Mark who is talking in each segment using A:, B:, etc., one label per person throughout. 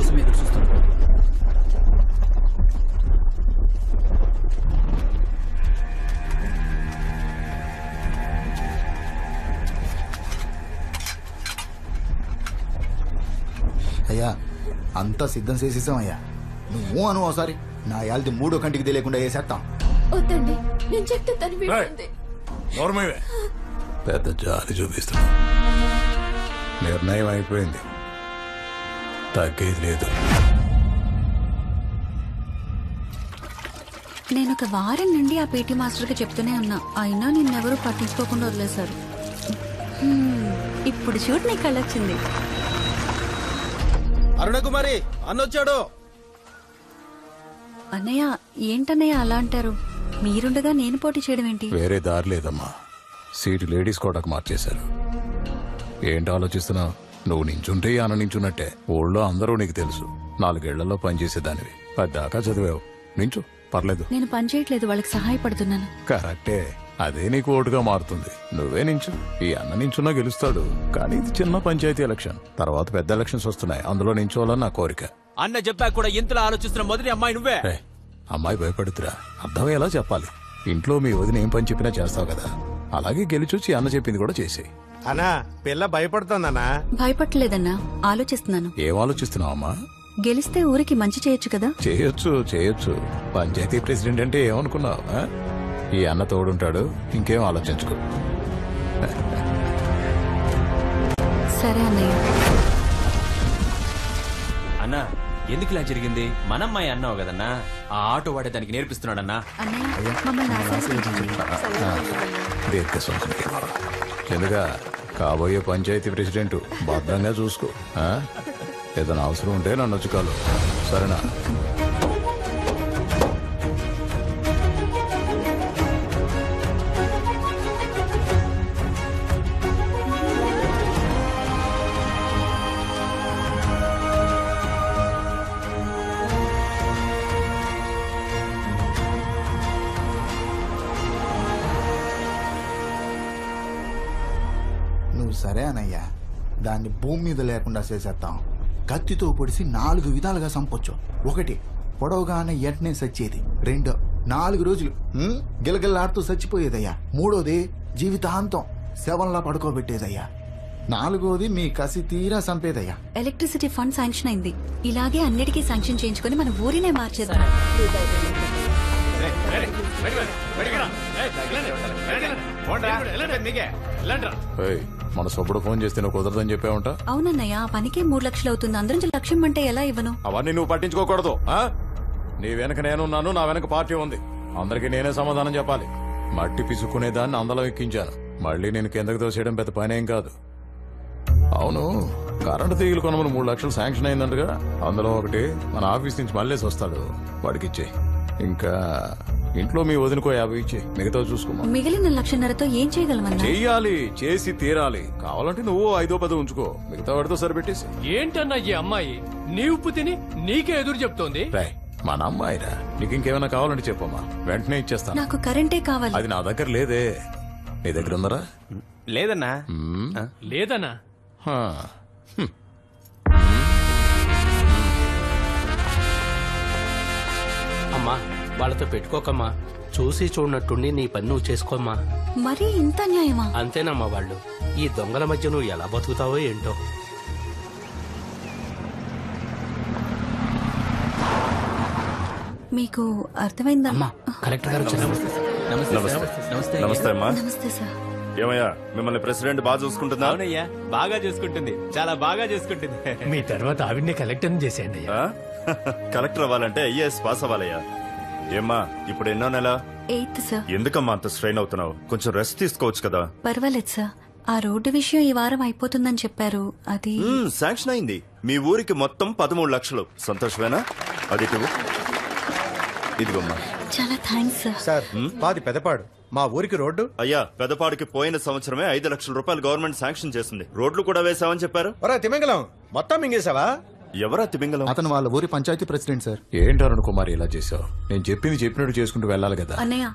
A: కోసం ఎదురు చూస్తాను.
B: అయ్యా అంతా సిద్ధం చేసేసామయ్యా. నువ్వు అను ఒకసారి నా యాల్ది మూడో కంటికి తెలియకుండా వేసేస్తాం.
C: వద్దండి, నేను చెప్తే తను వింటుంది.
D: పెద్ద జాలి చూపిస్తున్నా. నిర్ణయం అయిపోయింది, తగ్గేది లేదు.
E: నేను ఒక వారం నుండి ఆ పీటీ మాస్టర్కి చెప్తూనే ఉన్నా, అయినా నిన్నెవరూ పట్టించుకోకుండా వదిలేశారు. ఇప్పుడు చూడు నీ కళ్ళొచ్చింది.
F: అరుణకుమారి అన్నొచ్చాడు.
E: అన్నయ్య ఏంటన్నయ్య అలా అంటారు? మీరుండగా నేను పోటీ చేయడం ఏంటి?
D: వేరే దారి లేదమ్మా. సీటు లేడీస్ కోటకు మార్చేశారు. ఏంటి ఆలోచిస్తున్నావు? నువ్వు నించుంటే అన్న నించున్నట్టే. ఊళ్ళో అందరూ నీకు తెలుసు. 4 ఏళ్లలో పనిచేసేదానివి, 10 దాకా చదివావు. నించు, పర్లేదు.
E: నేను పని చేయట్లేదు, వాళ్ళకి సహాయపడుతున్నాను.
D: కరెక్టే, అదే నీకు ఓటుగా మారుతుంది. నువ్వే నించు. ఈ అన్న నించున్నా గెలుస్తాడు. కానీ ఇది చిన్న పంచాయతీ ఎలక్షన్, తర్వాత పెద్ద ఎలక్షన్స్ వస్తున్నాయి. అందులో నించోవాలని నా కోరిక.
A: అన్న చెప్పా కూడా ఇంతలో ఆలోచిస్తున్న మొదటి అమ్మాయి నువ్వే.
D: అమ్మాయి భయపడుతురా, అర్థమయ్యేలా చెప్పాలి. ఇంట్లో మీ వదిన ఏం పని చెప్పినా చేస్తావు కదా, అలాగే గెలిచొచ్చి అన్న చెప్పింది కూడా చేసేయి.
F: అన్నా పిల్ల భయపడుతుందన్నా.
E: భయపడలేదన్నా, ఆలోచిస్తున్నాను.
D: ఏం ఆలోచిస్తున్నావు అమ్మా?
E: గెలిస్తే ఊరికి మంచి చేయొచ్చు కదా.
D: చేయొచ్చు. పంచాయతీ ప్రెసిడెంట్ అంటే ఏమనుకున్నావు? ఈ అన్న తోడుంటాడు, ఇంకేం ఆలోచించుకో.
E: సరే అన్నయ్య.
A: అన్నా ఎందుకు ఇలా జరిగింది? మనమ్మాయి అన్నావు కదన్నా, ఆ ఆటో వాడే దానికి నేర్పిస్తున్నాడన్నా.
E: అన్నయ్య మమ్మల్ని ఆశీర్వదించండి.
D: ఎందుగా కాబోయే పంచాయతీ ప్రెసిడెంట్ భద్రంగా చూసుకో. ఏదైనా అవసరం ఉంటే నన్ను వచ్చి కాలు, సరేనా?
B: నువ్వు సరే అనయ్యా, దాన్ని భూమి మీద లేకుండా చేసేస్తాం. కత్తితో పొడిసి 4 విధాలుగా చంపొచ్చు. 1 పొడవుగానే వెంటనే చచ్చేది. 2 4 రోజులు గిలగిల్లాడుతూ చచ్చిపోయేదయ్యా. 3వది జీవితాంతం శవంలా పడుకోబెట్టేదయ్యా. 4వది మీ కసి తీరా చంపేదయ్యా.
E: ఎలక్ట్రిసిటీ ఫండ్ శాంక్షన్ అయింది. ఇలాగే అన్నిటికీ శాంక్షన్ చేయించుకుని మన ఊరినే మార్చేద్దాం.
D: మన సొప్పుడు ఫోన్ చేస్తే నువ్వు కుదరదని చెప్పావంట.
E: అవునన్నయ్య, ఆ పనికే 3 లక్షలు అవుతుంది. అందరం లక్ష్యం అంటే ఎలా ఇవ్వను?
D: అవన్నీ నువ్వు పట్టించుకోకూడదు. నీ వెనక నేనున్నాను, నా వెనక పార్టీ ఉంది. అందరికీ నేనే సమాధానం చెప్పాలి. మట్టి పిసుక్కునే దాన్ని అందలం ఎక్కించాను. మళ్ళీ నేను కిందకు తోసేయడం పెద్ద పనేం కాదు. అవును, కరెంటు తీగలు కొనమని 3 లక్షలు శాంక్షన్ అయిందంటగా. అందులో 1 మన ఆఫీస్ నుంచి మళ్ళేసి వస్తాడు, వాడికి ఇచ్చే. ఇంకా ఇంట్లో మీ వదినకో 50 ఇచ్చే, మిగతా చూసుకోమా.
E: మిగిలిన 1,50,000తో ఏం చేయగలమన్నా?
D: చెయ్యాలి, చేసి తీరాలి. కావాలంటే నువ్వు 5-10 ఉంచుకో, మిగతా వాడితో సరిపెట్టేసి.
G: ఏంటన్నా ఈ అమ్మాయి నీ ఉప్పు తిని నీకే ఎదురు చెప్తోంది?
D: మన అమ్మాయిరా, నీకు ఇంకేమైనా కావాలంటే చెప్పమ్మా, వెంటనే ఇచ్చేస్తాను.
E: నాకు కరెంటే కావాలి.
D: అది నా దగ్గర లేదే, నీ దగ్గర ఉందరా?
A: లేదన్నా.
G: లేదన్నా.
H: అమ్మా వాళ్ళతో పెట్టుకోకమ్మా, చూసి చూడనట్టుండి నీ పని నువ్వు చేసుకోమ్మా.
E: మరీ ఇంత న్యాయమా?
H: అంతేనమ్మా, వాళ్ళు ఈ దొంగల మధ్య నువ్వు ఎలా బతుకుతావో ఏంటో.
E: మీకు అర్థమైందా?
H: కలెక్టర్ గారు
I: నమస్తే అమ్మా.
E: నమస్తే సార్.
I: ఏమయ్యా, మిమ్మల్ని ప్రెసిడెంట్ బాగా చూసుకుంటుందా?
A: అవునయ్యా, బాగా చూసుకుంటుంది, చాలా బాగా చూసుకుంటుంది.
G: మీ తర్వాత ఆవిడ్ని కలెక్టర్ చేసేయండి.
I: కలెక్టర్ అవ్వాలంటే ఐఏఎస్ పాస్ అవ్వాలయ్యా. ఏమ్మా, ఇప్పుడు ఎన్నో నెల?
E: 8th sir.
I: ఎందుకమ్మా అంత స్ట్రెయిన్ అవుతున్నావు? కొంచెం రెస్ట్ తీసుకోవచ్చు కదా.
E: పర్వాలేదు సార్, ఆ రోడ్డు విషయం ఈ వారం అయిపోతుందని చెప్పారు. అది
I: శాంక్షన్ అయింది. మీ ఊరికి మొత్తం 13 లక్షలు. సంతోషమేనా? అది ఇదిగోమ్మా.
E: చాలా థ్యాంక్స్ సార్.
F: సార్, మాది పెదపాడు, మా ఊరికి రోడ్డు.
I: అయ్యా, పెదపాడుకి పోయిన సంవత్సరమే 5 లక్షల రూపాయలు గవర్నమెంట్ శాంక్షన్ చేసింది. రోడ్లు కూడా వేసామని చెప్పారు.
F: తిమింగలం మొత్తం మింగేశావా?
I: ఎవరా తిమింగలం?
B: అతను వాళ్ళ ఊరి పంచాయతీ ప్రెసిడెంట్ సార్.
D: ఏంటి అరుణ్ కుమార్ ఇలా చేసావు? నేను చెప్పింది చెప్పినట్టు చేసుకుంటూ వెళ్ళాలి కదా.
E: అన్నయ్య,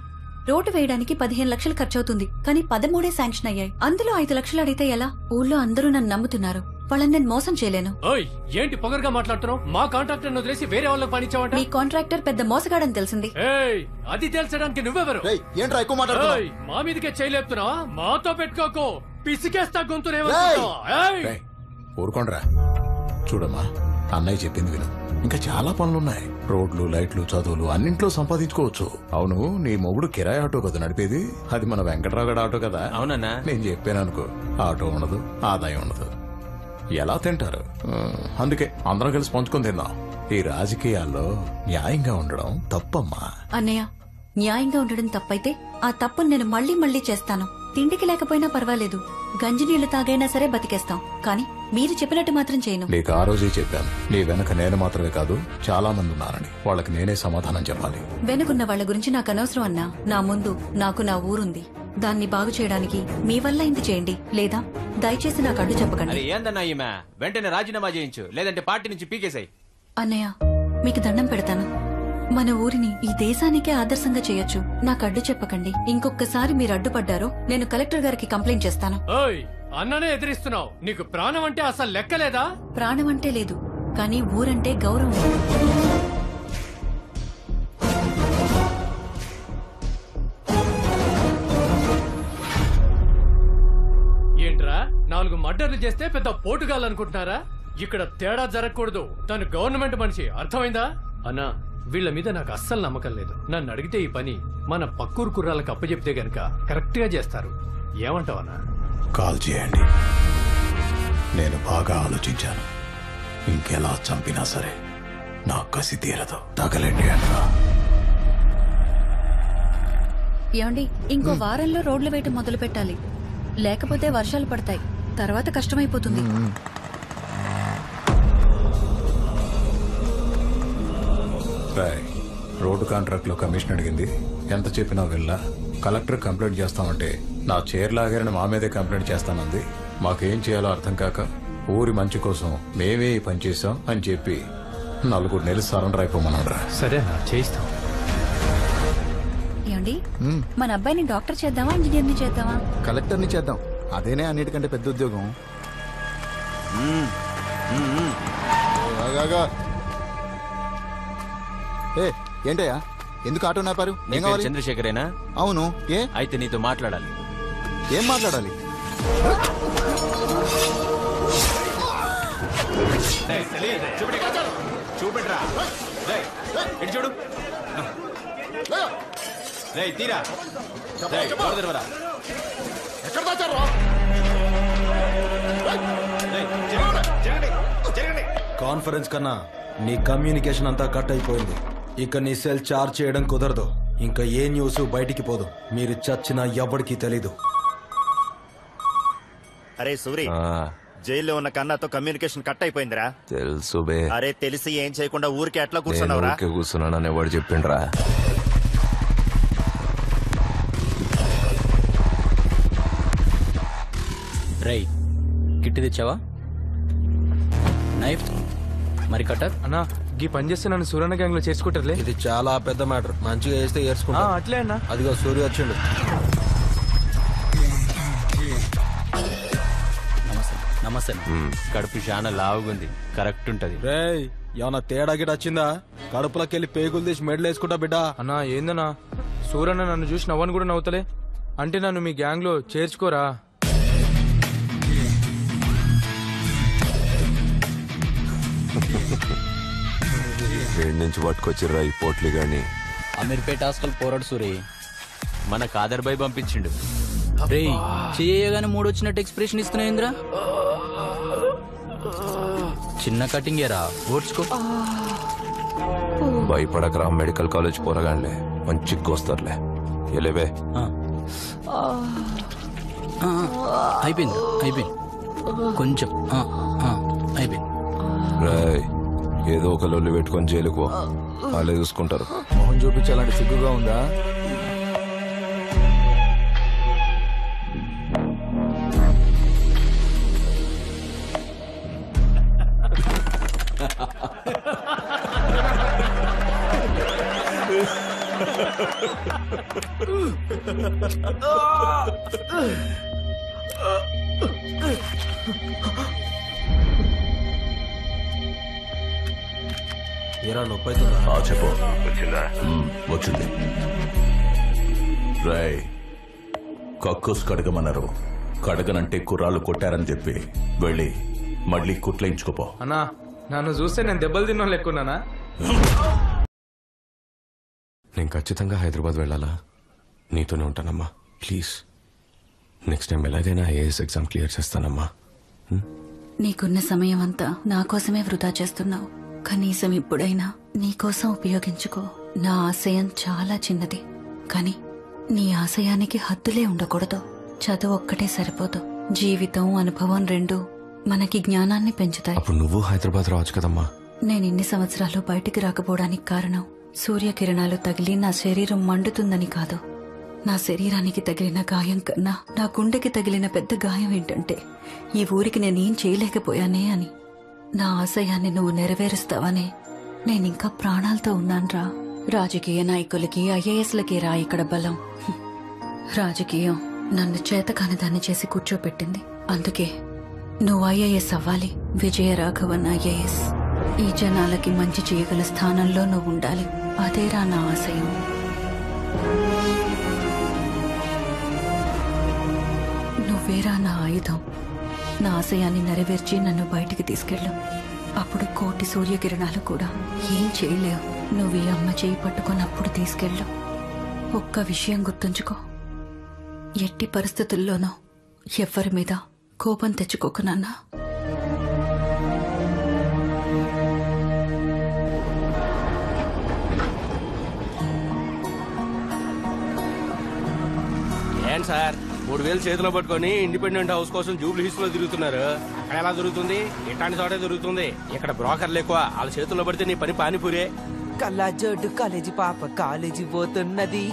E: రోడ్డు వేయడానికి 15 లక్షలు ఖర్చవుతుంది, కానీ 13 శాంక్షన్ అయ్యాయి. అందులో 5 లక్షలు అడిగితే ఎలా? ఊళ్ళో అందరూ నన్ను నమ్ముతున్నారు. వాళ్ళని నేను మోసం చేయలేను.
G: ఓయ్ ఏంటి పొగరుగా మాట్లాడుతున్నావు? మా కాంట్రాక్టర్ వదిలేసి వేరే వాళ్ళకి పనిచ్చావట.
E: మీ కాంట్రాక్టర్ పెద్ద మోసగాడని తెలిసింది.
G: ఏయ్ అది తేల్చడానికి నువ్వెవరు?
B: రేయ్, ఏంట్రా ఎక్కువ మాట్లాడుతున్నావ్?
G: ఏయ్, మా మీదకే చేయలేపుతున్నావా? మాతో పెట్టుకోకు, పిసికేస్తా గొంతునే.
D: రేయ్, ఊరుకోండ్రా. చూడమ్మా, అన్నయ్య చెప్పింది విను. ఇంకా చాలా పనులున్నాయి. రోడ్లు, లైట్లు, చదువులు అన్నింట్లో సంపాదించుకోవచ్చు. అవును, నీ మొగుడు కిరాయి ఆటో కదా నడిపేది? అది మన వెంకట్రావు గడ ఆటో కదా?
A: అవునన్నా.
D: నేను చెప్పాను అనుకో, ఆటో ఉండదు, ఆదాయం ఉండదు, ఎలా తింటారు? అందుకే అందరం కలిసి పంచుకొని తిందాం. ఈ రాజకీయాల్లో న్యాయంగా ఉండడం తప్పమ్మా.
E: అన్నయ్య, న్యాయంగా ఉండడం తప్పైతే ఆ తప్పును నేను మళ్ళీ మళ్ళీ చేస్తాను. తిండికి లేకపోయినా పర్వాలేదు, గంజి నీళ్లు తాగైనా సరే బతికేస్తాం. కానీ మీరు చెప్పినట్టు మాత్రం చేయను.
D: నీకు ఆ రోజే చెప్పాను, నీ వెనక నేను మాత్రమే కాదు చాలా మంది ఉన్నారని. వాళ్ళకి నేనే సమాధానం చెప్పాలి.
E: వెనుకున్న వాళ్ళ గురించి నాకు అనవసరం అన్నా. నా ముందు నాకు నా ఊరుంది. దాన్ని బాగు చేయడానికి మీ వల్ల ఇంత చేయండి, లేదా దయచేసి నాకు అడ్డు చెప్పకండి.
A: అరే ఏందన్నా ఈమె? వెంటనే రాజీనామా చేయించు, లేదంటే పార్టీ నుంచి పీకేసాయి.
E: అన్నయ్య, మీకు దండం పెడతాను. మన ఊరిని ఈ దేశానికే ఆదర్శంగా చేయొచ్చు. నాకు అడ్డు చెప్పకండి. ఇంకొకసారి మీరు అడ్డుపడ్డారో నేను కలెక్టర్ గారికి కంప్లైంట్ చేస్తాను.
G: ఓయ్ అన్ననే ఎదిరిస్తున్నావు. నీకు ప్రాణం అంటే అసలు లెక్కలేదా?
E: ప్రాణం అంటే లేదు, కానీ ఊరంటే గౌరవం.
G: ఏంట్రా, 4 మర్డర్లు చేస్తే పెద్ద పోటుగాలనుకుంటున్నారా? ఇక్కడ తేడా జరగకూడదు. తను గవర్నమెంట్ మనిషి, అర్థమైందా? అన్నా, వీళ్ల మీద నాకు అస్సలు నమ్మకం లేదు. నన్ను అడిగితే ఈ పని మన పక్కూరు కుర్రాలకు అప్పచెప్తే గనక కరెక్ట్ గా చేస్తారు. ఏమంటావన్నా?
D: కాల్ చేయండి. నేను బాగా ఆలోచించాను. ఇంకెలా చంపినా సరే నా కసి తీరదు. తగలండి అంటా.
E: ఏమండి, ఇంకో వారంలో రోడ్లు వేయటం మొదలు పెట్టాలి. లేకపోతే వర్షాలు పడతాయి, తర్వాత కష్టమైపోతుంది.
D: రోడ్డు కాంట్రాక్ట్ లో కమిషన్ అడిగింది. ఎంత చెప్పినా వెళ్ళా. కలెక్టర్ కంప్లైంట్ చేస్తామంటే నా చైర్ లాగారని మా మీదే కంప్లైంట్ చేస్తానంది. మాకేం చేయాలో అర్థం కాక ఊరి మంచి కోసం మేమే ఈ పని చేశాం అని చెప్పి 4 నెలలు సరెండర్ అయిపోమన్నాడ్రా.
G: సరే చేయిస్తాం.
E: ఏమండి, మన అబ్బాయిని డాక్టర్ చేద్దామా, ఇంజనీర్ ని చేద్దామా?
B: కలెక్టర్ ని చేద్దాం, అదేనే అన్నిటికంటే పెద్ద ఉద్యోగం. ఏ ఏంటయ్యా, ఎందుకు ఆటో నాపారు? ఏం కావాలి?
A: చంద్రశేఖరేనా?
B: అవును. ఏ
A: అయితే నీతో మాట్లాడాలి.
B: ఏం మాట్లాడాలి?
A: చూపెట్రా, చూడు. తీరా
F: కాన్ఫరెన్స్ కన్నా నీ కమ్యూనికేషన్ అంతా కట్ అయిపోయింది. ఇక నీ సెల్ చార్జ్ చేయడం కుదరదు. ఇంకా ఏ న్యూస్ బయటికి పోదు. మీరు చచ్చినా ఎవరికి తెలీదు.
I: అరే సూరి, జైల్లో ఉన్న కన్నాతో కమ్యూనికేషన్ కట్ అయిపోయిందిరా.
J: తెలుసు బే.
I: అరే తెలిసి ఏం చేయకుండా ఊరికే ఎట్లా కూర్చున్నావురా?
J: కూర్చున్నానని ఎవడు చెప్పిండ్రా?
H: రై కిట్టి తెచ్చావా? నైఫ్ మరి కట్టర్
K: అన్నా, గీ పని చేస్తే నన్ను సూర్యన్న గ్యాంగ్ లో చేర్చుకుంటారులే.
F: ఇది చాలా పెద్ద మ్యాటర్. మంచిగా చేస్తే ఏర్చుకుంటా.
K: అట్లే అన్నా.
F: అదిగో సూర్య వచ్చిండు.
H: నమస్తే.
A: కడుపు చాలా లావుగుంది, కరెక్ట్ ఉంటది.
F: రేయ్, ఏమన్నా తేడా గిట వచ్చిందా? కడుపులోకెళ్ళి పేగులు తీసి మెడలు వేసుకుంటా బిడ్డా.
K: అన్నా ఏందన్నా, సూరన్న నన్ను చూసి నవ్వని కూడా నవ్వుతలే. అంటే నన్ను మీ గ్యాంగ్ లో చేర్చుకోరా?
J: వేడి నుంచి పట్టుకొచ్చిర్రా ఈ పోట్లి గాని.
H: అమీర్పేట హాస్టల్ పోరాడు సూరి.
A: మన కాదర్ బాయ్ పంపించిండు.
H: రేయ్, చేయగానే 3 వచ్చినట్టు ఎక్స్ప్రెషన్ ఇస్తున్నాయింద్రా. చిన్న కటింగ్ ఏరా, ఓడ్చుకో.
J: భయపడకరా, మెడికల్ కాలేజ్ పోరగాన్లే, మంచి కోస్తారులే. ఎలేవే.
H: అయిపోయింది కొంచెం అయిపోయింది.
J: రాయ్, ఏదో ఒక లొల్లి పెట్టుకొని జైలుకు వాళ్ళే చూసుకుంటారు.
B: మొహం చూపించాలంటే సిగ్గుగా ఉందా?
F: ఏరా నొప్పి అవుతుందా?
L: చెప్పు. వచ్చింది. రాయ్ కక్కుస్ కడగమన్నారు. కడగనంటే కుర్రాళ్ళు కొట్టారని చెప్పి వెళ్ళి మళ్ళీ కుట్లేయించుకోపో.
K: అన్నా నన్ను చూస్తే నేను దెబ్బలు తిన్నా లెక్కున్నానా?
J: నేను ఖచ్చితంగా హైదరాబాద్ వెళ్ళాలా? నీతోనే ఉంటానమ్మా, ప్లీజ్. నెక్స్ట్ టైం ఎలాగైనా ఐఏఎస్ ఎగ్జామ్ క్లియర్ చేస్తానమ్మా.
E: నీకున్న సమయం అంతా నా కోసమే వృధా చేస్తున్నావు. కనీసం ఇప్పుడైనా నీకోసం ఉపయోగించుకో. నా ఆశయం చాలా చిన్నది, కానీ నీ ఆశయానికి హద్దులే ఉండకూడదు. చదువు ఒక్కటే సరిపోదు, జీవితం, అనుభవం రెండూ మనకి జ్ఞానాన్ని పెంచుతాయి.
J: అప్పుడు నువ్వు హైదరాబాద్ రావచ్చు కదమ్మా.
E: నేను ఇన్ని సంవత్సరాలు బయటికి రాకపోవడానికి కారణం సూర్యకిరణాలు తగిలి నా శరీరం మండుతుందని కాదు. నా శరీరానికి తగిలిన గాయం కన్నా నా గుండెకి తగిలిన పెద్ద గాయం ఏంటంటే ఈ ఊరికి నేనేం చేయలేకపోయానే అని. నా ఆశయాన్ని నువ్వు నెరవేరుస్తావనే నేనింకా ప్రాణాలతో ఉన్నాన్రా. రాజకీయ నాయకులకి, ఐఏఎస్లకి రా ఇక్కడ బలం. రాజకీయం నన్ను చేతకాని దాన్ని చేసి కూర్చోపెట్టింది. అందుకే నువ్వు ఐఏఎస్ అవ్వాలి, విజయరాఘవన్ ఐఏఎస్. ఈ జనాలకి మంచి చేయగల స్థానంలో నువ్వు ఉండాలి. అదేరా నా ఆశయం. నువ్వేరా నా ఆయుధం. నా ఆశయాన్ని నెరవేర్చి నన్ను బయటికి తీసుకెళ్ళు. అప్పుడు కోటి సూర్యకిరణాలు కూడా ఏం చేయలేవు. నువ్వు ఈ అమ్మ చేయి పట్టుకున్నప్పుడు తీసుకెళ్ళు. ఒక్క విషయం గుర్తుంచుకో, ఎట్టి పరిస్థితుల్లోనూ ఎవ్వరి మీద కోపం తెచ్చుకోకు నాన్నా.
H: ఏంటి సార్ 3000 చేతిలో పట్టుకొని ఇండిపెండెంట్ హౌస్ కోసం జూబ్లీ హిల్స్ లో తిరుగుతున్నారు? అక్కడ ఎలా దొరుకుతుంది? ఇట్లాంటి చోటే దొరుకుతుంది. ఇక్కడ బ్రోకర్లు ఎక్కువ, వాళ్ళ చేతుల్లో పడితే నీ పని పానీపూరే.
M: కళ్ళజోడు కాలేజీ పాప కాలేజీ పోతున్నది.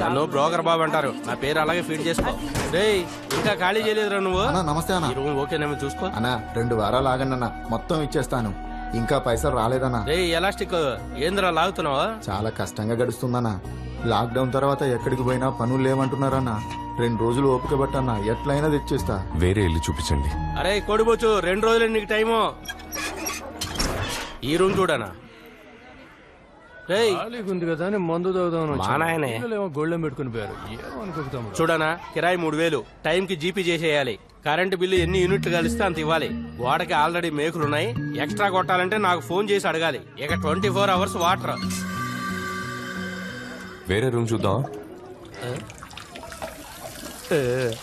H: నన్ను బ్రోకర్ బాబు అంటారు, నా పేరు అలాగే ఫీడ్ చేసుకో. రేయ్ ఇంకా ఖాళీ చేయలేదురా నువ్వు?
B: నమస్తే అన్న.
H: ఈ రూమ్ ఓకేనేమో చూసుకో
B: అన్నా. 2 వారాలు ఆగండి అన్న, మొత్తం ఇచ్చేస్తాను. ఇంకా పైసలు రాలేదన్నా.
H: రేయ్ ఎలాస్టిక్ ఏంద్రా లాగుతున్నావా?
B: చాలా కష్టంగా గడుస్తుందన్నా. లాక్డౌన్ తర్వాత ఎక్కడికి పోయినా పనులు లేవంటున్నారన్నా. 2 రోజులు ఓపిక పట్టన్నా, ఎట్లయినా తెచ్చేస్తా.
J: వేరే ఇల్లు చూపించండి.
H: అరే కొడిపోచ్చు, 2 రోజులు నీకు టైము. ఈ రూమ్ చూడనా?
G: ఉంది కదా అని మందు
H: మా నాయనే
G: గోళ్ళెం పెట్టుకుని పోయారు. ఏమనుకుంటాము
H: చూడనా, కిరాయి 3000, టైంకి జీపీ చేసేయాలి. కరెంటు బిల్లు ఎన్ని యూనిట్లు కలిస్తే అంత ఇవ్వాలి. వాడకి ఆల్రెడీ మేకులున్నాయి, ఎక్స్ట్రా కొట్టాలంటే నాకు ఫోన్ చేసి అడగాలి. ఇక 24 అవర్స్ వాటర్.
J: వేరే రూమ్ చూద్దాం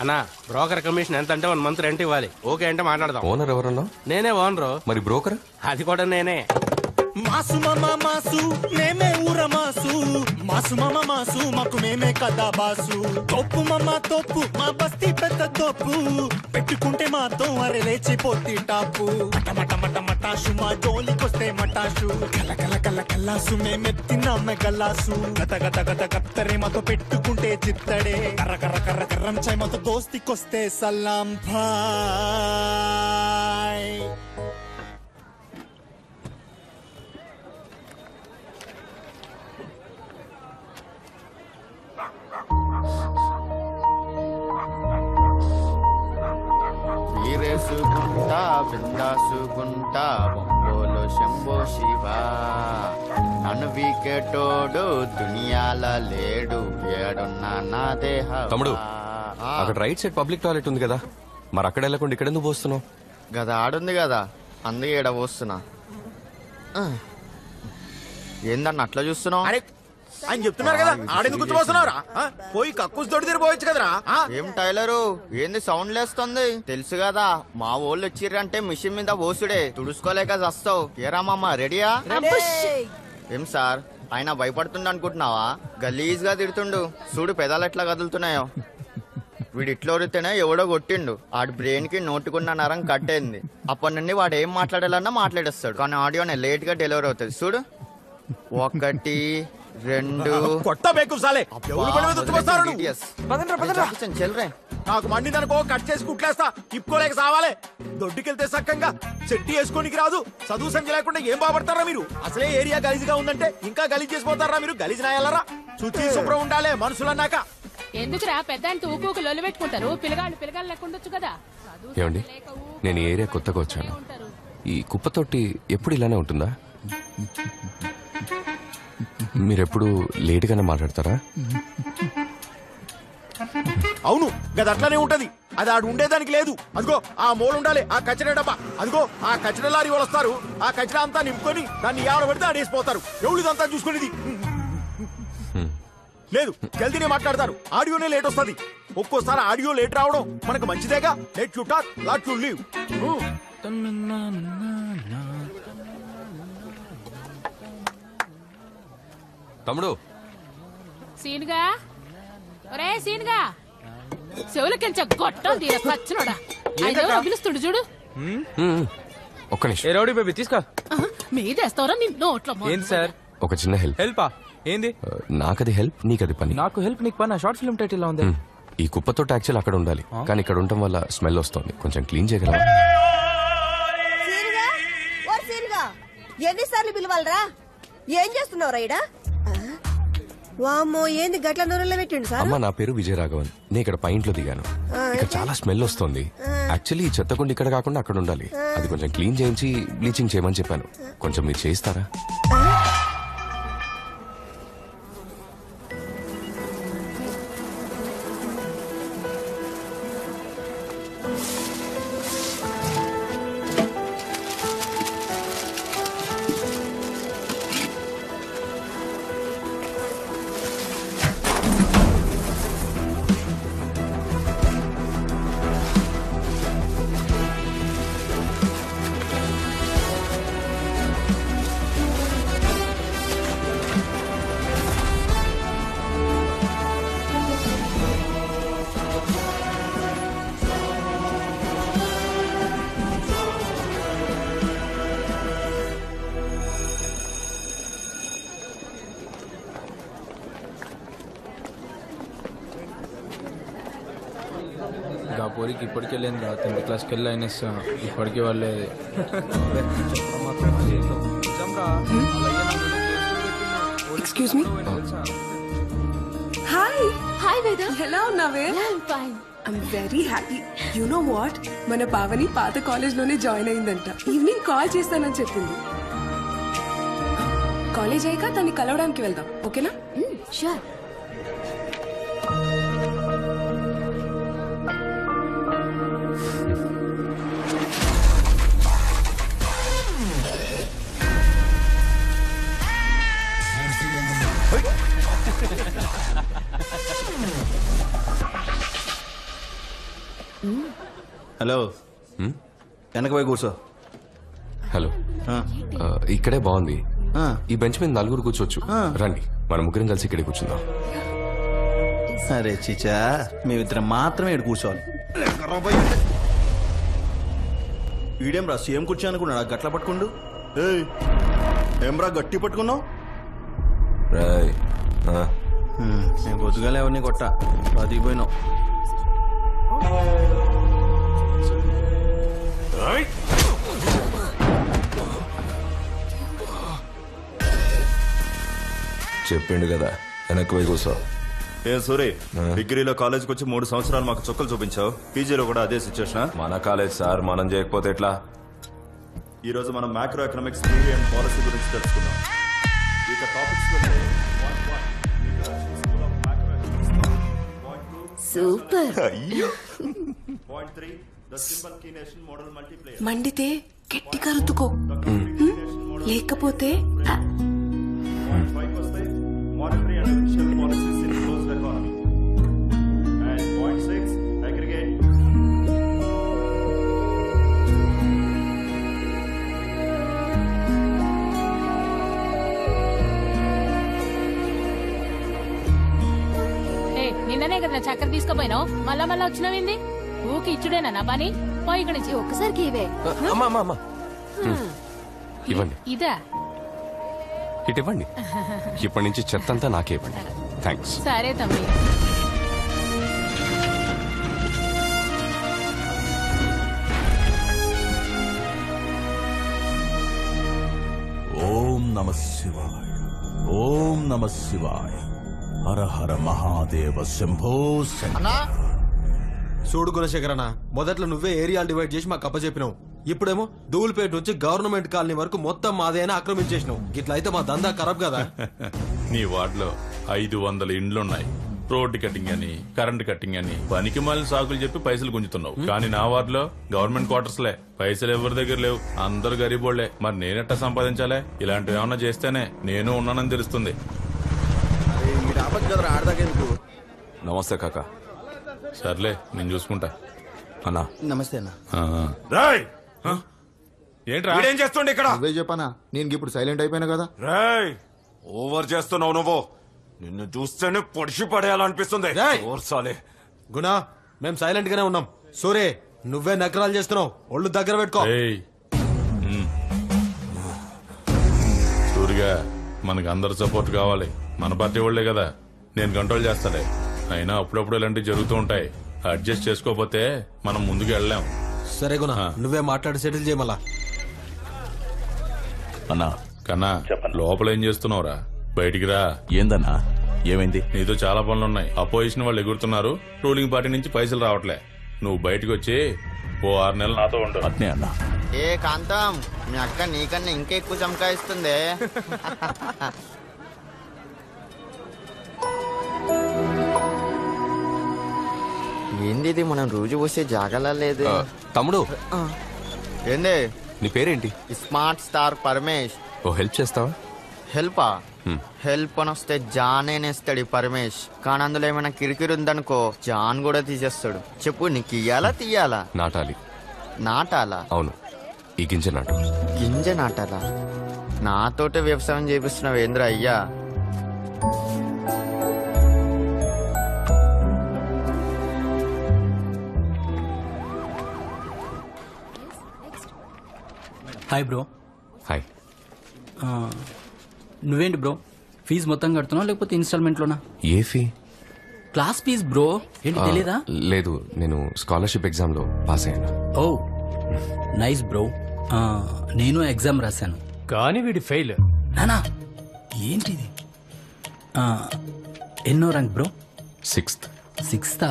H: అన్నా. బ్రోకర్ కమిషన్ ఎంత అంటే 1 మంత్ రెంట్ ఇవ్వాలి. ఓకే అంటే మాట్లాడదాం.
J: ఓనర్ ఎవరన్నా?
H: నేనే ఓనరు.
J: మరి బ్రోకర్?
H: అది కూడా నేనే.
N: మాసు మామ మాసు మేమే ఊర మాసు. మాసు మామ మాసు మాకు మేమే కదా బాసు. తోపు మామ తోపు మా బస్తీ పెద్ద తోపు. పెట్టుకుంటే మాతో అరే లేచిపోతి టాపు. మట మట మటాసు మా జోలికొస్తే మటాసు. కల కల కల కల్లాసు మేమెత్తినామె గల్లాసు. గత గత గత కత్తరే మాతో పెట్టుకుంటే చిత్తడే. కర్ర కర్ర కర్ర కర్రం చాయ్ మాతో దోస్తికొస్తే సలాం భాయ్.
O: వీరేసుకుంటా బిందాసుకుంటా బొంబోలు శంభో శివ. నన్ను వీకెటోడు దునియాల లేడు. ఏడున్నా నా దేహ.
J: తమ్ముడు, అక్కడ రైట్ సైడ్ పబ్లిక్ టాయిలెట్ ఉంది కదా, మరి అక్కడ వెళ్ళకుండా ఇక్కడ ఎందుకు పోస్తున్నావు?
O: గదా ఆడుంది కదా, అందుకే ఈడ పోస్తున్నా. ఏందన్న అట్లా చూస్తున్నావు?
P: ఆయన చెప్తున్నారు కదా, ఆడెందుకు గుర్తుపోతున్నావురా? పోయి కక్కుస్ తోటి తిరిగిపోవచ్చు కదరా.
O: ఏం టైలరు, ఏంది సౌండ్ లేస్తుంది? తెలుసు కదా, మా వాళ్ళు వచ్చిర్రంటే మిషన్ మీద పోసుడే. తుడుచుకోలేక చస్తావు. ఏరా మామ రెడీయా? ఏం సార్, ఆయన భయపడుతుండ అనుకుంటున్నావా? గలీజ్ గా తిడుతుండు. చూడు పెదాలు ఎట్లా కదులుతున్నాయో. వీడు ఇట్లా ఒరితేనే ఎవడో కొట్టిండు. ఆడి బ్రెయిన్ కి నోటుకున్న నరం కట్టేంది. అప్పటి నుండి వాడు ఏం మాట్లాడాలన్నా మాట్లాడేస్తాడు, కానీ ఆడియోనే లేట్ గా డెలివరీ అవుతుంది. చూడు, 1 2
P: కొట్ట బేకు సాలే.
O: చెల్రే
P: నాకు మండిదనుకో కట్ చేసి కుట్లేస్తా. తిప్పుకోలేక సావాలే. దొడ్డుకెళ్తే సక్కంగా చెట్టి వేసుకోనికి రాదు. చదువు సంఖ్య లేకుండా ఏం బాపడతారా మీరు? అసలే ఏరియా గలీజ్గా ఉందంటే ఇంకా గలీజ్ చేసిపోతారా మీరు? గలీజ్ నాయాలరా? శుచి శుభ్రం ఉండాలి మనుషులన్నాక.
Q: ఎందుకురా పెద్ద ఊకు లొల్లి పెట్టుకుంటారు? పిల్లగాళ్ళు లేకుండొచ్చు కదా.
J: ఏమండి, నేను ఈ ఏరియా కొత్తగా వచ్చాను. ఈ కుప్పతోటి ఎప్పుడు ఇలానే ఉంటుందా? మీరెప్పుడు లేట్గానే మాట్లాడతారా?
P: అవును గది అట్లానే ఉంటది. అది ఆడు ఉండేదానికి లేదు. అదిగో ఆ మూల ఉండాలి ఆ కచరా డబ్బా. అదిగో ఆ కచరా లారీ వాళ్ళు వస్తారు. ఆ కచరా అంతా నింపుకొని దాన్ని ఎవడ పెడితే ఆడేసిపోతారు. ఎవడు ఇదంతా చూసుకునేది లేదు. జల్దీనే మాట్లాడతారు. ఆడియోనే లేట్ వస్తుంది. ఒక్కోసారి ఆడియో లేట్ రావడం మనకు మంచిదేగా. Let you talk let you live.
J: తమ్ముడు
Q: సీన్గా ఒరే సీన్గా చెవులకించ గొట్టం తీర సచ్చినోడా. ఆయన పిలుస్తుండు చూడు.
J: ఒక్క నిమిషం.
K: ఏ రౌడీ బేబీ తీసుకో.
Q: మీదేస్తావరా నీ నోట్లో
K: ఏంటి సార్?
J: ఒక చిన్న హెల్ప్.
K: హెల్పా? ఏంది?
J: నాకది హెల్ప్, నీకది పని.
K: నాకు హెల్ప్, నీకు పని. షార్ట్ ఫిల్మ్ టైటిల్ లా ఉంది.
J: ఈ కుప్పతో యాక్చువల్ అక్కడ ఉండాలి, కానీ ఇక్కడ ఉండటం వల్ల స్మెల్ వస్తుంది. కొంచెం క్లీన్ చేయగలవా?
R: ఎన్నిసార్లు పిలవాలరా? ఏం చేస్తున్నావురా ఈడ? వామ్మో, ఏంది గట్ల నూనెలో పెట్టిండు సార్?
J: అమ్మ, నా పేరు విజయరాఘవన్. నేను ఇక్కడ పైంట్లో దిగాను. ఇక్కడ చాలా స్మెల్ వస్తుంది. యాక్చువల్లీ ఈ చెత్తకుండా ఇక్కడ కాకుండా అక్కడ ఉండాలి. అది కొంచెం క్లీన్ చేయించి బ్లీచింగ్ చేయమని చెప్పాను. కొంచెం మీరు చేయిస్తారా?
K: పోరికి ఇప్పటికి వెళ్ళింది రా. 10th క్లాస్కి వెళ్ళి అయినేస్తా. ఇప్పటికీ వాళ్ళే
S: ఎక్స్క్యూజ్ మీ. హాయ్
C: హాయ్ వేద.
S: ఎలా ఉన్నావే? I'm very happy. You know what, మన పావని పాత కాలేజ్ లోనే జాయిన్ అయిందంట. ఈవినింగ్ కాల్ చేస్తానని చెప్పింది. కాలేజ్ అయ్యాక తన్ని కలవడానికి వెళ్దాం, ఓకేనా?
C: షూర్.
T: హలో, వెనక పోయి కూర్చో.
J: హలో, ఇక్కడే బాగుంది. ఈ బెంచ్ మీద 4 కూర్చోవచ్చు. రండి, మన ముగ్గురం కలిసి ఇక్కడే కూర్చుందాం.
T: సరే చిచా, మేమిద్దరం మాత్రమే ఇక్కడ కూర్చోవాలి. ఈడేం రా సేమ్ కూర్చో అనుకున్నాడు. గట్ల పట్టుకుండు. ఏం రా గట్టి పట్టుకున్నావు? నేను పొద్దుగాలే ఎవరిని కొట్ట బతికిపోయినావు.
J: చెప్పిండు కదా, వెనక్కి పోయి కూర్చో.
I: ఏం సూరి, డిగ్రీలో కాలేజ్కి వచ్చి 3 సంవత్సరాలు మాకు చుక్కలు చూపించావు. పీజీలో కూడా అదే సిచ్యువేషన్.
J: మన కాలేజ్ సార్, మనం చేయకపోతే ఎట్లా?
I: ఈ రోజు మనం macro economics theory and policy గురించి తెలుసుకుందాం. ఇక టాపిక్స్
C: సూపర్.
S: మండితే గట్టిగా రుద్దుకో, లేకపోతే
Q: నిన్ననే కదా చక్కెర తీసుకుపోయినావు, మళ్ళా వచ్చినావింది. ఊకి ఇచ్చుడేనా నా పని? పోయి ఇక్కడి నుంచి ఒక్కసారికి ఇవే.
J: ఇవ్వండి.
Q: ఇదా?
J: ఇటు ఇవ్వండి. ఇప్పటి నుంచి చెత్త అంతా నాకే ఇవ్వండి. థ్యాంక్స్.
Q: సరే తమ్మి.
L: ఓం నమః శివాయ, ఓం నమః శివాయ, హర హర మహాదేవ శంభో శంకర.
F: చూడు గుణశేఖరన్న, మొదట్లో నువ్వే ఏరియాలు డివైడ్ చేసి మాకు అప్పచెప్పినావు. ఇప్పుడేమో ధూళిపేట నుంచి గవర్నమెంట్ కాలనీ వరకు మొత్తం మాదేనా ఆక్రమించేసినావు. ఇట్లా అయితే మా దందా ఖరాబ్ కదా.
U: నీ వార్డులో 500 ఇండ్లున్నాయి. రోడ్డు కటింగ్ అని, కరెంట్ కటింగ్ అని పనికి మాలిన సాకులు చెప్పి పైసలు గుంజుతున్నావు. కానీ నా వార్డులో గవర్నమెంట్ క్వార్టర్స్లే, పైసలు ఎవరి దగ్గర లేవు, అందరు గరీబోళ్లే. మరి నేనెట్టా సంపాదించాలే? ఇలాంటివి ఏమన్నా చేస్తేనే నేను ఉన్నానని తెలుస్తుంది.
J: నమస్తే కాకా.
U: సర్లే నేను చూసుకుంటా.
J: అన్నా
B: నమస్తే అన్న.
U: ఏంట్రా
D: ఏం చేస్తుండే ఇక్కడ?
B: నువ్వే చెప్పనా, నేను ఇప్పుడు సైలెంట్ అయిపోయినా కదా.
D: రేయ్ ఓవర్ చేస్తున్నావు నువ్వు. నిన్ను చూస్తేనే పొడిచి పడేయాలనిపిస్తుంది.
F: గుణా మేము సైలెంట్ గానే ఉన్నాం. సూరే నువ్వే నకరాలు చేస్తున్నావు. ఒళ్ళు దగ్గర పెట్టుకో.
U: సూరిగా మనకు అందరు సపోర్ట్ కావాలి. మన పార్టీ వాళ్లే కదా. నేను కంట్రోల్ చేస్తాలే. అయినా అప్పుడప్పుడు ఇలాంటివి జరుగుతూ ఉంటాయి. అడ్జస్ట్ చేసుకోకపోతే మనం ముందుకు వెళ్ళాం.
F: సరే గుణ నువ్వే మాట్లాడి సెటిల్ చేయమలా.
U: అన్నా కన్నా లోపల ఏం చేస్తున్నావురా? బయటికి రా.
L: ఏందన్నా ఏమైంది?
U: నీతో చాలా పనులున్నాయి. అపోజిషన్ వాళ్ళు ఎగురుతున్నారు. రూలింగ్ పార్టీ నుంచి పైసలు రావట్లే. నువ్వు బయటకు వచ్చి ఓ 6 నెలలు నాతో ఉండు.
L: అట్నే అన్నా.
O: ఏ కాంతం, మీ అక్క నీకన్నా ఇంకా ఎక్కువ చమకాయిస్తుంది. ఏంది ఇది మనం రోజు పోసే జాగలా లేదు.
J: తమ్ముడు
O: ఏంది
J: నీ పేరేంటి?
O: Smart star Paramesh.
J: ఓ హెల్ప్ చేస్తావా?
O: హెల్పా? హెల్ప్ అని వస్తే జాన్ నేనేస్తాడు ఈ పరమేష్. కానీ అందులో ఏమైనా కిరికిరి ఉందనుకో జాన్ కూడా తీసేస్తాడు. చెప్పు నీకు ఇయ్యాలా తీయాలా?
J: నాటాలి.
O: నాటాలా?
J: అవును, ఈ గింజ నాటు.
O: గింజ నాటాలా? నాతోటే వ్యవసాయం చేపిస్తున్నావు ఏంద్ర అయ్యా?
V: Hi bro.
J: హాయ్.
V: నువ్వేంటి బ్రో, ఫీజు మొత్తం కడుతున్నావు లేకపోతే ఇన్స్టాల్మెంట్లోనా?
J: ఏ ఫీ?
V: Class fees bro. ఏంటి తెలీదా?
J: లేదు, నేను స్కాలర్షిప్ ఎగ్జామ్ లో పాస్ అయ్యాను.
V: ఓ నైస్ బ్రో. నేను ఎగ్జామ్ రాశాను
G: కానీ వీడి ఫెయిల్.
V: నానా ఏంటిది? ఎన్నో ర్యాంక్ బ్రో?
J: 6th.
V: 6th?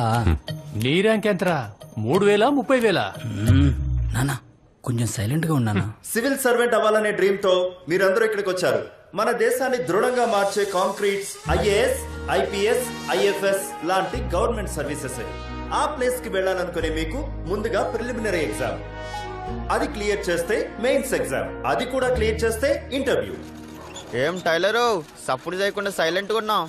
G: నీ ర్యాంక్ ఎంతరా? 3000 30,000?
V: నానా కొంచెం సైలెంట్ గా ఉన్నానా?
I: సివిల్ సర్వెంట్ అవ్వాలనే డ్రీమ్ తో మీరందరూ ఇక్కడికి వచ్చారు. మన దేశాన్ని దృఢంగా మార్చే కాంక్రీట్స్ ఐఏఎస్, ఐపీఎస్, ఐఎఫ్ఎస్ లాంటి గవర్నమెంట్ సర్వీసెస్. ఆ ప్లేస్ కి వెళ్ళాలనుకునే మీకు ముందుగా ప్రిలిమినరీ ఎగ్జామ్, అది క్లియర్ చేస్తే మెయిన్స్ ఎగ్జామ్, అది కూడా క్లియర్ చేస్తే ఇంటర్వ్యూ.
O: ఏం టైలరు సప్పుడు చేయకుండా సైలెంట్ గా ఉన్నావు?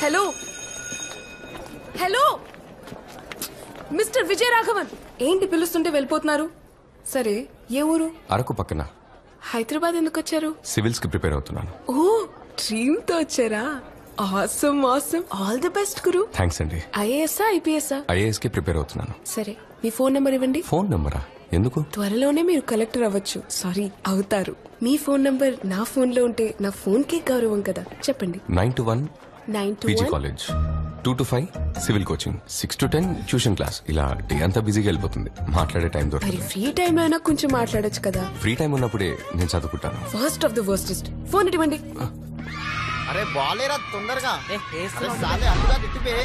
S: Hello hello mister Vijaya Raghavan, ఏంటి పిలుస్తుంటే వెళ్ళిపోతున్నారు? సరే ఏ ఊరు?
J: అరకు పక్కన.
S: హైదరాబాద్ ఎందుకు వచ్చారు?
J: సివిల్స్ కి ప్రిపేర్ అవుతున్నాను.
S: ఓ డ్రీమ్ తో వచ్చారా? Awesome awesome, all the best గురు.
J: థ్యాంక్స్ అండి.
S: IAS IPS?
J: ఐఏఎస్ కి ప్రిపేర్ అవుతున్నాను.
S: సరే మీ ఫోన్ నంబర్ ఇవ్వండి.
J: ఫోన్ నంబరా? ఎందుకు?
S: త్వరలోనే మీరు కలెక్టర్ అవ్వచ్చు. సారీ అవుతారు. మీ ఫోన్ నంబర్ నా ఫోన్ లో ఉంటే నా ఫోన్ కి గౌరవం కదా. చెప్పండి.
J: 9 to 1 PG
S: 9 to 1
J: college, 2 to 5 civil coaching, 6 to 10 tuition class. ఇలా డే అంతా బిజీగా వెళ్ళిపోతుంది. మాట్లాడే టైం
S: మరి
J: దొరకదు.
S: ఫ్రీ టైం అయినా కొంచెం మాట్లాడొచ్చు కదా.
J: ఫ్రీ టైం ఉన్నప్పుడే నేను చదువుకుంటాను.
S: First of the worstest. Phone ఇవ్వండి.
O: అరే బాలేరా తొందరగా. సాలే అందుగా తిట్టిపే.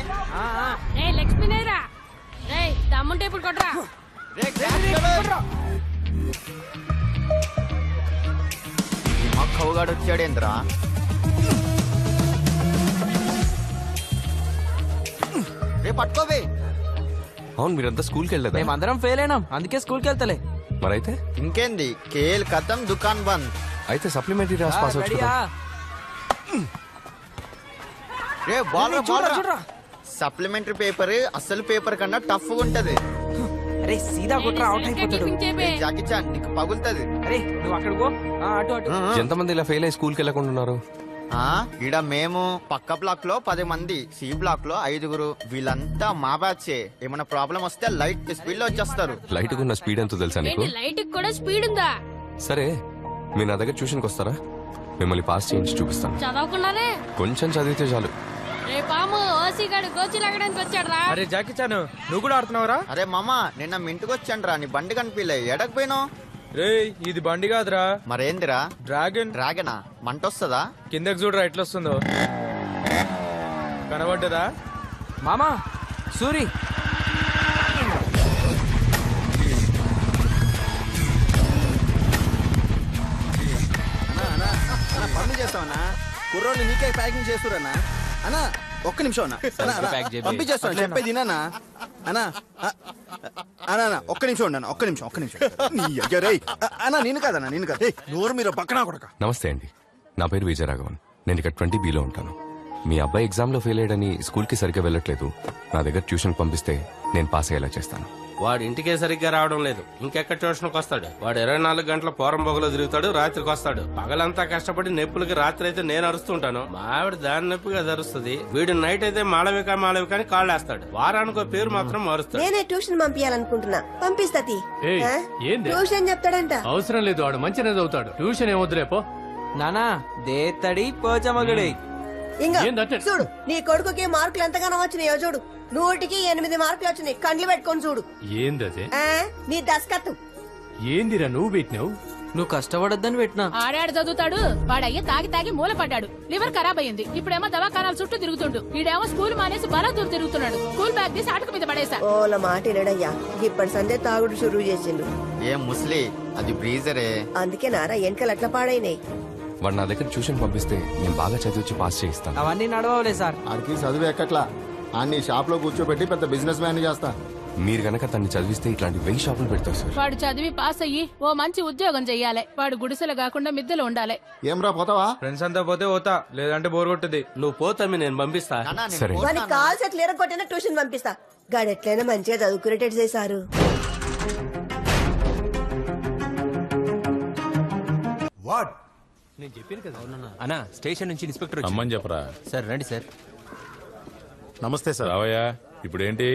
Q: లక్ష్మీనేరా రే దమ్ముంటే ఇప్పుడు కొట్రా.
O: మా కౌగాడు వచ్చాడేంద్రా? రే పట్టుకోవే.
J: అవును, మీరంతా స్కూల్కి వెళ్ళలేదా?
M: మేమందరం ఫెయిల్ అయినాం, అందుకే స్కూల్కి వెళ్తలే.
J: మరైతే
O: ఇంకేంది, కేల్ ఖతం దుకాన్ బంద్.
J: అయితే సప్లిమెంటరీ రాసి పాస్ అవచ్చు కదా.
O: రే బాల్ రా. సప్లిమెంటరీ పేపర్ అసలు పేపర్ కన్నా టఫ్ ఉంటది.
M: అరే సీదా కొట్రా, అవుట్ అయిపోతాడు.
O: జాకీ చాన్ నీకు పగులుతుంది.
M: అరే నువ్వు అక్కడ పో. అటు అటు.
J: ఎంతమంది ఇలా ఫెయిల్ అయ్యి స్కూల్కి వెళ్ళకుండా ఉన్నారు?
O: ఈడ మేము పక్క బ్లాక్ లో 10 మంది, సి బ్లాక్ లో 5. వీళ్ళంతా మా బ్యాచే. ఏమైనా ప్రాబ్లం వస్తే లైట్ స్పీడ్ లో వచ్చేస్తారు.
J: లైట్ ఉన్న స్పీడ్ ఎంతో తెలుసా నీకు?
Q: లైట్ కూడా స్పీడ్ ఉందా?
J: సరే మీరు నా దగ్గర ట్యూషన్కి వస్తారా? మిమ్మల్ని పాస్ చేయించి చూపిస్తాను.
Q: చదవకున్నారే
J: కొంచెం చదివితే చాలు.
Q: పాము ఓసిగాడు గోచి లాగడానికి వచ్చాడు రా.
K: అరే జాకీ చాను నువ్వు కూడా ఆడుతున్నావురా?
O: అరే మామ నిన్న మీ ఇంటికి వచ్చాను రా, నీ బండి కనిపించలే, ఎడకపోయినావు?
K: రే ఇది బండి కాదురా.
O: మరేందిరా?
K: డ్రాగన్.
O: డ్రాగనా? మంట వస్తుందా?
K: కిందకి చూడరా ఎట్లా వస్తుందో. కనబడ్డదా
M: మామా? సూరి
P: పంపిణీ చేస్తామన్నా, కుర్రోని నీకే ప్యాకింగ్ చేస్తురన్నా. అన్నా ఒక్క నిమిషం అన్నా, పంపించేస్తాను చెప్పేది అన్నా. అన్నా అన్నా ఒక్క నిమిషం ఉండన్నా, ఒక్క నిమిషం అన్నా. నేను కాదన్నా, నేను కాదు. నోరు మీరు పక్కన కొడక.
J: నమస్తే అండి, నా పేరు విజయరాఘవన్. నేను ఇక్కడ 20Bలో ఉంటాను. మీ అబ్బాయి ఎగ్జామ్లో ఫెయిల్ అయ్యడని స్కూల్కి సరిగ్గా వెళ్ళట్లేదు. నా దగ్గర ట్యూషన్ పంపిస్తే నేను పాస్ అయ్యేలా చేస్తాను.
H: వాడు ఇంటికే సరిగ్గా రావడం లేదు, ఇంకెక్కడ ట్యూషన్కి వస్తాడు? వాడు 24 గంటల పోరం పొగలో తిరుగుతాడు, రాత్రికి వస్తాడు. పగలంతా కష్టపడి నొప్పులకి రాత్రి అయితే నేను అరుస్తుంటాను, మా ఆవిడ దాని నొప్పిగా అది అరుస్తుంది. వీడు నైట్ అయితే మాళవిక అని కాళ్ళు వేస్తాడు. వారానికి పేరు మాత్రం మారుస్తాడు.
R: నేనే ట్యూషన్ పంపించాలనుకుంటున్నా, పంపిస్తా. ట్యూషన్ చెప్తాడంట.
G: అవసరం లేదు, వాడు మంచిగా చదువుతాడు. ట్యూషన్ ఏమొద్దులేపో.
M: నానా దేత్తడి పోచమగుడి.
R: ఇంకా చూడు, నీ కొడుకుకి మార్కులు ఎంతగానో వచ్చినాయో చూడు. 100కి 8 మార్కులు వచ్చినాయి, కండ్లు పెట్టుకొని చూడు.
G: ఏందదే?
R: నీ దస్కత్తు
G: ఏందిరా నువ్వు పెట్టినావు?
M: నువ్వు కష్టపడొద్దని పెట్టినా.
Q: ఆడాడు చదువుతాడు, వాడయ్య తాగి తాగి మూల పడ్డాడు, లివర్ ఖరాబ్ అయ్యింది. ఇప్పుడేమో దవాఖానాల చుట్టూ తిరుగుతుండు. ఈడేమో స్కూల్ మానేసి బలాదూరు తిరుగుతున్నాడు. స్కూల్ బ్యాగ్ తీసి ఆటకు మీద పడేసా.
R: ఓల మాట వినడయ్యా, ఇప్పటి సందే తాగుడు షురువు చేసిండు.
O: ఏం ముస్లి, అది బ్రీజరే.
R: అందుకే నారా వెనకలు అట్లా పాడైనాయి.
J: వాడు నా దగ్గర ట్యూషన్ పంపిస్తే నేను బాగా చదివించి పాస్ చేయిస్తాను.
M: అవన్నీ నడవలే సార్.
B: ఆడికి చదువు ఎక్కట్లా, అన్ని షాప్ లో కూర్చోబెట్టి పెద్ద బిజినెస్ మ్యాన్ చేస్తా.
J: మీరు గనక తన్ని చదివిస్తే ఇట్లాంటి 1000 షాపులు పెడతారు సార్.
Q: వాడు చదివి పాస్ అయ్యి ఓ మంచి ఉద్యోగం చెయ్యాలి. వాడు గుడిసెలు కాకుండా మిద్దెలు ఉండాలి.
B: ఏం రా పోతావా?
K: ఫ్రెండ్స్ అంతా పోతే పోతా, లేదంటే బోర్ కొట్టుది.
H: నువ్వు పోతామి, నేను పంపిస్తా.
J: సరే
R: వాడికి కాల్స్ ఎట్లా ఎరగొట్టినా ట్యూషన్ పంపిస్తా. గాడు ఎట్లయినా మంచిగా చదువుకునేటట్టు చేశారు.
P: వాట్
G: నేను చెప్పాను కదా
A: అన్నా, స్టేషన్ నుంచి ఇన్స్పెక్టర్
U: అమ్మని చెప్పరా.
A: సార్ రండి సార్.
D: నమస్తే సార్.
U: రావయ్యా, ఇప్పుడేంటి?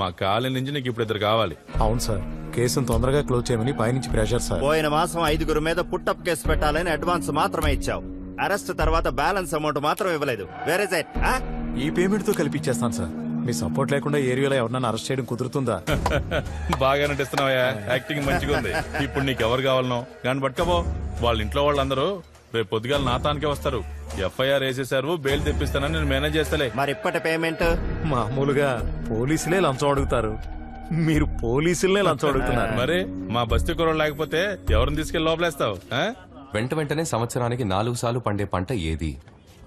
U: మా కాలనీ నుంచి నీకు ఇప్పుడు 2 కావాలి.
D: అవును సార్, కేసును తొందరగా క్లోజ్ చేయమని పైనుంచి ప్రెషర్ సార్.
I: పోయిన మాసం 5 మీద పుట్టప్ కేసు పెట్టాలని అడ్వాన్స్ మాత్రమే ఇచ్చావు. అరెస్ట్ తర్వాత బ్యాలెన్స్ అమౌంట్ మాత్రం ఇవ్వలేదు. వేరే సైట్
D: ఈ పేమెంట్ తో కలిపిచ్చేస్తాను సార్. మీ సపోర్ట్ లేకుండా ఏరియాలో ఎవరన్నా అరెస్ట్ చేయడం కుదురుతుందా?
U: బాగా నటిస్తున్నావయ్యా, యాక్టింగ్ మంచిగా ఉంది. ఇప్పుడు నీకు ఎవరు కావాలనో కానీ పట్టుకోబో. వాళ్ళ ఇంట్లో వాళ్ళందరూ రేపు పొద్దుగాల నాతానికే వస్తారు. FIR వేసేసారు, బెయిల్ తెప్పిస్తానని నేను మేనేజ్ చేస్తలే.
I: మరి ఇప్పటి పేమెంట్
D: మామూలుగా పోలీసులే లంచం అడుగుతారు, మీరు పోలీసులనే లంచం అడుగుతున్నారు.
U: మరి మా బస్తీ కుర్రోడు లేకపోతే ఎవరిని తీసుకెళ్లి లోపలేస్తావు?
J: వెంటనే సంవత్సరానికి 4 సార్లు పండే పంట ఏది?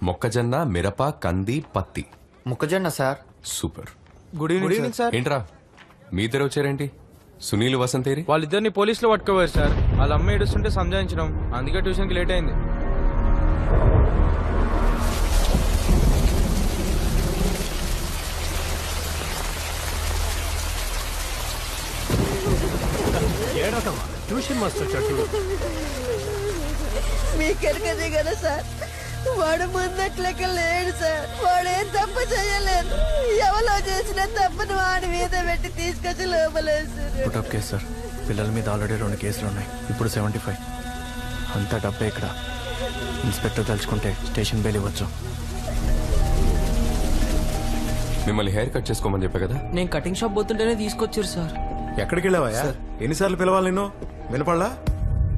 J: మొక్కజొన్న, మిరప, కంది, పత్తి.
O: మొక్కజొన్న sir.
J: Super.
K: Good evening sir.
J: ఏంట్రా మీ ఇద్దరు వచ్చారేంటి? సునీల్, వసంతేరి?
K: వాళ్ళిద్దరిని పోలీసులు పట్టుకోవారు సార్. వాళ్ళ అమ్మ ఏడుస్తుంటే సంజాయించడం, అందుకే ట్యూషన్ కి లేట్ అయింది.
G: ఏడకమ్మా, ట్యూషన్ మాస్టర్ చట్టుడు.
R: మీకెరకదే కదా సార్, వాడు ముందట్లెక్క లేడు సార్. వాడేం తప్పు చేయలేదు. ఎవరో చేసిన తప్పును వాడి మీద పెట్టి తీసుకొచ్చి లోపలేసారు.
E: Put up case sir. పిల్లల మీద ఆల్రెడీ 2 కేసులు ఉన్నాయి, ఇప్పుడు 75. అంతా డబ్బే ఇక్కడ. ఇన్స్పెక్టర్ తలుచుకుంటే స్టేషన్ బెయిల్ ఇవ్వచ్చు.
J: మిమ్మల్ని హెయిర్ కట్ చేసుకోమని చెప్పా కదా.
M: నేను కటింగ్ షాప్ పోతుంటేనే తీసుకొచ్చారు సార్.
D: ఎక్కడికి వెళ్ళావా? ఎన్నిసార్లు పిలవాలి నిన్ను? వినపడలా?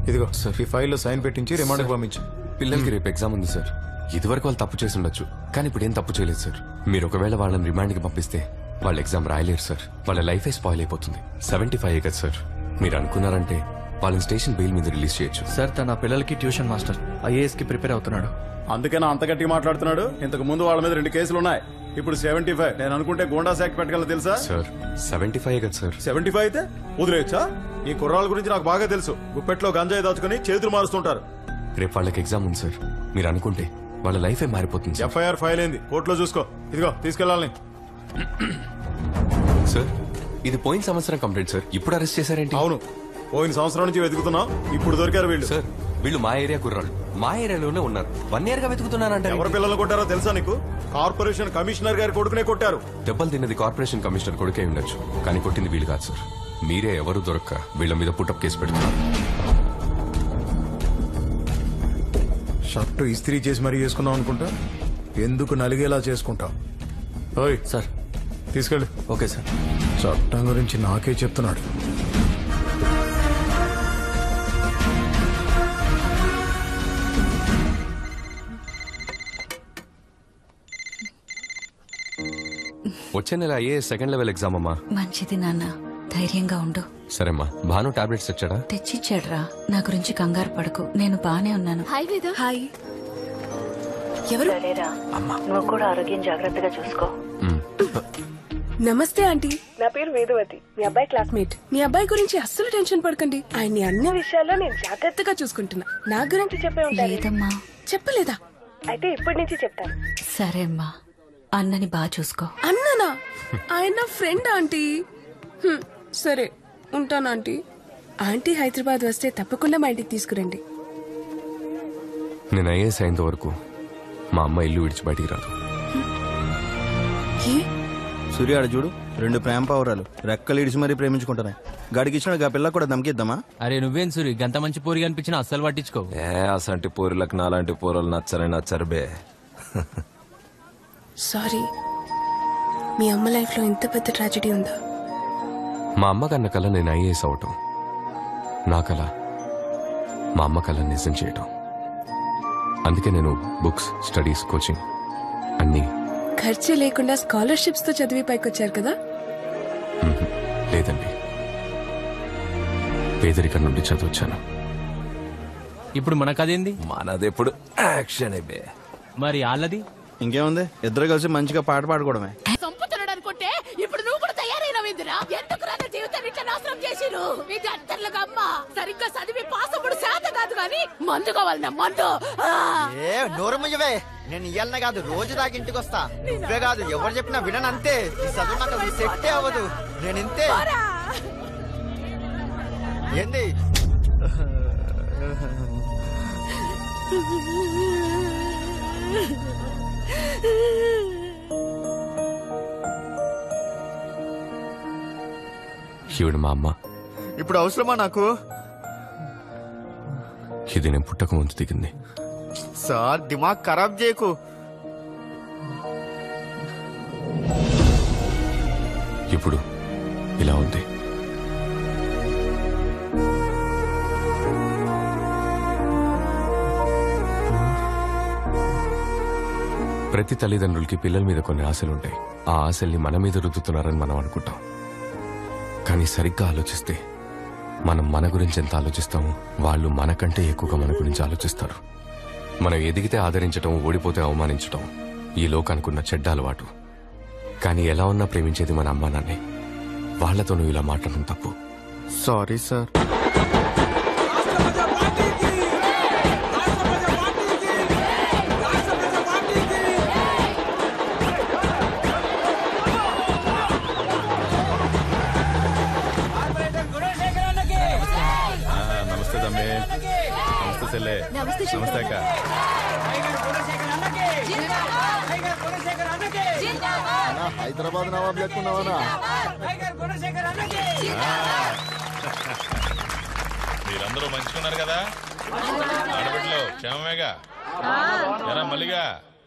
D: ఇదిగో సార్, ఈ ఫైల్లో సైన్ పెట్టించి రిమాండ్కి పంపించు.
J: పిల్లలకి రేపు ఎగ్జామ్ ఉంది సార్. ఇదివరకు వాళ్ళు తప్పు చేసి ఉండొచ్చు, కానీ ఇప్పుడు ఏం తప్పు చేయలేదు సార్. మీరు ఒకవేళ వాళ్ళని రిమాండ్కి పంపిస్తే వాళ్ళు ఎగ్జామ్ రాయలేరు సార్. వాళ్ళ లైఫే స్పాయిల్ అయిపోతుంది. 75 కదా సార్. మీరు అనుకున్నారంటే వాళ్ళని స్టేషన్ బెయిల్ మీద రిలీజ్ చేయొచ్చు
E: సార్. తన పిల్లలకి ట్యూషన్ మాస్టర్, IAS కి ప్రిపేర్ అవుతున్నాడు.
D: అందుకేనా అంత గట్టిగా మాట్లాడుతున్నాడు? ఇంతకు ముందు వాళ్ళ మీద 2 కేసులు ఉన్నాయి, ఇప్పుడు 75. నేను అనుకుంటే గోండాస్ యాక్ట్ పెట్టగల తెలుసా
J: సార్? 75 కదా సార్.
D: 75 అయితే వదిలేయచ్చా? ఈ కుర్రాళ్ళ గురించి నాకు బాగా తెలుసు. గుప్పెట్లో గంజాయి దాచుకుని చేతులు మారుస్తుంటారు.
J: రేపు వాళ్ళకి ఎగ్జామ్ ఉంది సార్. మీరు అనుకుంటే వాళ్ళ లైఫే మారిపోతుంది.
D: FIR ఫైల్ అయింది, కోర్టులో చూసుకో. ఇదిగో తీసుకెళ్ళాలని.
J: సార్, ఇది పోయిన సంవత్సరం కంప్లైంట్ సార్. ఇప్పుడు అరెస్ట్ చేశారేంటి?
D: అవును, పోయిన సంవత్సరం నుంచి వెతుకుతున్నాం, ఇప్పుడు దొరికారు వీళ్ళు.
J: సార్, వీళ్ళు మా ఏరియా కుర్రాళ్ళు, మా ఏరియాలోనే ఉన్నారు. 1 year గా వెతుకుతున్నారంటే.
D: ఎవరు పిల్లలు కొట్టారో తెలుసా నీకు? కార్పొరేషన్ కమిషనర్ గారి కొడుకునే కొట్టారు.
J: దెబ్బలు తిన్నది కార్పొరేషన్ కమిషనర్ కొడుకే ఉండొచ్చు, కానీ కొట్టింది వీళ్ళు కాదు సార్. మీరే ఎవరు దొరక్క వీళ్ళ మీద పుటప్ కేసు పెడుతున్నారు.
D: షర్టు ఇస్త్రీ చేసి మరీ చేసుకున్నావు అనుకుంటా. ఎందుకు నలిగేలా చేసుకుంటావు? ఓయ్
E: సార్
D: తీసుకెళ్ళు.
E: Okay sir.
D: చట్టం గురించి నాకే చెప్తున్నాడు.
J: వచ్చే నెల అయ్యే సెకండ్ లెవెల్ ఎగ్జామ్ అమ్మా.
C: మంచిది నాన్న, ధైర్యంగా ఉండు.
J: సరేమ్మా. భాను టాబ్లెట్స్ తెచ్చాడా?
C: తెచ్చిచ్చాడ్రా. నా గురించి కంగారు పడకు, నేను బానే ఉన్నాను.
S: హాయ్ వేద. హాయ్. ఎవరు?
C: నువ్వు కూడా ఆరోగ్యం జాగ్రత్తగా చూసుకో.
S: నమస్తే ఆంటీ, నా పేరు వేదవతి, మీ అబ్బాయి క్లాస్మేట్. మీ అబ్బాయి గురించి అస్సలు టెన్షన్ పడకండి, ఆయన్ని అన్ని విషయాల్లో నేను జాగ్రత్తగా చూసుకుంటున్నా. నా గురించి చెప్పే ఉంటారు.
C: లేదమ్మా.
S: చెప్పలేదా? అయితే ఇప్పటి నుంచి చెప్తాను.
C: సరే అమ్మా, అన్నని బాగా చూసుకో.
S: అన్ననా? ఆయన ఫ్రెండ్ ఆంటీ. సరే ఉంటాను ఆంటీ. ఆంటీ హైదరాబాద్ వస్తే తప్పకుండా మా ఇంటికి తీసుకురండి.
J: నేను ఐఏఎస్ అయ్యేంత వరకు మా అమ్మ ఇల్లు విడిచి బయటికి రాదు.
N: సూర్య ఆడ చూడు, 2 ప్రేమ పావురాలు రెక్కలు ఇడిచి మరీ ప్రేమించుకుంటున్నాయి. గడికి ఇచ్చిన పిల్ల కూడా దమ్కిద్దామా?
A: అరే నువ్వేం సూరి, గంత మంచి పోరి అనిపించినా అస్సలు పట్టించుకో.
N: అసంటి పోరులకు నాలాంటి పోరలు నచ్చరు బే.
S: సారీ, మీ అమ్మ లైఫ్ లో ఇంత పెద్ద ట్రాజెడీ ఉందా?
J: మా అమ్మ కన్న కళ నేను ఐఏఎస్ అవటం, నా కళ మా అమ్మ కళ నిజం చేయటం. అందుకే నేను బుక్స్, స్టడీస్, కోచింగ్ అన్నీ.
S: ఖర్చే లేకుండా స్కాలర్షిప్స్ తో చదివి పైకొచ్చారు కదా?
J: లేదండి, పేదరికం నుండి చదివచ్చాను.
A: ఇప్పుడు మన కదేంది?
N: మనదెప్పుడు యాక్షన్ అయిపోయా.
A: మరి వాళ్ళది
N: ఇంకేముంది, ఇద్దరు కలిసి మంచిగా పాట పాడుకోవడమే.
Q: చంపుతున్నాడు అనుకుంటే ఇప్పుడు నువ్వు కూడా తయారైనవిందిరా. ఎందుకు నా జీవితాన్ని ఇట్లా నాశనం చేసిరు? ఇది అంతర్లుగా అమ్మ సరిగ్గా చదివి పాస్ అప్పుడు శాత కాదు కానీ మందు కావాలన్నా మందు.
O: నోరమ్మయ్యవే, నేను ఇయ్యాలనే కాదు రోజు దాకా ఇంటికి వస్తా. నువ్వే కాదు ఎవరు చెప్పినా వినను అంతే. ఈ చదువు నాకు అసలు సెట్టే అవ్వదు. నేను ఇంతే. ఏంది
J: ఈవిడ మా అమ్మ.
O: ఇప్పుడు అవసరమా నాకు?
J: ఇది నేను పుట్టక ముందు దిగింది.
O: సార్ దిమాగ్ ఖరాబ్ చేయకు.
J: ఇప్పుడు ఇలా ఉంది. ప్రతి తల్లిదండ్రులకి పిల్లల మీద కొన్ని ఆశలుంటాయి. ఆ ఆశల్ని మన మీద రుద్దుతున్నారని మనం అనుకుంటాం. కానీ సరిగ్గా ఆలోచిస్తే మనం మన గురించి ఎంత ఆలోచిస్తామో వాళ్ళు మనకంటే ఎక్కువగా మన గురించి ఆలోచిస్తారు. మనం ఎదిగితే ఆదరించటం, ఓడిపోతే అవమానించటం ఈ లోకానుకున్న చెడ్డ అలవాటు. కానీ ఎలా ఉన్నా ప్రేమించేది మన అమ్మా నాన్నే. వాళ్లతో నువ్వు ఇలా మాట్లాడడం తప్పు.
O: Sorry sir.
U: నమస్తే తమ్మి. నమస్తే చెల్లె. నమస్తే అక్క.
B: హైదరాబాద్ నవాబ్ లెక్కున్నావా?
U: మీరందరూ మంచుకున్నారు కదా? ఆడబిడ్డలు క్షేమమేగా? ఎరా మల్లిగా,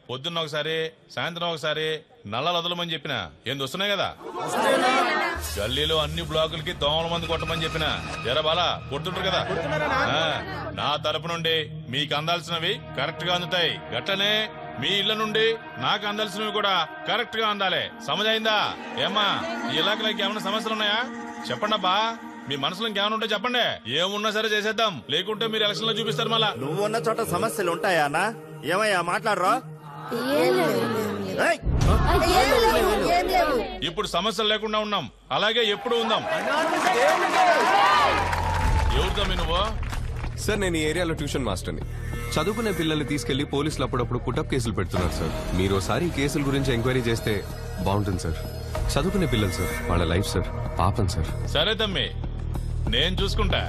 U: పొద్దున్న ఒకసారి సాయంత్రం ఒకసారి నల్లలు వదలమని చెప్పిన ఏంది వస్తున్నాయి కదా? గల్లీలో అన్ని బ్లాకులకి దోమల మంది కొట్టమని చెప్పిన ఎరా బాలా కొడుతుంటారు కదా? నా తరపు నుండి మీకు అందాల్సినవి కరెక్ట్ గా అందుతాయి. గట్లనే మీ ఇళ్ల నుండి నాకు అందాల్సినవి కూడా కరెక్ట్ గా అందాలి. సమజైందా? ఏమ్మా ఈ ఇలాకలకి ఏమైనా సమస్యలు ఉన్నాయా? చెప్పండి అబ్బా. మీ మనసులో ఇంకేమైనా ఉంటే చెప్పండి. ఏమున్నా సరే చేసేద్దాం. లేకుంటే మీరు ఎలక్షన్ లో చూపిస్తారు మళ్ళా.
I: నువ్వు ఉన్న చోట సమస్యలు ఉంటాయా అన్నా? ఏమయ్యా మాట్లాడరా?
U: ఇప్పుడు సమస్యలు లేకుండా ఉన్నాం, అలాగే ఎప్పుడు ఉందాం. ఎవరితో నువ్వు?
J: సార్ నేను ఈ ఏరియాలో ట్యూషన్ మాస్టర్ని. చదువుకునే పిల్లల్ని తీసుకెళ్లి పోలీసులు అప్పుడప్పుడు పుటప్ కేసులు పెడుతున్నారు సార్. మీరు ఒకసారి ఈ కేసుల గురించి ఎంక్వైరీ చేస్తే బాగుంటుంది సార్. చదువుకునే పిల్లలు సార్, వాళ్ళ లైఫ్ సార్, పాపం సార్.
U: సరే తమ్మి, నేను చూసుకుంటా.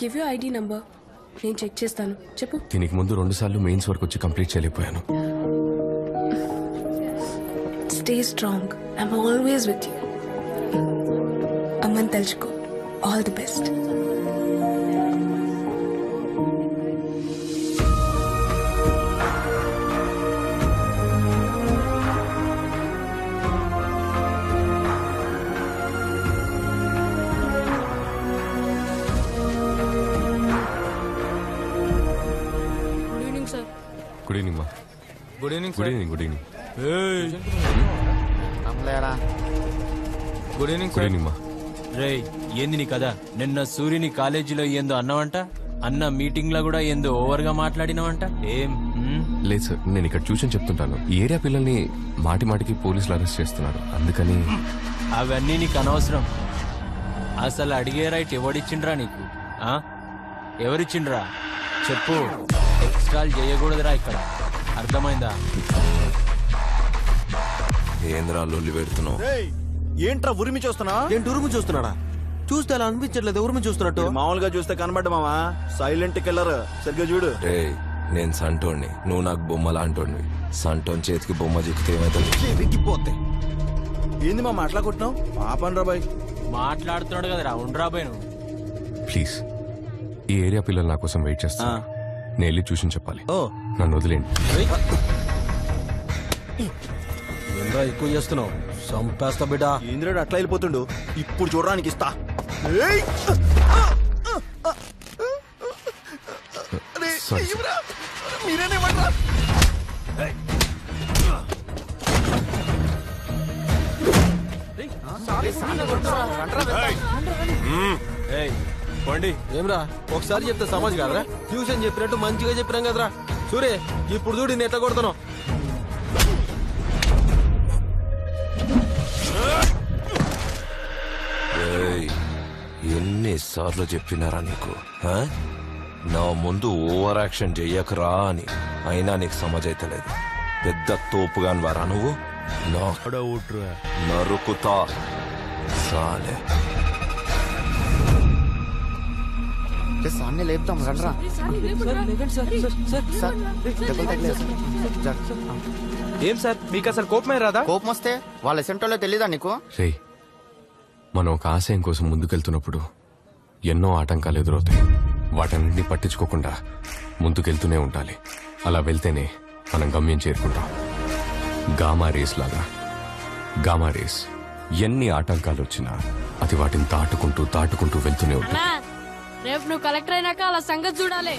S: గివ్ యూ ఐడి నంబర్, నేను చెక్ చేస్తాను. చెప్పు.
J: దీనికి ముందు 2 సార్లు మెయిన్స్ వరకు వచ్చి కంప్లీట్ చేయలేకపోయాను.
S: Stay strong, I'm always with you. అమ్మని తలుచుకో. All the best.
J: Good evening మా.
K: Good evening
J: good evening. Good evening.
K: Good evening
J: good evening మా.
A: రే ఏంది నీ కదా నిన్న సూర్యుని కాలేజీలో ఏందో అన్నావంట, అన్న మీటింగ్ లో కూడా ఏందో ఓవర్ గా మాట్లాడినావంట. ఏం
J: లేదు సార్, నేను ఇక్కడ చూసి చెప్తుంటాను. ఈ ఏరియా పిల్లల్ని మాటి మాటికి పోలీసులు అరెస్ట్ చేస్తున్నారు, అందుకని.
A: అవన్నీ నీకు అనవసరం. అసలు అడిగే రైట్ ఎవడిచ్చిండ్రా నీకు? ఎవరిచ్చిండ్రా చెప్పు. ఎక్స్ట్రాలు చేయకూడదురా ఇక్కడ, అర్థమైందా?
J: ఏంద్రా లొల్లి పెడుతున్నావు?
N: ఏంట్రా ఉరిమి చూస్తున్నా?
E: ఏంటి ఉరుము చూస్తున్నాడా? చూస్తే అలా అనిపించట్లేదు ఉరుము చూస్తున్నట్టు.
N: మామూలుగా చూస్తే కనబడ్డ మావా, సైలెంట్ కిల్లర్. సరిగ్గా చూడు.
J: రే నేను సంటోణ్ణి, నువ్వు నాకు బొమ్మ లాంటోడివి. సంటోన్ చేతికి బొమ్మ చిక్కితే ఏమైతుంది?
N: ఏంది మా మాట్లాడుకుంటున్నావు? పాపన్ రా బాయ్.
A: మాట్లాడుతున్నాడు కదరా, ఉండరా బాయ్. నువ్వు
J: ప్లీజ్ ఈ ఏరియా పిల్లలు నా కోసం వెయిట్ చేస్తా. నేను వెళ్ళి చూసి చెప్పాలి. నన్ను వదిలేండి.
E: ఎక్కువ చేస్తున్నావు, సంపేస్తా బిడ్డ.
N: ఇంద్రుడు అట్లా వెళ్ళిపోతుండు, ఇప్పుడు చూడడానికి ఇస్తా.
E: ఏమ్రా ఒకసారి చెప్తే సమాజ్ కాదరా? ట్యూషన్ చెప్పినట్టు మంచిగా చెప్పినాం కదరా. సూరే ఇప్పుడు చూడు నేను ఎట్లా కొడుతున్నావు.
J: ఎన్నిసార్లు చెప్పినారా నీకు? నా ముందు ఓవర్ యాక్షన్ చెయ్యకరా అని. అయినా నీకు సమజైతలేదు. పెద్ద తోపుగాని వారా నువ్వు? నరుకుతా సాలే.
O: సాన్ని లేపుతాం రండ్రా.
K: ఏం సార్ మీకు అసలు కోపమే రాదా?
O: కోపం వస్తే వాళ్ళ సెంటర్లో తెలీదా నీకు?
J: రే మనం ఒక ఆశయం కోసం ముందుకెళ్తున్నప్పుడు ఎన్నో ఆటంకాలు ఎదురవుతాయి. వాటన్నింటినీ పట్టించుకోకుండా ముందుకెళ్తూనే ఉండాలి. అలా వెళ్తేనే మనం గమ్యం చేరుకుంటాం. గామా రేస్ లాగా. గామా రేస్ ఎన్ని ఆటంకాలు వచ్చినా అది వాటిని దాటుకుంటూ వెళ్తూనే ఉంటుంది.
F: రేపు నువ్వు కలెక్టర్ అయినాక అలా సంగతి చూడాలి.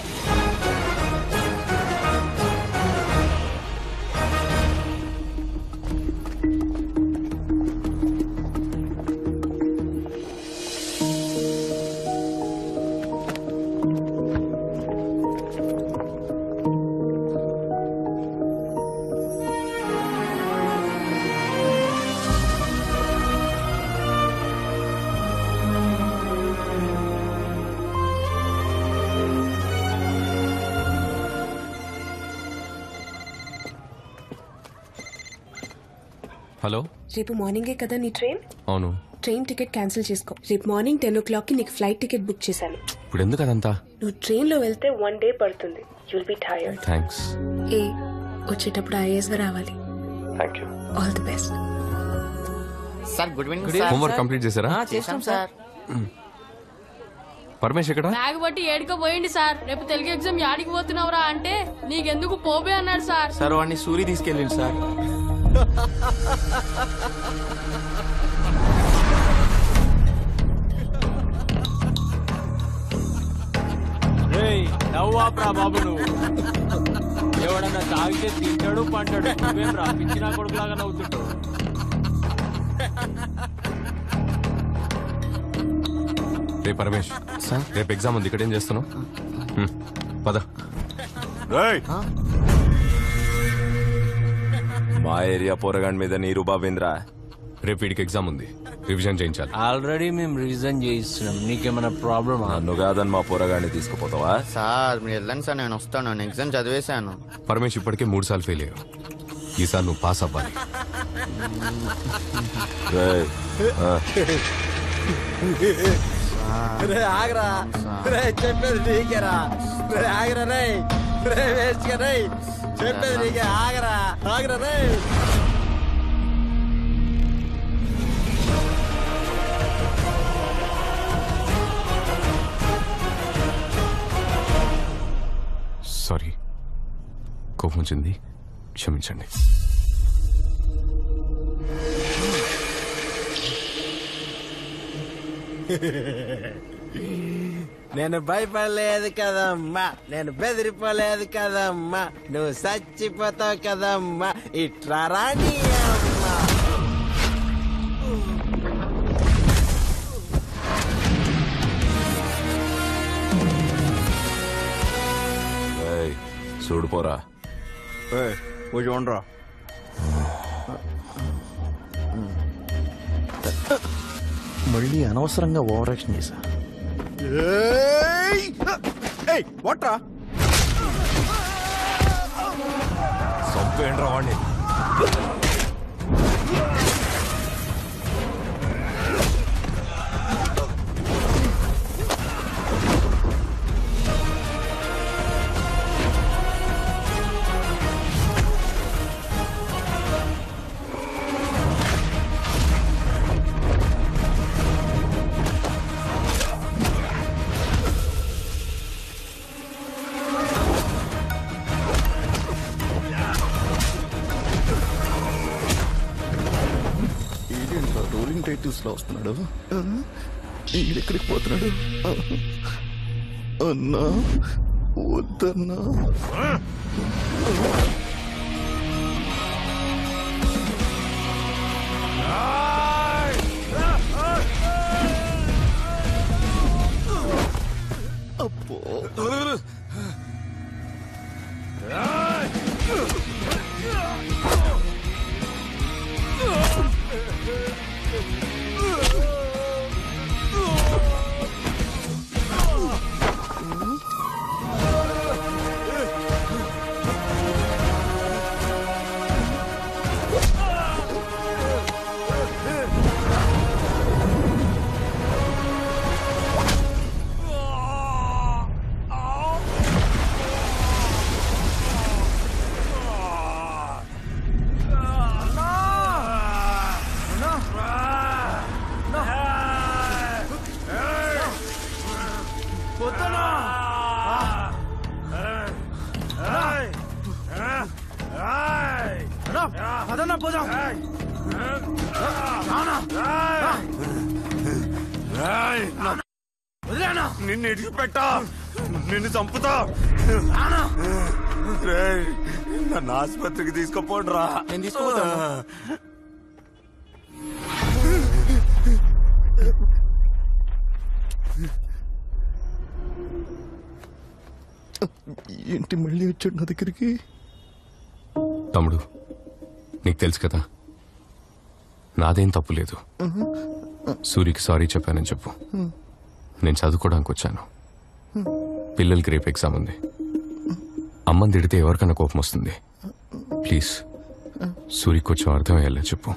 J: హలో,
S: రేపు మార్నింగే కదా నీ ట్రైన్?
J: అవును.
S: ట్రైన్ టికెట్ క్యాన్సిల్ చేసుకో. రేపు మార్నింగ్ 10 o'clock కి నీకు ఫ్లైట్ టికెట్ బుక్ చేశాను.
J: ఇప్పుడు ఎందుకు అదంతా?
S: నువ్వు ట్రైన్ లో వెళ్తే 1 day పడుతుంది. You'll be tired.
J: థ్యాంక్స్.
S: వచ్చేటప్పుడు ఐఏఎస్ గా రావాలి.
J: Thank you.
S: All the best.
O: Sir good evening sir.
J: Homework complete చేశారా?
F: చేస్తాం సార్.
J: పరమేష్ ఎక్కడ?
F: బ్యాగ్ బట్టి ఏడుకో పోయింది సార్. రేపు తెలుగు ఎగ్జామ్ యాడికి పోతున్నావురా అంటే నీకెందుకు పోబే అన్నాడు సార్.
E: సార్ వాడిని సూరి తీసుకెళ్ళింది సార్.
A: నవ్వాప్రా బాబు నువ్వు. ఎవడన్నా తాగితే తింటాడు పంటాడు, నువ్వేం రా పిచ్చినా కొడుకులాగా నవ్వుతుంటావు.
J: రే పరమేష్, రేపు ఎగ్జామ్ ఉంది, ఇక్కడ ఏం చేస్తున్నావు? పద. మా ఏరియా పోరగాండ్ మీద నీరు బాబేంద్రా. రేపు వీడికి ఎగ్జామ్ ఉంది, రివిజన్ చేయించాలి.
A: ఆల్రెడీ మేము రివిజన్ చేయిస్తున్నాం, నీకేమైనా ప్రాబ్లమ్?
J: నన్ను కాదని మా పోరగాన్ని తీసుకుపోతావా?
O: సార్ మీరు వెళ్ళండి సార్, నేను వస్తాను. నేను ఎగ్జామ్ చదివేశాను.
J: పరమేష్ ఇప్పటికే 3 సార్లు ఫెయిల్ అయ్యావు. ఈసారి నువ్వు పాస్ అవ్వాలి.
N: ఆగరా చెప్పేది నీకేరా. ఆగరా రే వేస్ట్ గా రే చెప్పేది నీకే. ఆగరా ఆగరా రే.
J: సారీ, కోపం వచ్చింది, క్షమించండి.
N: నేను భయపడలేదు కదమ్మా, నేను బెదిరిపోలేదు కదమ్మా, నువ్వు చచ్చిపోతావు కదమ్మా. ఇట్లా రాని అమ్మా.
D: చూడుపోరా
E: చూడరా. మళ్ళీ అనవసరంగా ఓవర్ యాక్షన్ చేశా.
P: వాట్రా
D: చంపేయండిరా వాడిని.
E: రోలింగ్ టైటిల్స్ లో వస్తున్నాడు. ఎక్కడికి పోతున్నాడు? అన్నా వద్దన్నా. అప్పో
P: నిన్ను ఇడిచిపెట్టా, నిన్ను చంపుతా. నన్ను ఆసుపత్రికి తీసుకుపోండిరా.
E: నేను తీసుకుపోతాను. ఏంటి మళ్ళీ వచ్చాడు నా దగ్గరికి?
J: తమ్ముడు, నీకు తెలుసు కదా నాదేం తప్పు లేదు. సూరికి సారీ చెప్పానని చెప్పు. నేను చదువుకోవడానికి వచ్చాను. పిల్లలకి రేపు ఎగ్జామ్ ఉంది. అమ్మని తిడితే ఎవరికైనా కోపం వస్తుంది. ప్లీజ్ సూరికి కొంచెం అర్థమయ్యేలా చెప్పు.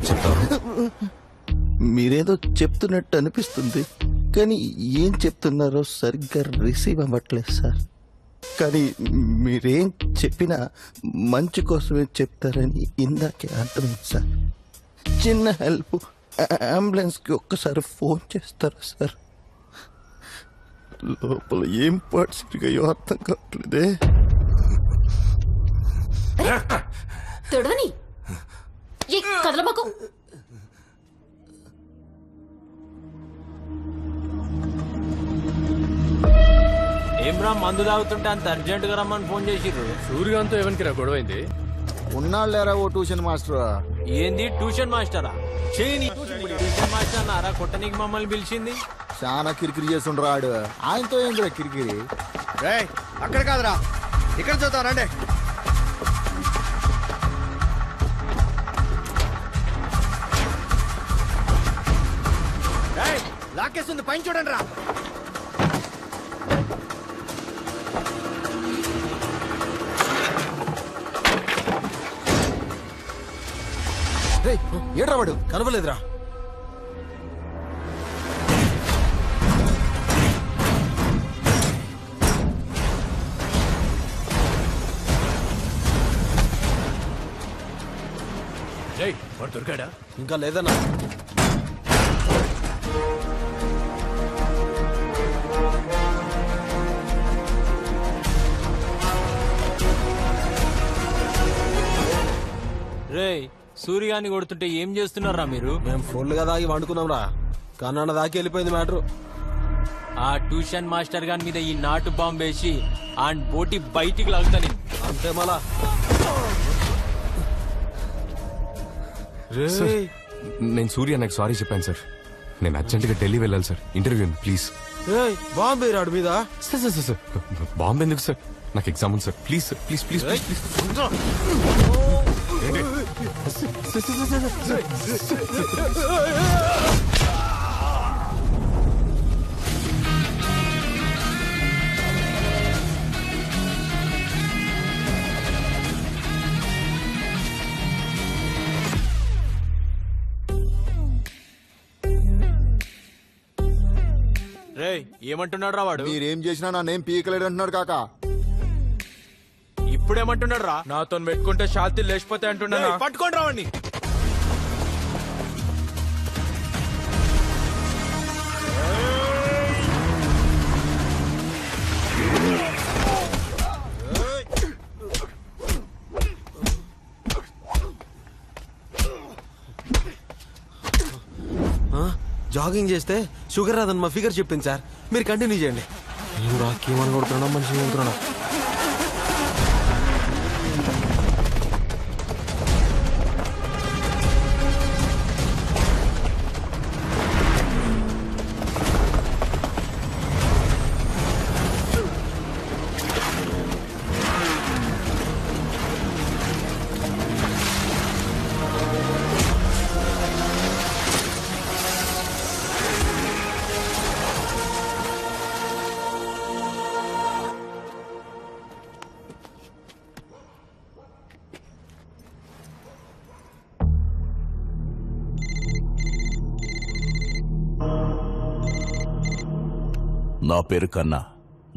J: చెప్తాను.
E: మీరేదో చెప్తున్నట్టు అనిపిస్తుంది, కానీ ఏం చెప్తున్నారో సరిగ్గా రిసీవ్ అవ్వట్లేదు సార్. కానీ మీరేం చెప్పినా మంచి కోసమే చెప్తారని ఇందాకే అర్థమైంది సార్. చిన్న హెల్ప్, అంబులెన్స్కి ఒక్కసారి ఫోన్ చేస్తారా సార్? లోపల ఏం పార్ట్సిగాయో అర్థం కావట్లేదే.
Q: తొడవని కదలబాకు.
A: ఏమ్రా మందు తాగుతుంటే అంత అర్జెంట్ గా రమ్మని ఫోన్ చేసిర్రు?
G: సూర్యకాంత్ ఎవరికి రా గొడవైంది?
B: ఉన్నాళ్ళేరా ఓ ట్యూషన్ మాస్టర్.
A: ఏంది ట్యూషన్ మాస్టరా? ట్యూషన్ మాస్టర్ అన్నారా కొట్టనీకి మమ్మల్ని పిలిచింది?
B: చాలా కిరికిరి చేస్తుండ్రు ఆడు. ఆయనతో ఏందిరా కిరికిరి?
N: అక్కడ కాదురా, ఇక్కడ చూద్దాం రండి. లాకేస్తుంది, పైన చూడండి రా.
B: ఏడ్రా వాడు?
N: కనవలేదురా.
G: వాడు దొరికాడా?
N: ఇంకా లేదన్నా.
A: రే సూర్యాన్ని కొడుతుంటే ఏం చేస్తున్నారా మీరు?
N: మేము ఫుల్గా దాగి వండుకున్నాం రా. కన్నాన్న దాకి వెళ్ళిపోయింది మ్యాటర్.
A: ఆ ట్యూషన్ మాస్టర్ గాని మీద ఈ నాటు బాంబు వేసి ఆ బోటి బయటికి లాగుతాను.
N: అంతే మళ్ళా
J: నేను సూర్య నాకు సారీ చెప్పాను సార్. నేను అర్జెంట్గా ఢిల్లీ వెళ్ళాలి సార్, ఇంటర్వ్యూ ఉంది ప్లీజ్.
N: బాంబే రాడు మీద
J: సార్ సార్ సార్ బాంబే ఎందుకు సార్, నాకు ఎగ్జామ్ ఉంది sir, please sir please please please please.
A: రే ఏమంటున్నాడు రా వాడు?
B: మీరేం చేసినా నా నేమ్ పీకలేడు అంటున్నాడు కాకా.
A: ఇప్పుడేమంటున్నాడు రా?
K: నాతో పెట్టుకుంటే శాంతి లేచిపోతే అంటున్నా.
P: పట్టుకోండి రావండి.
N: జాగింగ్ చేస్తే షుగర్ రాదని మా ఫిగర్ చెప్పింది సార్, మీరు కంటిన్యూ చేయండి. రాకేమని కొడుతున్నా మనిషి కొడుతున్నా.
U: నా పేరు కన్నా,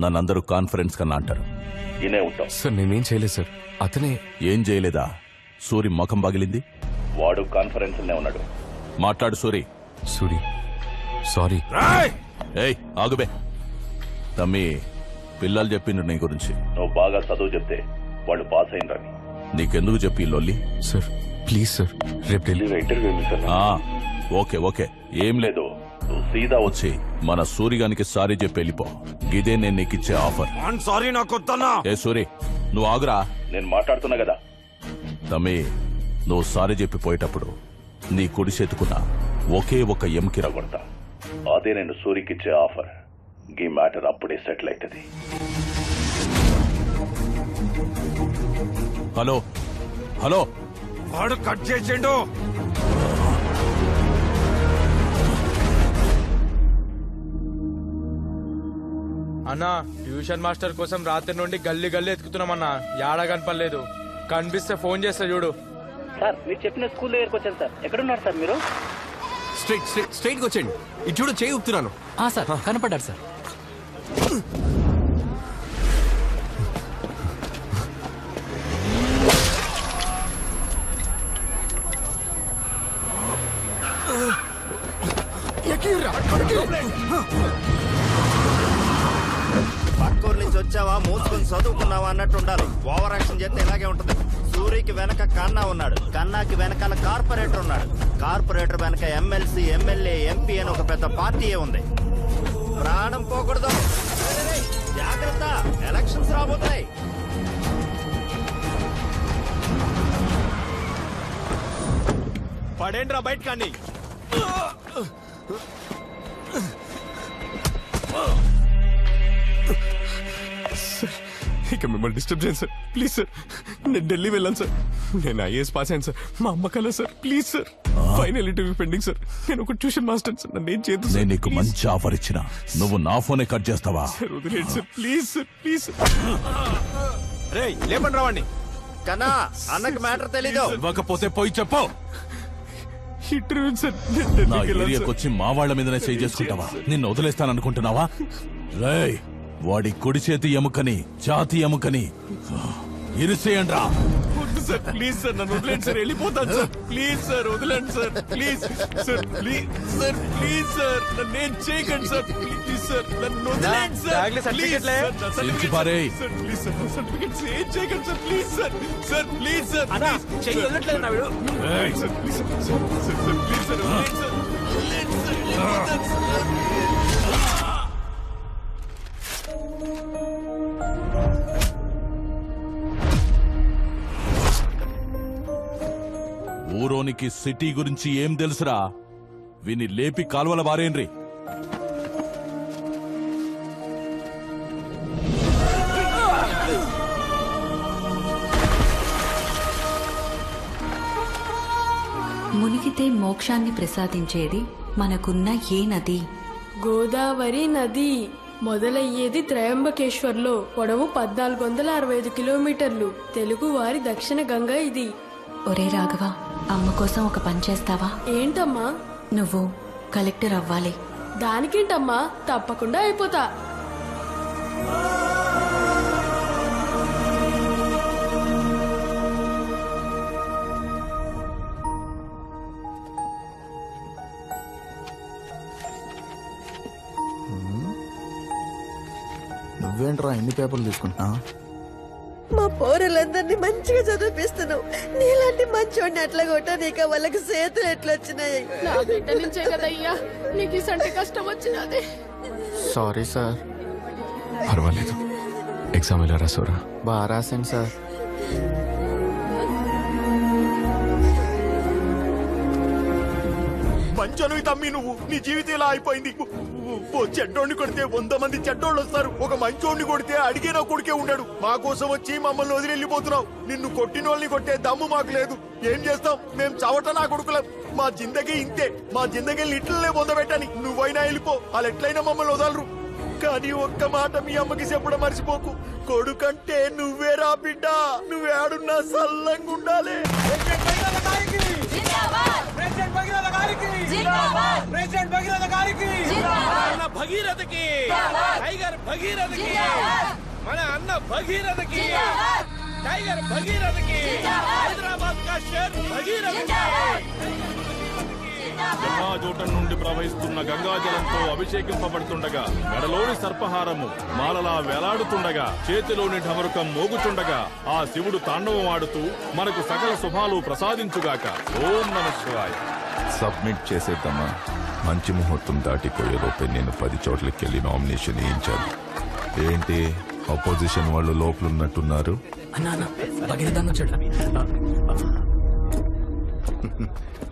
U: నన్నందరూ కాన్ఫరెన్స్ కన్నా అంటారు. ఇనే ఉంటాం
J: సార్. నేనేం చేయలేదు సార్, అతనే.
U: ఏం చేయలేదా? సూరి ముఖం పగిలింది, వాడు కాన్ఫరెన్స్ లోనే ఉన్నాడు. మాట్లాడు సూరి.
J: సూరి సారీ.
U: ఏయ్ ఆగుబే. తమ్మి పిల్లలు చెప్పిండ్రు నీ గురించి, నువ్వు బాగా చదువు చెప్తే వాళ్ళు పాస్ అయినరని. నీకెందుకు చెప్పి లొల్లి?
J: సార్ ప్లీజ్ సార్, రేపు ఢిల్లీలో ఇంటర్వ్యూ.
U: ఓకే ఓకే, ఏం లేదు. నువ్వు సీదా వచ్చి మన సూరిగానికి సారీ చెప్పి వెళ్ళిపో. ఇదే నేను నీకు ఇచ్చే ఆఫర్.
P: సారీ నాకు వద్దన్నా.
U: ఏ సూరి నువ్వు ఆగురా, నేను మాట్లాడుతున్నా కదా. తమ్మి నువ్వు సారీ చెప్పి పోయేటప్పుడు నీ కుడి చేతుకున్న ఒకే ఒక ఎముకి రగొడతా. అదే నేను సూరికిచ్చే ఆఫర్. ఈ మ్యాటర్ అప్పుడే సెటిల్ అవుతుంది. హలో హలో,
P: వాడు కట్ చేసిండు.
K: అన్నా ట్యూషన్ మాస్టర్ కోసం రాత్రి నుండి గల్లీ గల్లీ ఎత్తుకుతున్నామన్నా, యాడా కనపడలేదు. కనిపిస్తే ఫోన్ చేస్తా చూడు.
L: సార్ మీరు చెప్పిన స్కూల్ దగ్గరకు వచ్చాను సార్. ఎక్కడున్నారు సార్ మీరు?
J: స్ట్రైట్ వచ్చేయండి. ఇటు చూడు, చేయి ఊపుతున్నాను.
V: Sir కనపడ్డారు sir.
I: పక్కూరు నుంచి వచ్చావా, మూసుకొని చదువుకున్నావా అన్నట్టు ఉండాలి. ఓవర్ యాక్షన్ చేస్తే ఇలాగే ఉంటుంది. సూరికి వెనక కన్నా ఉన్నాడు, కన్నాకి వెనకాల కార్పొరేటర్ ఉన్నాడు, కార్పొరేటర్ వెనక ఎమ్మెల్సీ, ఎమ్మెల్యే, ఎంపీ అని ఒక పెద్ద పార్టీయే ఉంది. ప్రాణం పోకూడదు, జాగ్రత్త, ఎలక్షన్స్ రాబోతున్నాయి.
P: పడేండ్రా బయట కండి.
J: ఇక మిమ్మల్ని డిస్టర్బ్ చేయండి సార్, ప్లీజ్ సార్. నేను ఢిల్లీ వెళ్ళాను సార్. నేను ఐఏఎస్ పాస్ అయ్యాను సార్. మా అమ్మ కల sir, please sir. Final interview pending sir. నేను ఒక ట్యూషన్ మాస్టర్ సార్, నన్ను ఏం చేయదు.
U: నేను నీకు మంచి ఆఫర్ ఇచ్చిన, నువ్వు నా ఫోనే కట్ చేస్తావా?
J: సార్ వదిలేండి సార్, ప్లీజ్ సార్, ప్లీజ్.
P: రే లేపండి రావండి.
I: కన్నా అన్నకి మ్యాటర్ తెలీదు.
U: ఇవ్వకపోతే పోయి చెప్పు.
J: Interview sir.
U: నా ఏరియాకి వచ్చి మా వాళ్ళ మీదనే చేయి చేసుకుంటావా? నిన్ను వదిలేస్తాననుకుంటున్నావా? రేయ్ వాడి కుడి చేతి ఎముకని, ఛాతి ఎముకని ఇరిసేయండి రా.
J: వద్దు సార్, ప్లీజ్ సార్, నన్ను వదిలేండి సార్, వెళ్ళిపోతాను సార్. ప్లీజ్ సార్ వదిలేండి sir, please sir, please sir, please sir, నన్ను ఏం చేయకండి సార్, ప్లీజ్ సార్, నన్ను వదిలేండి sir, please sir, please sir, certificates ఏం చేయకండి sir, please sir, sir please sir,
P: చెయ్యి వదలట్లేదు నా వీడు.
J: Sir please sir, sir please sir, వదిలేండి సార్, వదిలేండి సార్, వెళ్ళిపోతాను సార్.
U: ఊరోనికి సిటీ గురించి ఏం తెలుసురా? విని లేపి కాల్వల బారేండ్రి.
C: మునిగితే మోక్షాన్ని ప్రసాదించేది మనకున్న ఏ నది?
F: గోదావరి నది. మొదలయ్యేది త్రయంబకేశ్వర్లో. పొడవు 1465 కిలోమీటర్లు. తెలుగు వారి దక్షిణ గంగ ఇది.
C: ఒరే రాఘవ, అమ్మ కోసం ఒక పని చేస్తావా?
F: ఏంటమ్మా?
C: నువ్వు కలెక్టర్ అవ్వాలి.
F: దానికేంటమ్మా, తప్పకుండా అయిపోతా.
B: నువ్వేంట్రా ఎన్ని పేపర్లు తీసుకుంటున్నా?
R: మా పోరలందరినీ మంచిగా చదివిస్తున్నావు. నీలాంటి మంచోడిని అట్లా కొట్టా నీకు వాళ్ళకి చేతులు ఎట్లా వచ్చినాయి?
F: నా బిడ్డ నుంచే కదయ్యా నీకు ఇసంటి కష్టం వచ్చినది.
E: Sorry sir.
J: పర్వాలేదు. ఎగ్జామ్ ఎలా రాసావురా?
E: బాగా రాశాను సార్.
P: మంచోనివి తమ్మి నువ్వు. నీ జీవితం ఇలా అయిపోయింది. ఓ చెడ్డోడిని కొడితే 100 మంది చెడ్డోళ్ళు వస్తారు. ఒక మంచోడిని కొడితే అడిగేనా కొడుకే ఉండడు. మా కోసం వచ్చి మమ్మల్ని వదిలి వెళ్ళిపోతున్నావు. నిన్ను కొట్టినోళ్ళని కొట్టే దమ్ము మాకు లేదు. ఏం చేస్తాం? మేం చవట నా కొడుకులం. మా జిందగీ ఇంతే. మా జిందగీని ఇట్లనే పొందబెట్టని. నువ్వైనా వెళ్ళిపో, వాళ్ళు ఎట్లయినా మమ్మల్ని వదలరు. కానీ ఒక్క మాట మీ అమ్మకి చెప్పడం మర్చిపోకు. కొడుకంటే నువ్వేరా బిడ్డ. నువ్వేడున్నా సల్లంగా ఉండాలి.
K: భగీరథకి, టైగర్ భగీరథకి, మన అన్న భగీరథకి, టైగర్ భగీరథకి, హైదరాబాద్ కా షేర్ భగీరథకి.
U: జటాజూటం నుండి ప్రవహిస్తున్న గంగాజలంతో అభిషేకింపబడుతుండగా, మెడలోని సర్పహారము మాలలా వేలాడుతుండగా, చేతిలోని ఢమరుకం మోగుచుండగా, ఆ శివుడు తాండవం ఆడుతూ మనకు సకల శుభాలు ప్రసాదించుగాక. ఓం నమః శివాయ.
H: సబ్మిట్ చేసేద్దామా? మంచి ముహూర్తం దాటిపోయేలోపే నేను 10 చోట్లకి వెళ్ళి నామినేషన్ వేయించాలి. ఏంటి అపోజిషన్ వాళ్ళు లోపలున్నట్టున్నారు?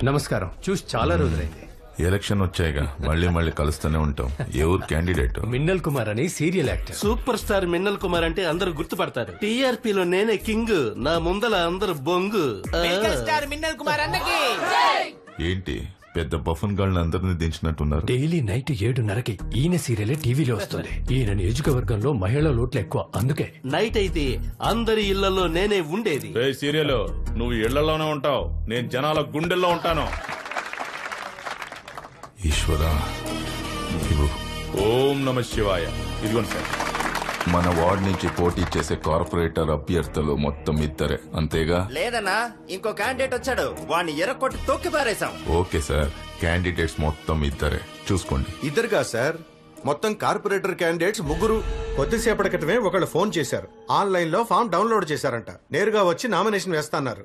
G: నమస్కారం. చూసి చాలా రోజులైంది.
H: ఎలక్షన్ వచ్చాయిగా, మళ్ళీ కలుస్తూనే ఉంటాం. ఏ ఊరు క్యాండిడేట్?
G: మిన్నల్ కుమార్ అని serial actor.
T: Super star Minnal Kumar అంటే అందరూ గుర్తుపడతారు. టీఆర్పీలో నేనే కింగ్, నా ముందల అందరు బొంగు.
N: స్టార్ మిన్నల్ కుమార్ అన్నకి
H: ఏంటి పెద్ద బఫన్ గాళ్ళని అందరినీ దించినట్టున్నారు?
G: డైలీ నైట్ 7:30కి ఈయన సీరియల్ టీవీలో వస్తుంది. ఈయన నియోజకవర్గంలో మహిళా లోట్లు ఎక్కువ, అందుకే
T: నైట్ అయితే అందరి ఇళ్లలో నేనే ఉండేది.
U: సీరియల్ నువ్వు ఇళ్లలోనే ఉంటావు, నేను జనాల గుండెల్లో ఉంటాను.
H: ఈశ్వరా,
U: ఓం నమః శివాయ. ఇదిగోండి సార్.
H: మన వార్డ్ నుంచి పోటీ చేసే కార్పొరేటర్ అభ్యర్థులు మొత్తం 2 అంతేగా?
I: లేదన్నా, ఇంకో క్యాండిడేట్ వచ్చాడు. వాడిని ఎర్రకొట్టి తొక్కి పారేశాం.
H: ఓకే సార్, క్యాండిడేట్స్ మొత్తం 2 చూసుకోండి.
W: ఇద్దరుగా సార్, మొత్తం కార్పొరేటర్ క్యాండిడేట్స్ 3. కొద్దిసేపటి క్రితమే ఒకళ్ళు ఫోన్ చేశారు. ఆన్లైన్ లో ఫామ్ డౌన్లోడ్ చేశారంట. నేరుగా వచ్చి నామినేషన్ వేస్తాన్నారు.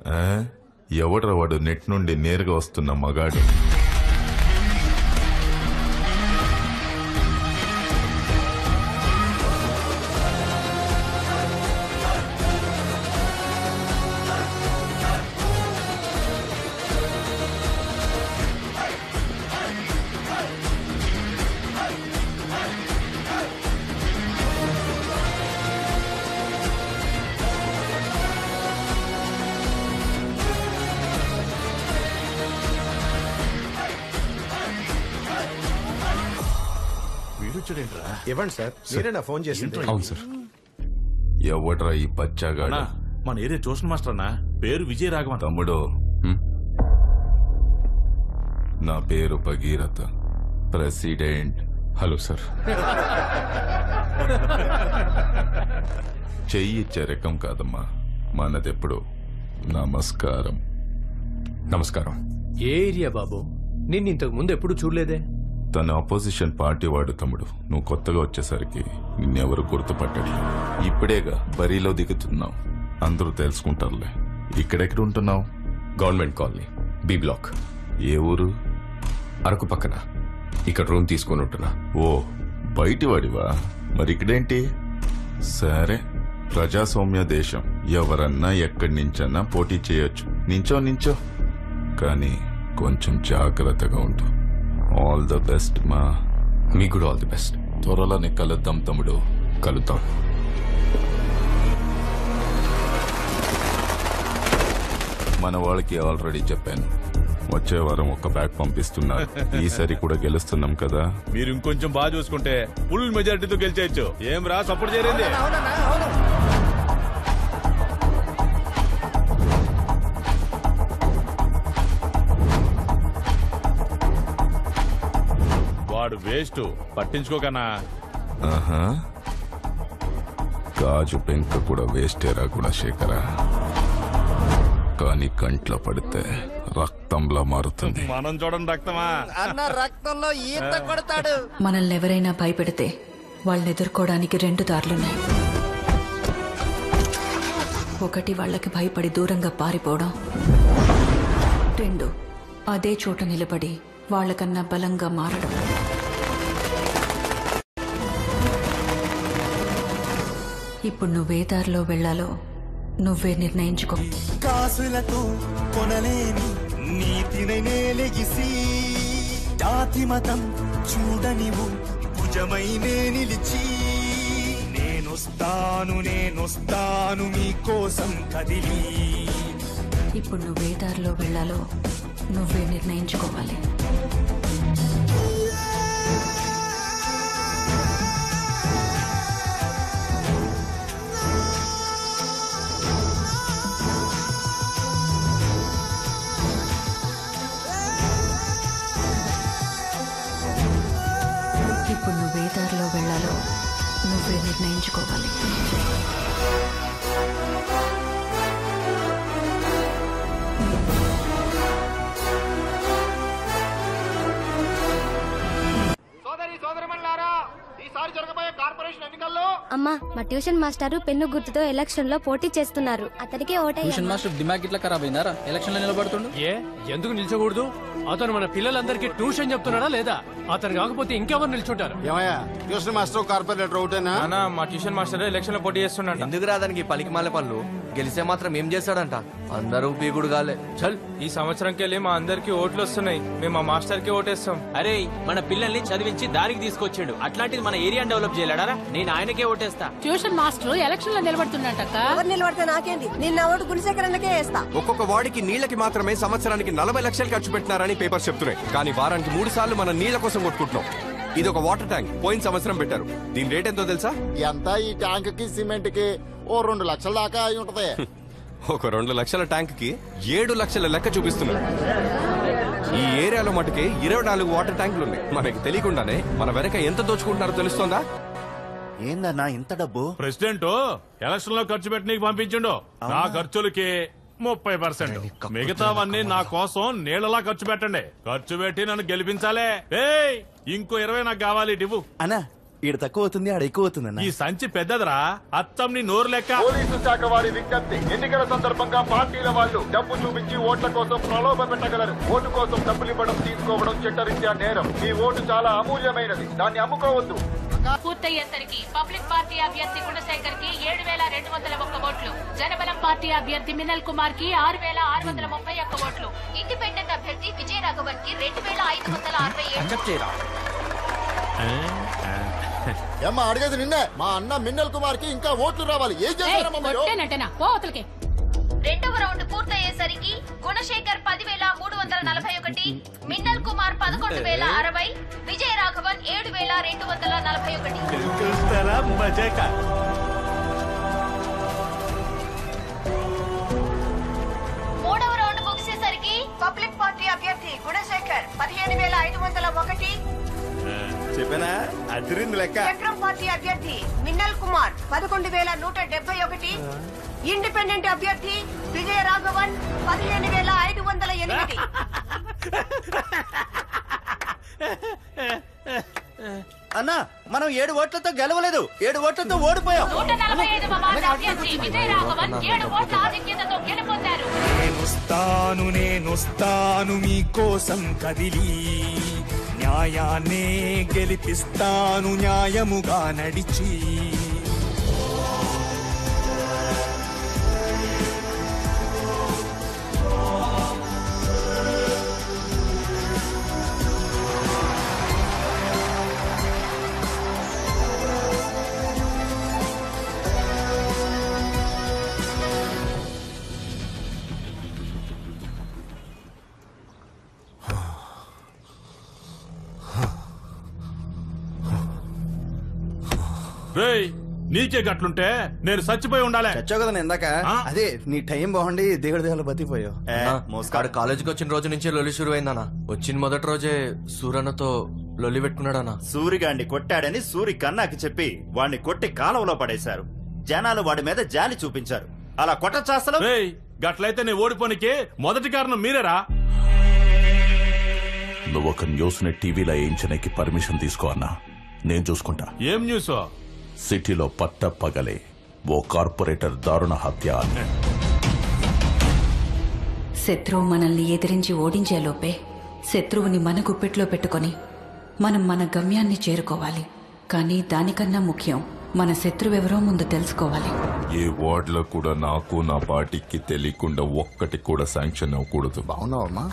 H: ఎవడ్రా వాడు నెట్ నుండి నేరుగా వస్తున్న మగాడు?
W: ఇవ్వండి సార్, మీరేనా ఫోన్ చేసింది?
H: అవును సార్. ఎవడ్రా ఈ పచ్చాగాడు?
U: మన ఏరియా ట్యూషన్ మాస్టర్ అన్న, పేరు విజయ రాఘవన్.
H: తమ్ముడు, నా పేరు భగీరథ, ప్రెసిడెంట్.
J: Hello sir.
H: చెయ్యి ఇచ్చే రకం కాదమ్మా, మనదెప్పుడు నమస్కారం.
J: నమస్కారం.
G: ఏ ఏరియా బాబు? నిన్ను ఇంతకు ముందు ఎప్పుడు చూడలేదే.
H: తన అపోజిషన్ పార్టీ వాడు తమ్ముడు. నువ్వు కొత్తగా వచ్చేసరికి నిన్నెవరు గుర్తుపట్టట్లేదు. ఇప్పుడేగా బరిలో దిగుతున్నావు, అందరూ తెలుసుకుంటారులే. ఇక్కడెక్కడ ఉంటున్నావు?
J: Government colony, B block.
H: ఏ ఊరు?
J: అరకు పక్కన. ఇక్కడ రూమ్ తీసుకొని ఉంటున్నా.
H: ఓ, బయటి వాడివా? మరి ఇక్కడేంటి? సరే, ప్రజాస్వామ్య దేశం, ఎవరన్నా ఎక్కడి నుంచన్నా పోటీ చేయొచ్చు. నించో. కానీ కొంచెం జాగ్రత్తగా ఉండు. ఆల్ ద బెస్ట్ మా.
J: మీకు కూడా ఆల్ ది బెస్ట్.
H: త్వరలోనే కలుద్దాం తమ్ముడు.
J: కలుద్దాం.
H: మన వాళ్ళకి ఆల్రెడీ చెప్పాను, వచ్చే వారం ఒక బ్యాగ్ పంపిస్తున్నారు. ఈసారి కూడా గెలుస్తున్నాం కదా.
U: మీరు ఇంకొంచెం బాగా చూసుకుంటే ఫుల్ మెజారిటీతో గెలిచేయచ్చు. ఏం రా సపోర్ట్ చేయండి. వాడు వేస్ట్, పట్టించుకోకనా.
H: ఆహా, గాజు పెంక కూడా వేస్టేరా గుణశేఖర. కానీ కంట్లో పడితే రక్తంలా మారుతుంది.
U: మనం చూడండి రక్తమా
N: అన్న రక్తంలో ఈత కొడతాడు.
C: మనల్ని ఎవరైనా భయపెడితే వాళ్ళని ఎదుర్కోవడానికి 2 దారులున్నాయి. ఒకటి వాళ్ళకి భయపడి దూరంగా పారిపోవడం, 2 అదే చోట నిలబడి వాళ్ళకన్నా బలంగా మారడం. ఇప్పుడు నువ్వే దారిలో వెళ్లాలో నువ్వే నిర్ణయించుకో.
M: కాసులతో కొనలేని నీతినై నేలెగిసి, జాతి మతం చూడనివు భుజమైనే నిలిచి, నేనొస్తాను మీకోసం కదిలి.
C: ఇప్పుడు నువ్వే దారిలో వెళ్లాలో నువ్వే నిర్ణయించుకోవాలి. ఇప్పుడు నువ్వే దారిలో వెళ్లాలో నువ్వే నిర్ణయించుకోవాలి.
O: అమ్మా, మా ట్యూషన్ మాస్టారు పెన్ను గుర్తుతో ఎలక్షన్ లో పోటీ చేస్తున్నారు. అతనికి
V: ట్యూషన్ మాస్టర్ దిమాగ్ ఇట్లా ఖరాబ్ అయిందారా? ఎలక్షన్ లో నిలబడుతుండు.
G: ఎందుకు నిల్చకూడదు? అతను మన పిల్లలందరికీ ట్యూషన్ చెప్తున్నాడా లేదా? అతను కాకపోతే ఇంకెవరు నిల్చుంటారు?
W: ఏమయ్యా, ట్యూషన్ మాస్టర్ కార్పొరేటర్ ఒకటేనా?
K: మా ట్యూషన్ మాస్టర్ ఎలక్షన్ లో పోటీ చేస్తున్నాడు.
E: ఎందుకు రాదానికి పలికి మాలే పనులు? గెలిస్తే మాత్రం ఏం చేస్తాడంట? అందరూ పీకుడు గాలే. చల్,
K: ఈ సంవత్సరంకి వెళ్ళి మా అందరికి ఓట్లు వస్తున్నాయి. మేము మా మాస్టర్ కి ఓటేస్తాం.
A: అరే, మన పిల్లల్ని చదివించి దారికి తీసుకొచ్చాడు. అట్లాంటిది మన ఏరియా డెవలప్ చేయలేడా? నేను ఆయనకే ఓటేస్తా.
Q: ట్యూషన్ మాస్టర్ ఎలక్షన్ లో నిలబడుతున్నట్టక్క.
R: ఎవరు నిలబడితే నాకేంటి? నిన్న ఓటు గుణశేఖరన్నకే వేస్తా.
J: ఒక్కొక్క వార్డుకి నీళ్లకి మాత్రమే సంవత్సరానికి 40 లక్షలు ఖర్చు పెట్టినారని పేపర్ చెప్తున్నాయి. కానీ వారానికి 3 సార్లు మనం నీళ్ల కోసం కొట్టుకుంటున్నాం. ఇది ఒక వాటర్ ట్యాంక్. పోయిన సంవత్సరం పెట్టారు. దీని రేట్ ఎంతో తెలుసా?
W: ఎంత? ఈ ట్యాంక్ కి సిమెంట్ కి ఓ 2 లక్షల దాకా అయి ఉంటది.
J: ఒక 2 లక్షల ట్యాంక్ కి 7 లక్షల లెక్క చూపిస్తున్నారు. ఈ ఏరియాలో మటుకే 24 వాటర్ ట్యాంకులు ఉన్నాయి. మనకి తెలియకుండానే మన వెనక ఎంత దోచుకుంటున్నారో తెలుస్తోందా?
I: ఏందన్నా ఇంత డబ్బు?
U: ప్రెసిడెంట్ ఎలక్షన్ లో ఖర్చు పెట్టి నీకు పంపించిండు. నా ఖర్చులకి 30%. మిగతావన్నీ నా కోసం నీళ్ళలా ఖర్చు పెట్టండి. ఖర్చు పెట్టి నన్ను గెలిపించాలే. ఏయ్, ఇంకో 20 నాకు కావాలి. ఇవ్వు
I: అన్నా. ఈడ తక్కువ అవుతుంది, ఆడ ఎక్కువ అవుతుంది.
U: ఈ సంచి పెద్దదిరా, అత్తం నీ నోరు లెక్క.
W: పోలీసు శాఖ వారి విజ్ఞప్తి: ఎన్నికల సందర్భంగా పార్టీల వాళ్ళు డబ్బు చూపించి ఓట్ల కోసం ప్రలోభ పెట్టగలరు. ఓటు కోసం డబ్బులు ఇవ్వడం, తీసుకోవడం చట్టరీత్యా నేరం. ఈ ఓటు చాలా అమూల్యమైనది, దాన్ని అమ్ముకోవద్దు.
Q: పూర్తయ్యేసరికి పబ్లిక్ పార్టీ అభ్యర్థి గుణశేఖర్ కి 7,201 ఓట్లు, జనబలం పార్టీ అభ్యర్థి మినల్ కుమార్ కి 6,631 ఓట్లు, ఇండిపెండెంట్ అభ్యర్థి విజయ రాఘవన్ కి 2,567.
W: ఏమ్మా, అడిగేది నిన్నే. మా అన్న మిన్నల్ కుమార్ కి ఇంకా ఓట్లు రావాలి. ఏం చేస్తారమ్మా మీరు?
Q: రెండవ రౌండ్ పూర్తయ్యేసరికి గుణశేఖర్ 10,341, మిన్నల్ కుమార్ 11,060, విజయ రాఘవన్ 7,241. మూడవ రౌండ్ ముగిసేసరికి పబ్లిక్ పార్టీ అభ్యర్థి గుణశేఖర్ 15,501,
I: చెప్పనా అదిరింది లెక్క.
R: చక్రం పార్టీ అభ్యర్థి మిన్నల్ కుమార్ 11,171, ఇండిపెండెంట్ అభ్యర్థి విజయ రాఘవన్ 15,508.
I: అన్నా, మనం 7 ఓట్లతో గెలవలేదు, 7 ఓట్లతో ఓడిపోయాం.
Q: 145వ వార్డు అభ్యర్థి విజయ రాఘవన్ 7 ఓట్ల ఆధిక్యతతో గెలుపొందారు.
M: నేనొస్తాను మీకోసం కదిలి, న్యాయాన్నే గెలిపిస్తాను న్యాయముగా నడిచి.
U: నీకే గట్లుంటే నేను చచ్చిపోయి ఉండాలి.
E: చచ్చావు కదా ఇందాక. అదే నీ టైం బాగుండి దేవుడి దేవుళ్ళు బతిపోయావు.
N: మోస్కాడు కాలేజీకి వచ్చిన రోజు నుంచే లొల్లి షురు అయిందన్నా. వచ్చిన మొదటి రోజే సూరన్నతో లొల్లి పెట్టుకున్నాడన్నా.
I: సూరిగాడిని కొట్టాడని సూరి కన్నాకి చెప్పి వాడిని కొట్టి కాలువలో పడేశారు. జనాలు వాడి మీద జాలి చూపించారు. అలా కొట్టచ్చాస్తలు.
U: గట్లయితే నీ ఓడిపోనికి మొదటి కారణం మీరేరా?
D: నువ్వు ఒక న్యూస్ ని టీవీలో వేయించడానికి పర్మిషన్ తీసుకో అన్నా, నేను చూసుకుంటా.
U: ఏం న్యూస్?
D: సిటీలో పట్టపగలే ఓ కార్పొరేటర్ దారుణ హత్య.
C: శత్రువు మనల్ని ఎదిరించి ఓడించేలోపే శత్రువుని మన గుప్పెట్లో పెట్టుకొని మనం మన గమ్యాన్ని చేరుకోవాలి. కానీ దానికన్నా ముఖ్యం మన శత్రువెవరో ముందు తెలుసుకోవాలి.
H: ఏ వార్డులో కూడా నాకు నా పార్టీకి తెలియకుండా ఒక్కటి కూడా శాంక్షన్ అవ్వకూడదు.
E: బాగున్నావమ్మా?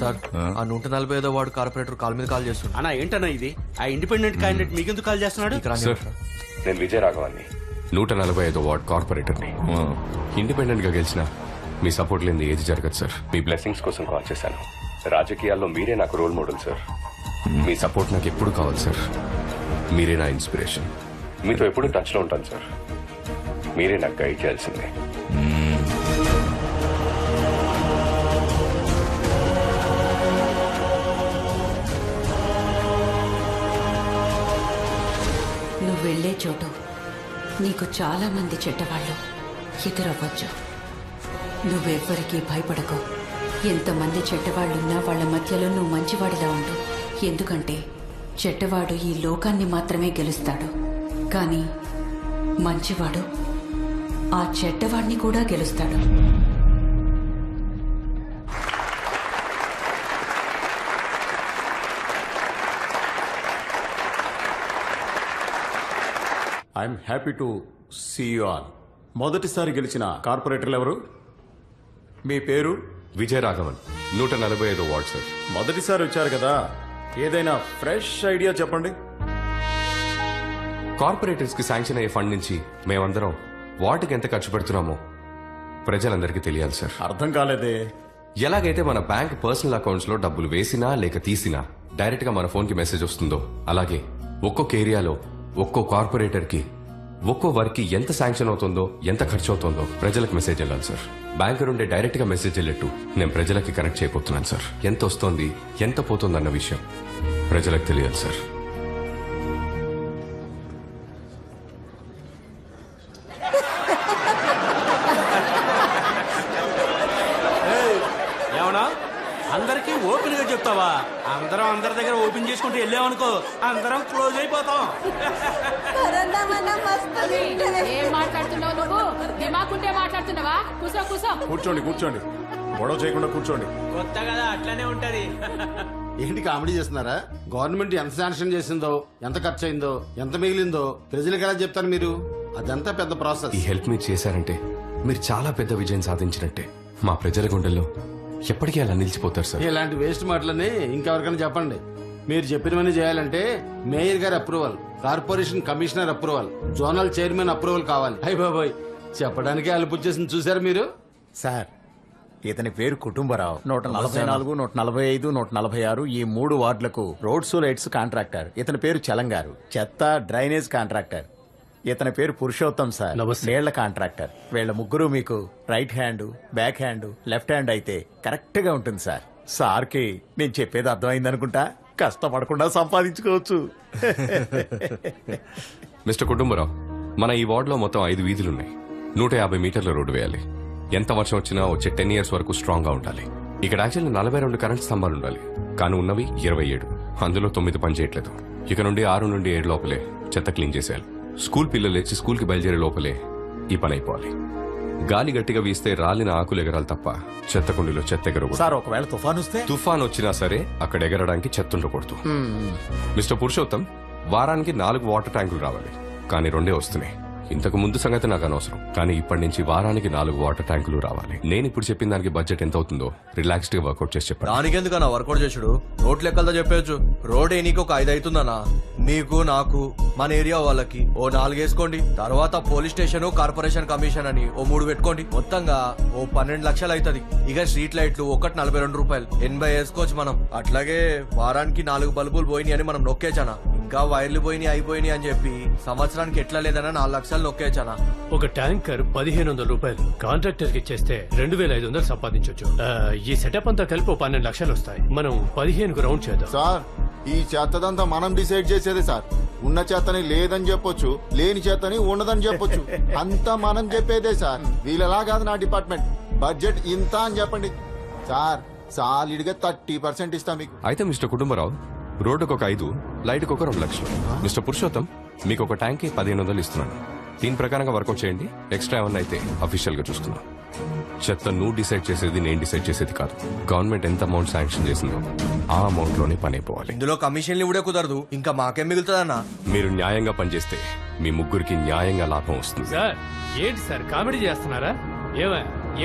N: సార్ ఆ 145వ వార్డు కార్పొరేటర్ కాల్ మీద కాల్ చేస్తున్నాడు.
T: అన్నా ఏంటన్నా ఇది? ఆ ఇండిపెండెంట్ క్యాండిడేట్ మీకెందుకు కాల్ చేస్తున్నాడు?
J: సార్, నేను విజయరాఘవాన్ని, 145వ వార్డ్ కార్పొరేటర్ని. ఇండిపెండెంట్ గా గెలిచిన మీ సపోర్ట్ లేని ఏది జరగదు సార్. మీ బ్లెస్సింగ్స్ కోసం కాల్ చేశాను. రాజకీయాల్లో మీరే నాకు రోల్ మోడల్ సార్. మీ సపోర్ట్ నాకు ఎప్పుడు కావాలి సార్. మీరే నా ఇన్స్పిరేషన్. మీతో ఎప్పుడు టచ్ లో ఉంటాను సార్. మీరే నాకు గైడ్ చేయాల్సిందే.
C: నువ్వు వెళ్లే చోటు నీకు చాలా మంది చెడ్డవాళ్ళు ఎదురవ్వచ్చు. నువ్వెవ్వరికీ భయపడకు. ఎంతమంది చెడ్డవాళ్ళున్నా వాళ్ళ మధ్యలో నువ్వు మంచివాడిలా ఉండు. ఎందుకంటే చెడ్డవాడు ఈ లోకాన్ని మాత్రమే గెలుస్తాడు, కానీ మంచివాడు ఆ చెడ్డవాడిని కూడా గెలుస్తాడు.
L: I'm happy to see you all. మొదటిసారి గెలిచిన కార్పొరేటర్లు ఎవరు? మీ పేరు?
J: విజయరాఘవన్, 145వ వార్డ్ సార్.
L: మొదటిసారి వచ్చారు కదా, ఏదైనా ఫ్రెష్ ఐడియా చెప్పండి.
J: కార్పొరేటర్స్ కి శాంక్షన్ అయ్యే ఫండ్ నుంచి మేమందరం వాటికి ఎంత ఖర్చు పెడుతున్నామో ప్రజలందరికీ తెలియాలి సార్.
L: అర్థం కాలేదే.
J: ఎలాగైతే మన బ్యాంక్ పర్సనల్ అకౌంట్స్ లో డబ్బులు వేసినా లేక తీసినా డైరెక్ట్ గా మన ఫోన్ కి మెసేజ్ వస్తుందో, అలాగే ఒక్కొక్క ఏరియాలో ఒక్కో కార్పొరేటర్ కి ఒక్కో వర్క్ కి ఎంత శాంక్షన్ అవుతుందో, ఎంత ఖర్చు అవుతుందో ప్రజలకు మెసేజ్ వెళ్ళాలి సార్. బ్యాంకు నుండి డైరెక్ట్ గా మెసేజ్ వెళ్ళట్టు నేను ప్రజలకి కనెక్ట్ చేయబోతున్నాను సార్. ఎంత వస్తోంది, ఎంత పోతుంది అన్న విషయం ప్రజలకు తెలియాలి సార్.
T: ఏమన్నా అందరికి ఓపెన్ గా చెప్తావా? అందరం అందరి దగ్గర ఓపెన్ చేసుకుంటూ వెళ్ళామనుకో అందరం క్లోజ్ అయిపోతాం.
F: ఏం మాట్లాడుతున్నావు నువ్వు? దిమాకుంటే మాట్లాడుతున్నావా? కూసో కూసో.
L: కూర్చోండి కూర్చోండి, గొడవ చేయకుండా కూర్చోండి.
T: కొత్త కదా అట్లానే ఉంటది.
S: ఏంటి కామెడీ చేస్తున్నారా? గవర్నమెంట్ ఎంత శాంక్షన్ చేసిందో, ఎంత ఖర్చు అయిందో, ఎంత మిగిలిందో ప్రజలకు ఎలా చెప్తారు మీరు? అదంతా పెద్ద ప్రాసెస్.
J: ఈ హెల్ప్ మీరు చేశారంటే మీరు చాలా పెద్ద విజయం సాధించినట్టే. మా ప్రజల గుండెల్లో ఎప్పటికీ అలా నిలిచిపోతారు సార్.
S: ఇలాంటి వేస్ట్ మాటలని ఇంకెవరికైనా చెప్పండి. మీరు చెప్పినవన్నీ చేయాలంటే మేయర్ గారి approval, corporation commissioner approval, zonal chairman approval కావాలి. అయ్య బాబాయ్, చెప్పడానికే అలుపుచ్చేసింది చూసారు మీరు.
P: సార్, ఇతని పేరు కుటుంబరావు. 144, 145, 146 ఈ 3 వార్డులకు రోడ్స్ లైట్స్ కాంట్రాక్టర్. ఇతని పేరు చలంగారు, చెత్త డ్రైనేజ్ కాంట్రాక్టర్. ఇతని పేరు పురుషోత్తం సార్, నీళ్ల కాంట్రాక్టర్. వీళ్ళ ముగ్గురు మీకు right hand, back hand, left hand అయితే కరెక్ట్ గా ఉంటుంది సార్. సార్కి నేను చెప్పేది అర్థమైంది అనుకుంటా. కష్టపడకుండా సంపాదించుకోవచ్చు.
J: మిస్టర్ కుటుంబరావు, మన ఈ వార్డులో మొత్తం 5 వీధులున్నాయి. 150 మీటర్ల రోడ్డు వేయాలి. ఎంత వర్షం వచ్చినా వచ్చే 10 years వరకు స్ట్రాంగ్ గా ఉండాలి. ఇక్కడ యాక్చువల్లీ 42 కరెంట్ స్తంభాలు ఉండాలి, కానీ ఉన్నవి 27. అందులో 9 పనిచేయట్లేదు. ఇక నుండి 6 నుండి 7 లోపలే చెత్త క్లీన్ చేసేయాలి. స్కూల్ పిల్లలు లేచి స్కూల్ కి బయలుదేరే లోపలే ఈ పని అయిపోవాలి. గాలి గట్టిగా వీస్తే రాలిన ఆకులు ఎగరాలి తప్ప చెత్త కుండీలో చెత్త ఎగరకూడదు.
P: సార్, ఒకవేళ తుఫాన్
J: వచ్చినా సరే అక్కడ ఎగరడానికి చెత్త ఉండకూడదు. మిస్టర్ పురుషోత్తం, వారానికి 4 వాటర్ ట్యాంకులు రావాలి, కానీ 2 వస్తున్నాయి. ఇంతకు ముందు సంగతి నాకు అనవసరం, కానీ ఇప్పటి నుంచి వారానికి 4 వాటర్ ట్యాంకులు రావాలి. నేను ఇప్పుడు చెప్పిన దానికి బడ్జెట్ ఎంత అవుతుందో రిలాక్స్డ్ గా వర్కౌట్ చేసి చెప్పాను.
N: దానికి ఎందుకన్నా వర్కౌట్ చేసుడు? నోట్ లెక్కలతో చెప్పచ్చు. రోడ్ నీకు ఒక 5 అవుతుందన్నా. నీకు, నాకు, మన ఏరియా వాళ్ళకి ఓ 4 వేసుకోండి. తర్వాత పోలీస్ స్టేషన్, కార్పొరేషన్ కమిషన్ అని ఓ 3 పెట్టుకోండి. మొత్తంగా ఓ 12 లక్షలు అవుతుంది. ఇక స్ట్రీట్ లైట్లు ఒకటి 42 రూపాయలు, 80 వేసుకోవచ్చు మనం. అట్లాగే వారానికి 4 బల్బులు పోయినాయి అని మనం నొక్కేచానా. ఇంకా వైర్లు పోయినాయి అయిపోయినాయి అని చెప్పి సంవత్సరానికి ఎట్లా లేదన్నా 4 లక్షలు నొక్కేచానా.
G: ఒక ట్యాంకర్ 1500 రూపాయలు కాంట్రాక్టర్ కి ఇచ్చేస్తే 2500 సంపాదించవచ్చు. ఈ సెటప్ అంతా కలిపి 12 లక్షలు వస్తాయి. మనం 15కు రౌండ్ చేద్దాం.
W: సార్ ఈ చేతదంతా మనం డిసైడ్ చేసేది సార్. ఉన్న చేతని లేదని చెప్పొచ్చు, లేని చేతని ఉన్నదని చెప్పొచ్చు. అంతా మనం చెప్పేదే సార్. వీళ్ళలా కాదు నా డిపార్ట్మెంట్. బడ్జెట్ ఇంత అని చెప్పండి సార్. సాలిడ్గా 30% ఇస్తాం మీకు.
J: అయితే మిస్టర్ కుటుంబరావు, రోడ్డుకు ఒక 5, లైట్కి ఒక 2 లక్షలు. మిస్టర్ పురుషోత్తం, మీకు ఒక ట్యాంక్కి 1500 ఇస్తున్నాను. దీని ప్రకారంగా వర్కౌట్ చేయండి. ఎక్స్ట్రా ఏమన్నా అయితే అఫీషియల్ గా చూస్తున్నాం. చెత్త నువ్వు డిసైడ్ చేసేది, నేను డిసైడ్ చేసేది కాదు. గవర్నమెంట్ ఎంత అమౌంట్ శాంక్షన్ చేసిందో ఆ అమౌంట్ లోనే పని అయిపోవాలి.
N: ఇందులో కమిషన్లు ఇవ్వడే కుదరదు. ఇంకా మాకేం మిగులుతుందన్నా?
J: మీరు న్యాయంగా పనిచేస్తే మీ ముగ్గురికి న్యాయంగా లాభం వస్తుంది.
G: సార్ ఏంటి సార్ కామెడీ చేస్తున్నారా?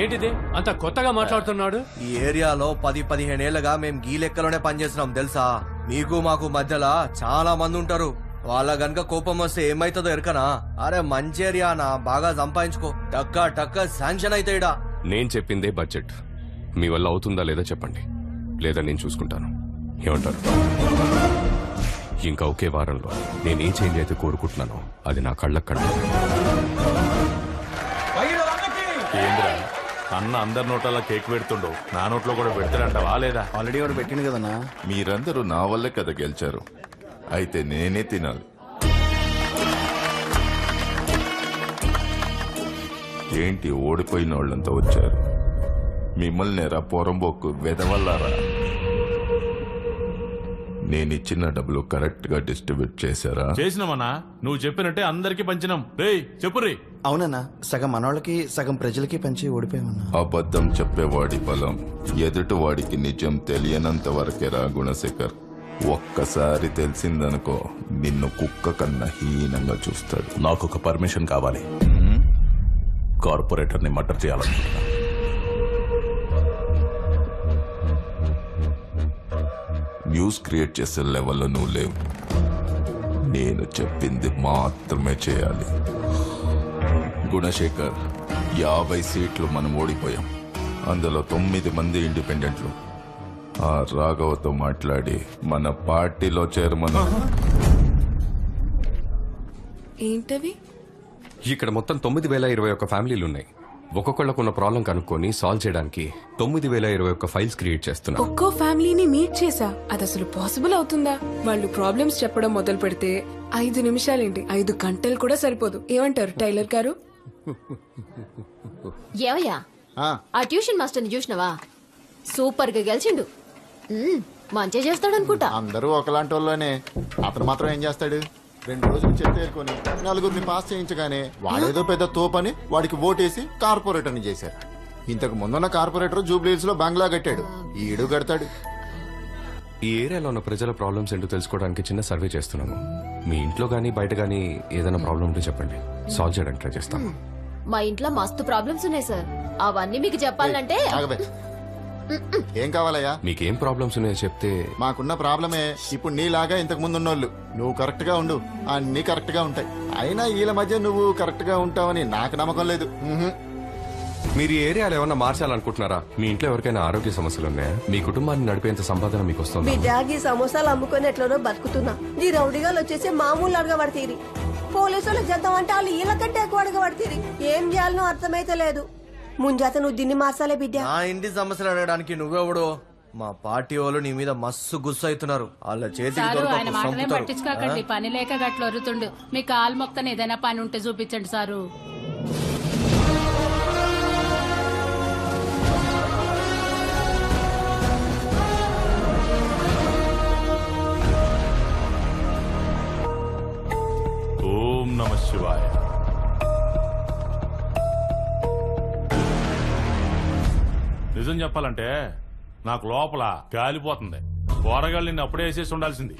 G: ఏంటిది అంత కొత్తగా మాట్లాడుతున్నాడు?
N: ఈ ఏరియాలో 10-15 ఏళ్లుగా మేము గీ లెక్కలోనే పనిచేస్తున్నాం తెలుసా. మీకు మాకు మధ్యలో చాలా మంది ఉంటారు. వాళ్ళ గనక కోపం వస్తే ఏమైతుందో ఎరకనా? అరే మంచి ఏరియానా, బాగా సంపాదించుకో, టక్క శాంక్షన్ అయితే ఇడా.
J: నేను చెప్పిందే బడ్జెట్. మీ వల్ల అవుతుందా లేదా చెప్పండి, లేదా నేను చూసుకుంటాను. ఏమంటారు? ఇంకా ఒకే వారంలో నేనేం చేంజ్ అయితే కోరుకుంటున్నానో అది నా కళ్ళకు కట్టాలి.
U: ఏంద్రా అన్న అందరి నోట్ల కేక్ పెడుతుండో, నా నోట్లో కూడా పెడతాడంటావా లేదా?
L: ఆల్రెడీ ఒకటి పెట్టింది కదన్నా.
H: మీరందరూ నా వల్లే కదా గెలిచారు, అయితే నేనే తినాలి. ఏంటి ఓడిపోయిన వాళ్ళంతా వచ్చారు? మిమ్మల్ని రా పొరంబోకు వెదవల్లారా? నేనిచ్చిన డబ్బులు కరెక్ట్ గా డిస్ట్రిబ్యూట్ చేశారా?
U: చేసినామన్నా, నువ్వు చెప్పినట్టే అందరికి పంచినాం. రేయ్ చెప్పుర్రీ.
E: అవునన్నా, సగం మనోళ్ళకి సగం ప్రజలకి పంచి ఓడిపోయామన్నా.
H: అబద్ధం చెప్పేవాడి బలం ఎదుటివాడికి నిజం తెలియనంత వరకేరా గుణశేఖర్. ఒక్కసారి తెలిసిందనుకో నిన్ను కుక్క కన్నా హీనంగా చూస్తాడు.
D: నాకు ఒక పర్మిషన్ కావాలి. కార్పొరేటర్ ని మర్డర్ చేయాలనుకుంటున్నా.
H: న్యూస్ క్రియేట్ చేసే లెవెల్లో నువ్వు లేవు. నేను చెప్పింది మాత్రమే చేయాలి. గుణశేఖర్, 50 సీట్లు మనం ఓడిపోయాం. అందులో 9 మంది ఇండిపెండెంట్లు. ఆ రాఘవతో మాట్లాడి మన పార్టీలో చైర్మన్.
B: ఏంటవి?
J: ఇక్కడ మొత్తం 9021 ఫ్యామిలీలు ఉన్నాయి. ఒక్కొక్కళ్ళకున్న ప్రాబ్లం కనుక్కొని సాల్వ్ చేయడానికి 9021 ఫైల్స్ క్రియేట్ చేస్తున్నా.
B: ఒక్కో ఫ్యామిలీని మీట్ చేసా. అది అసలు పాసిబుల్ అవుతుందా? వాళ్ళు ప్రాబ్లమ్స్ చెప్పడం మొదలు పెడితే 5 నిమిషాలేంటి, 5 గంటలు కూడా సరిపోదు. ఏమంటారు టైలర్ గారు?
O: ఏవయ్యా, ఆ ట్యూషన్ మాస్టర్ని చూసినవా? సూపర్ గా గెలిచిండు. మంచిగా చేస్తాడు అనుకుంటా.
W: అందరూ ఒకలాంటి వాళ్ళనే. అతను మాత్రం ఏం చేస్తాడు? 2 రోజులు చెత్త ఏరుకొని నలుగురిని పాస్ చేయించగానే వాడేదో పెద్ద తోపని వాడికి ఓటేసి కార్పొరేటర్ని చేశారు. ఇంతకు ముందున్న కార్పొరేటర్ జూబ్లీహిల్స్ లో బంగ్లా కట్టాడు, ఈడు కడతాడు.
J: ఈ ఏరియాలో ఉన్న ప్రజల ప్రాబ్లమ్స్ ఏంటో తెలుసుకోవడానికి చిన్న సర్వే చేస్తున్నాము. మీ ఇంట్లో గానీ బయట గానీ ఏదైనా ప్రాబ్లం ఉంటే చెప్పండి, సాల్వ్ చేయడానికి ట్రై చేస్తాము.
O: మా ఇంట్లో మస్తు ప్రాబ్లమ్స్ ఉన్నాయి సార్. అవన్నీ మీకు చెప్పాలంటే
W: ఏం కావాలయ్యా?
J: మీకేం ప్రాబ్లమ్స్ ఉన్నాయో చెప్తే.
W: మాకున్న ప్రాబ్లమే ఇప్పుడు నీలాగా ఇంతకు ముందు ఉన్నోళ్ళు. నువ్వు కరెక్ట్ గా ఉండు, అన్ని కరెక్ట్ గా ఉంటాయి. అయినా వీళ్ళ మధ్య నువ్వు కరెక్ట్ గా ఉంటావని నాకు నమ్మకం లేదు.
J: మీరు ఈ ఏరియాలో ఏమన్నా మార్చాలనుకుంటున్నారా? మీ ఇంట్లో ఎవరికైనా ఆరోగ్య సమస్యలు ఉన్నాయా? మీ కుటుంబాన్ని నడిపేంత సంపాదన మీకు వస్తుంది?
R: బిడ్డాగి సమోసాలు అమ్ముకొని ఎట్లనో బతుకుతున్నా. ఈ రౌడీగాలు వచ్చేసి మామూలు అడగబడితీరి. పోలీసులు చేద్దాం అంటే వాళ్ళు వీళ్ళకంటే ఎక్కువ అడగబడితీరి. ఏం చేయాలనో అర్థమైతే లేదు. ముంజాత నువ్వు దీన్ని మార్చాలే బిడ్డ.
N: నా ఇంటి సమస్యలు అడగడానికి నువ్వెవడో? మా పార్టీ వాళ్ళు నీ మీద మస్తు గుస్సు అవుతున్నారు. వాళ్ళ చేతికి
Q: ఆయన మాటనే పట్టించుకోకండి. పని లేక గట్ల వరుతుండు. మీ కాలు మొక్కని ఏదైనా పని ఉంటే చూపించండి సారు.
U: ఓం నమః శివాయ. నిజం చెప్పాలంటే నాకు లోపల కాలిపోతుంది. కూరగాయలు నిన్ను అప్పుడే వేసేసి ఉండాల్సింది.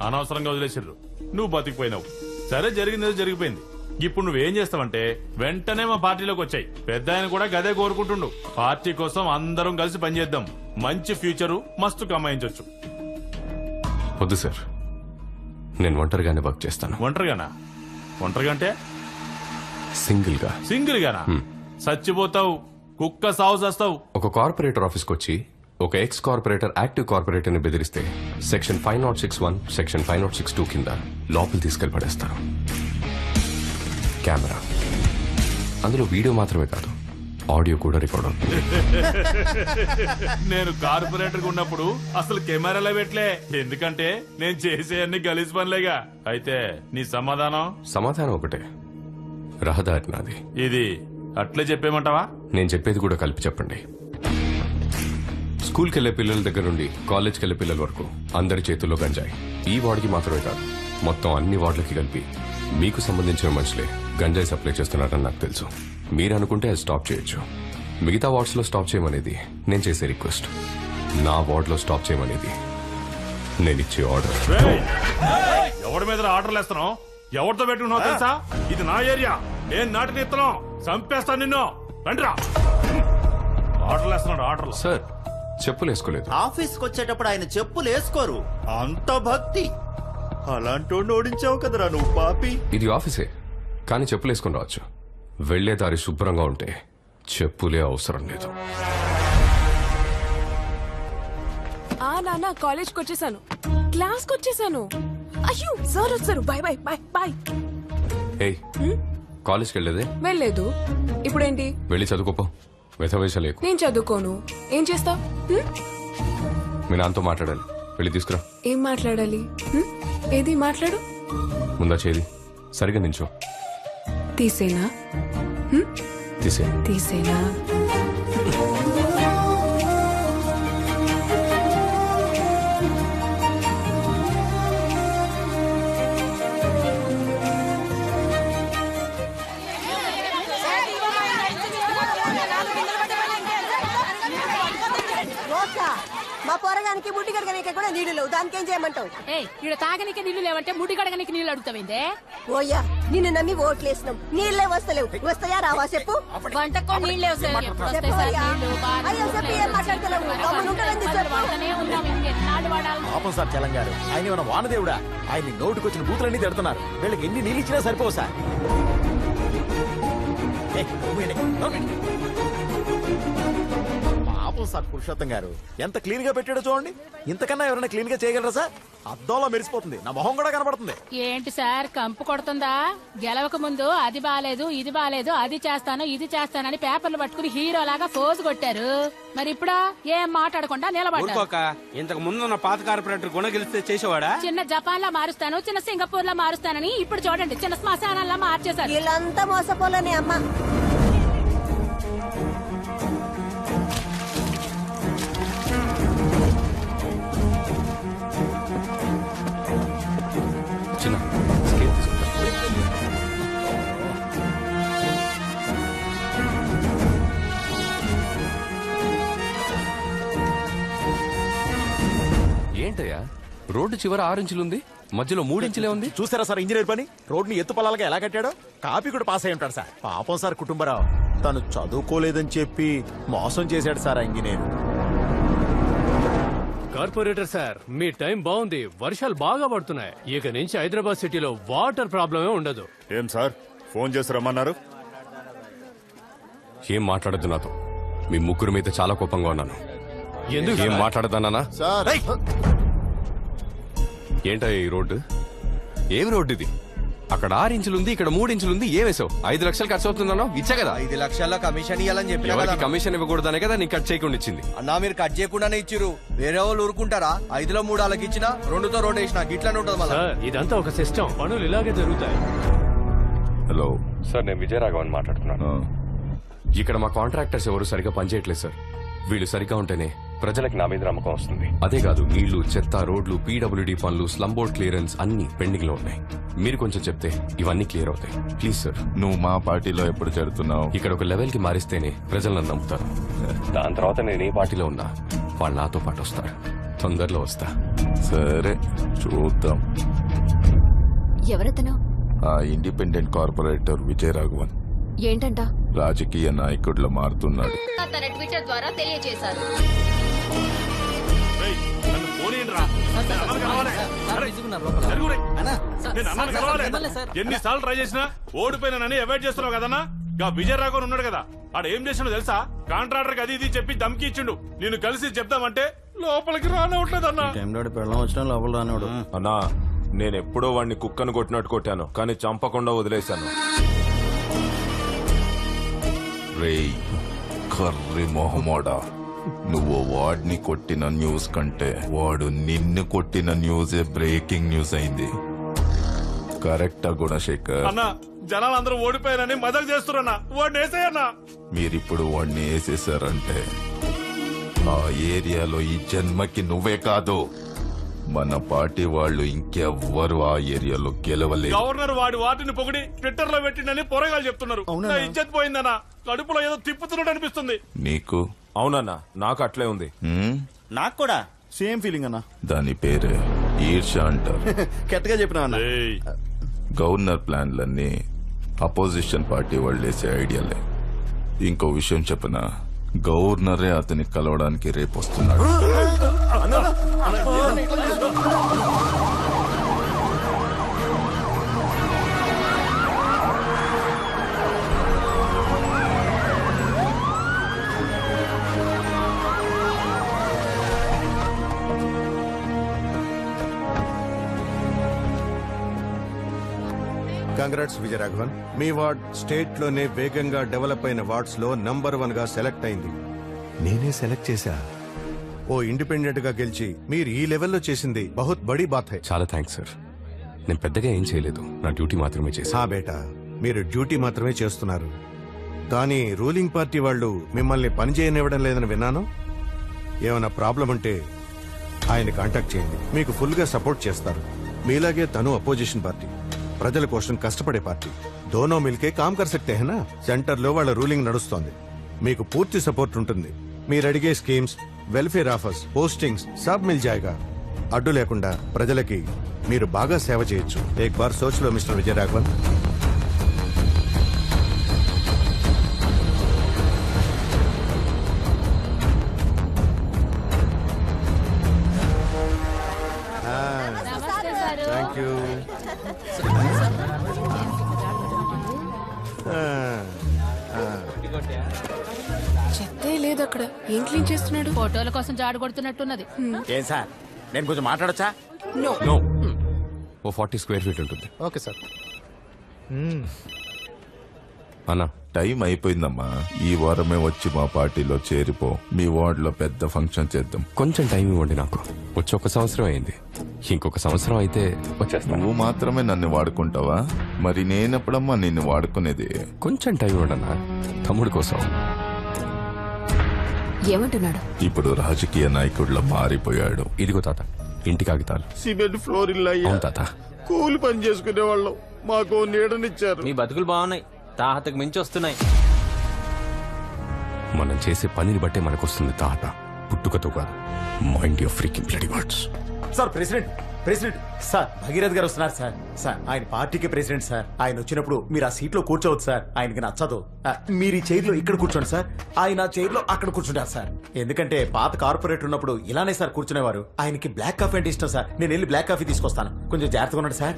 U: అనవసరంగా వదిలేసారు. నువ్వు బతికిపోయినావు. సరే, జరిగింది జరిగిపోయింది. ఇప్పుడు నువ్వేం చేస్తావంటే వెంటనే మా పార్టీలోకి వచ్చాయి. పెద్ద ఆయన కూడా గదే కోరుకుంటుండు. పార్టీ కోసం అందరం కలిసి పనిచేద్దాం. మంచి ఫ్యూచరు మస్తు కమాయించవచ్చు.
J: వద్దు సార్, నేను ఒంటరిగానే వర్క్ చేస్తాను.
U: ఒంటరిగానా? ఒంటరిగా అంటే
J: సింగిల్ గా.
U: సింగిల్ గానా? చచ్చిపోతావు, కుక్క సాగు చేస్తావు.
J: ఒక కార్పొరేటర్ ఆఫీస్కి వచ్చి ఒక ఎక్స్ కార్పొరేటర్ యాక్టివ్ కార్పొరేటర్ ని బెదిరిస్తే సెక్షన్ 5061 సెక్షన్ 5062 కింద లోపల తీసుకెళ్లి పడేస్తారు. కెమెరా, అందులో వీడియో మాత్రమే కాదు ఆడియో కూడా రికార్డ్ అవుతుంది.
U: నేను కార్పొరేటర్ ఉన్నప్పుడు అసలు కెమెరాలో పెట్టలే, ఎందుకంటే నేను చేసే అన్ని గలీజ్ పనులేగా. అయితే నీ సమాధానం
J: ఒకటే, రహదారి నాది.
U: ఇది అట్లే చెప్పేమంటావా?
J: నేను చెప్పేది కూడా కలిపి చెప్పండి. స్కూల్కి వెళ్లే పిల్లల దగ్గర నుండి కాలేజ్కి వెళ్లే పిల్లల వరకు అందరి చేతుల్లో గంజాయి. ఈ వార్డుకి మాత్రమే కాదు, మొత్తం అన్ని వార్డులకి కలిపి మీకు సంబంధించిన మనుషులే గంజాయి సప్లై చేస్తున్నారని నాకు తెలుసు. మీరు అనుకుంటే అది స్టాప్ చేయొచ్చు. మిగతా వార్డ్స్ లో స్టాప్ చేయమనేది నేను చేసే రిక్వెస్ట్. నా వార్డ్ లో స్టాప్ చేయమనేది నేను ఇచ్చే ఆర్డర్.
U: ఎవరి మీద ఆర్డర్లు వేస్తున్నావు? ఎవరితో పెట్టుకున్నావు తెలుసా? ఇది నా ఏరియా, నేను నాటిన ఇత్తనం, చంపేస్తాను నిన్ను. రండిరా. ఆర్డర్లు వేస్తున్నాడు. ఆర్డర్లు
J: సార్, చెప్పులు వేసుకోలేదు.
I: ఆఫీస్కి వచ్చేటప్పుడు ఆయన చెప్పులు వేసుకోరు, అంత భక్తి. అలాంటి ఓడించావు కదరా నువ్వు పాపి.
J: ఇది ఆఫీసే, కానీ చెప్పులు వేసుకుని రావచ్చు. వెళ్లే దారి శుభ్రంగా ఉంటే చెప్పులే అవసరం లేదు.
B: నాన్న కాలేజ్కి వచ్చేసాను, క్లాస్కి వచ్చేసాను. అయ్యో సార్ వచ్చారు. Bye bye bye bye.
J: ఏయ్, కాలేజ్కి వెళ్ళేదే?
B: వెళ్ళలేదు. ఇప్పుడేంటి?
J: వెళ్ళి చదువుకోపో, వెధవేషాలేకు.
B: నేను చదువుకోను. ఏం చేస్తా?
J: మీ నాన్నతో మాట్లాడాలి, వెళ్ళి తీసుకురా.
B: ఏం మాట్లాడాలి? ఏది మాట్లాడు?
J: ముందా చేది సరిగా నించో.
B: తీసేనా? తీసేనా?
R: మా పొరగానికి ముట్టి కడగడానికి కూడా నీళ్లు లేవు, దానికి ఏం చేయమంటావు?
Q: ఇక్కడ తాగనికి నీళ్లు లేవంటే ముట్టి కడగనికి నీళ్లు అడుగుతావేందే?
R: ఓయ్యా, నిన్ను నమ్మి ఓట్లేసినాం, నీళ్లే వస్తలేవు. వస్తాయా రావా చెప్పు?
Q: వంటకో నీళ్లే వస్తాయి.
R: అయ్యో చెప్పి ఏం మాట్లాడతలేవు?
P: పాపం సార్ తెలంగాణ, ఆయన ఏమైనా వానదేవుడా? ఆయన నోటికి వచ్చిన బూతులన్నీ తిడుతున్నారు. వీళ్ళకి ఎన్ని నీళ్ళు ఇచ్చినా సరిపోవు సార్. పాపం సార్ పురుషోత్తం గారు ఎంత క్లీన్ గా పెట్టాడో చూడండి. ఇంతకన్నా ఎవరైనా క్లీన్ గా చేయగలరా సార్? అద్దంలో మెరిసిపోతుంది, నా మొహం కూడా కనబడుతుంది.
Q: ఏంటి సార్ కంపు కొడుతుందా? గెలవక ముందు అది బాలేదు, ఇది బాలేదు, అది చేస్తాను, ఇది చేస్తానని పేపర్లు పట్టుకుని హీరో లాగా ఫోజు కొట్టారు. మరి ఇప్పుడు ఏం మాట్లాడకుండా నిలబడ్డారు.
T: ఇంతకు ముందు ఉన్న పాత కార్పొరేటర్ గుణ గెలిస్తే చేసేవాడా?
Q: చిన్న జపాన్ లా మారుస్తాను, చిన్న సింగపూర్ లా మారుస్తానని ఇప్పుడు చూడండి చిన్న శ్మశానంలా మార్చేశారు.
R: వీళ్ళంతా మోసపోలేని అమ్మ.
J: చిన్న స్కేల్ తీసుకుంటా. ఏంటయ్యా, రోడ్డు చివర 6 ఇంచులుంది, మధ్యలో 3 ఇంచులే ఉంది.
P: చూసారా సార్ ఇంజనీర్ పని? రోడ్ని ఎత్తు పొలాలుగా ఎలా కట్టాడో. కాపీ కూడా పాస్ అయి ఉంటాడు సార్. పాపం సార్ కుటుంబరావు తను చదువుకోలేదని చెప్పి మోసం చేశాడు సార్ ఆ ఇంజనీర్.
G: కార్పొరేటర్ సార్, మీ టైం బాగుంది. వర్షాలు బాగా పడుతున్నాయి. ఇక నుంచి హైదరాబాద్ సిటీలో వాటర్ ప్రాబ్లమే ఉండదు.
H: ఏం సార్, ఫోన్ చేసి రమ్మన్నారు?
J: ఏం మాట్లాడద్దు నాతో. మీ ముగ్గురు మీద చాలా కోపంగా ఉన్నాను.
G: ఎందుకు
J: ఏం మాట్లాడదానా? ఏంటయ్యా ఈ రోడ్డు? ఏం రోడ్డు ఇది? అక్కడ 6 ఇంచులుంది, ఇక్కడ 3 ఇంచులుంది. ఏ వేసావు? 5 లక్షలు ఖర్చు అవుతుందన్నా? ఇచ్చా కదా.
N: 5 లక్షల కమిషన్ ఇవ్వాలని చెప్పి
J: కమిషన్ ఇవ్వకూడదనే కదా నీకు కట్ చేయకుండా ఇచ్చింది.
N: అన్నా మీరు కట్ చేయకుండానే ఇచ్చిరు. వేరే వాళ్ళు ఊరుకుంటారా? 5లో 3 వాళ్ళకి ఇచ్చినా 2తో రోడ్ వేసినా గిట్లనే ఉంటుంది. మళ్ళీ
G: ఇదంతా ఒక సిస్టమ్, పనులు ఇలాగే జరుగుతాయి.
J: హలో సార్, నేను విజయరాఘవన్ మాట్లాడుతున్నాను. ఇక్కడ మా కాంట్రాక్టర్స్ ఎవరు సరిగా పనిచేయట్లేదు సార్. వీళ్ళు సరిగా ఉంటేనే ప్రజలకు నా మీద నమ్మకం వస్తుంది. అదే కాదు, నీళ్లు, చెత్త, రోడ్లు, పీడబ్ల్యూడీ పనులు, స్లమ్ బోర్డ్ క్లియరెన్స్ అన్ని పెండింగ్ లో ఉన్నాయి. మీరు కొంచెం చెప్తే ఇవన్నీ క్లియర్ అవుతాయి. Please sir.
H: నువ్వు మా పార్టీలో ఎప్పుడు చేరుతున్నావు?
J: ఇక్కడ ఒక లెవెల్ కి మారిస్తేనే ప్రజలు నన్ను నమ్ముతారు. దాని తర్వాత నేను ఏ పార్టీలో ఉన్నా వాళ్ళు నాతో పాటు వస్తారు. తొందరలో వస్తా.
H: సరే చూద్దాం.
R: ఎవరతను?
H: ఆ ఇండిపెండెంట్ కార్పొరేటర్ విజయరాఘవన్
R: ఏంటంట?
H: రాజకీయ నాయకుడిలో మారుతున్నాడు.
O: తన ట్విట్టర్ ద్వారా తెలియజేశారు.
U: ఎన్నిసార్లు ట్రై చేసినా ఓడిపోయినానని అవాయిడ్ చేస్తున్నావు కదన్నా? గా విజయరాఘవన్ ఉన్నాడు కదా, ఆడ ఏం చేసినో తెలుసా? కాంట్రాక్టర్ అది ఇది చెప్పి దమ్కి ఇచ్చిండు. నేను కలిసి చెప్దామంటే లోపలికి రానవట్లేదన్నా.
N: పెళ్ళం వచ్చిన లోపల రానివాడు.
A: అన్నా నేను ఎప్పుడో వాడిని కుక్కను కొట్టినట్టు కొట్టాను, కానీ చంపకుండా వదిలేశాను.
H: రేయ్ కర్రి మొహమోడా, నువ్వు వాడిని కొట్టిన న్యూస్ కంటే వాడు నిన్ను కొట్టిన న్యూసే బ్రేకింగ్ న్యూస్ అయింది. కరెక్టా గుణశేఖర్?
U: అన్నా జనాలందరూ ఓడిపోయారని మజాక్ చేస్తున్నా. వాడిని వేసేయన్నా.
H: మీరిప్పుడు వాడిని వేసేసారంటే ఆ ఏరియాలో ఈ జన్మకి నువ్వే కాదు, మన పార్టీ వాళ్ళు ఇంకెవ్వరు ఆ ఏరియాలో గెలవలేదు.
U: గవర్నర్ వాటిని పొగిడి ట్విట్టర్ లో పెట్టిండని పొరగాలు చెప్తున్నారు. నా ఇజ్జత్ పోయిందన్నా. కడుపులో ఏదో తిప్పుతున్నట్టు అనిపిస్తుంది.
H: నీకు?
A: అవునన్నా నాకు అట్లే ఉంది.
N: నాకు కూడా సేమ్ ఫీలింగ్ అన్నా.
H: దాని పేరే ఈర్ష అంటారు.
N: కెట్టగా చెప్పినా అన్నా.
H: గవర్నర్ ప్లాన్లన్నీ అపోజిషన్ పార్టీ వాళ్ళు వేసే ఐడియాలే. ఇంకో విషయం చెప్పనా, గవర్నరే అతన్ని కలవడానికి రేపు వస్తున్నాడు.
K: కంగ్రాట్స్ విజయరాఘవన్, మీ వార్డ్ స్టేట్ లోనే వేగంగా డెవలప్ అయిన వార్డ్స్ లో నంబర్ 1 గా సెలెక్ట్ అయింది. నేనే సెలెక్ట్ చేశా. ఓ ఇండిపెండెంట్ గా గెలిచి మీరు ఈ లెవెల్లో చేసింది బహుత్ బడీ బాత్ హై.
J: చాలా థ్యాంక్స్ సార్. నేను పెద్దగా ఏం చేయలేదు, నా డ్యూటీ మాత్రమే చేశాను.
K: హా బేటా, మీరు డ్యూటీ మాత్రమే చేస్తున్నారు. కానీ రూలింగ్ పార్టీ వాళ్ళు మిమ్మల్ని పని చేయనివ్వడం లేదని విన్నాను. ఏమైనా ప్రాబ్లం ఉంటే ఆయన కాంటాక్ట్ చేయండి, మీకు ఫుల్ గా సపోర్ట్ చేస్తారు. మీలాగే తను అపోజిషన్ పార్టీ, ప్రజల కోసం కష్టపడే పార్టీ. దోనో మిల్కే కామ్ కర్ సక్తే హై నా. సెంటర్ లో వాళ్ళ రూలింగ్ నడుస్తోంది, మీకు పూర్తి సపోర్ట్ ఉంటుంది. మీరు అడిగే స్కీమ్స్, వెల్ఫేర్ ఆఫర్స్, పోస్టింగ్స్ సబ్ మిల్ జాయేగా. అడ్డు లేకుండా ప్రజలకి మీరు బాగా సేవ చేయొచ్చు. ఏక్ బార్ సోచ్ లో మిస్టర్ విజయరాఘవన్. Thank you.
B: చెత్తే లేదు అక్కడ. ఏం క్లీన్ చేస్తున్నాడు?
Q: ఫోటోల కోసం జాడు కొడుతున్నట్టున్నది.
P: ఏం సార్, నేను కొంచెం మాట్లాడొచ్చా?
J: నో. ఓ 40 స్క్వేర్ ఫీట్ ఉంటుంది.
N: Okay sir.
J: అన్నా
H: టైం అయిపోయిందమ్మా. ఈ వారమే వచ్చి మా పార్టీలో చేరిపో. మీ వార్డులో పెద్ద ఫంక్షన్ చేద్దాం.
J: కొంచెం టైం ఇవ్వండి నాకు. వచ్చి 1 సంవత్సరం అయింది, ఇంకొక సంవత్సరం అయితే వచ్చేస్తాను.
H: నువ్వు మాత్రమే నన్ను వాడుకుంటావా? మరి నేనెప్పుడమ్మా నిన్ను వాడుకునేది?
J: కొంచెం టైం ఇవ్వండి అన్నా, తమ్ముడి కోసం.
O: ఏమంటున్నాడు?
H: ఇప్పుడు రాజకీయ నాయకుడిలో మారిపోయాడు.
J: ఇదిగో తాత, ఇంటి కాగితాలు.
P: సిమెంట్ ఫ్లోర్ ఇల్లు
J: అవును తాత.
P: కూలి పని చేసుకునే వాళ్ళం, మాకు నీడనిచ్చారు.
V: మీ బతుకులు బాగున్నాయి, తాహతకు మించి వస్తున్నాయి.
J: మనం చేసే పనిని బట్టే మనకు వస్తుంది తాహత, పుట్టుకతో కాదు. Mind your freaking bloody words.
P: Sir president sir Bhagirath గారు వస్తున్నారు సార్. సార్ ఆయన పార్టీకి ప్రెసిడెంట్ సార్. ఆయన వచ్చినప్పుడు మీరు ఆ సీట్ లో కూర్చోవచ్చు సార్. ఆయనకి నచ్చదు. మీరు ఈ చైర్ లో ఇక్కడ కూర్చోండి సార్, ఆయన చైర్ లో అక్కడ కూర్చుంటారు సార్. ఎందుకంటే పాత కార్పొరేటర్ ఉన్నప్పుడు ఇలానే సార్ కూర్చునేవారు. ఆయనకి బ్లాక్ కాఫీ అంటే ఇష్టం సార్. నేను వెళ్ళి బ్లాక్ కాఫీ తీసుకొస్తాను, కొంచెం జాగ్రత్తగా ఉండండి సార్.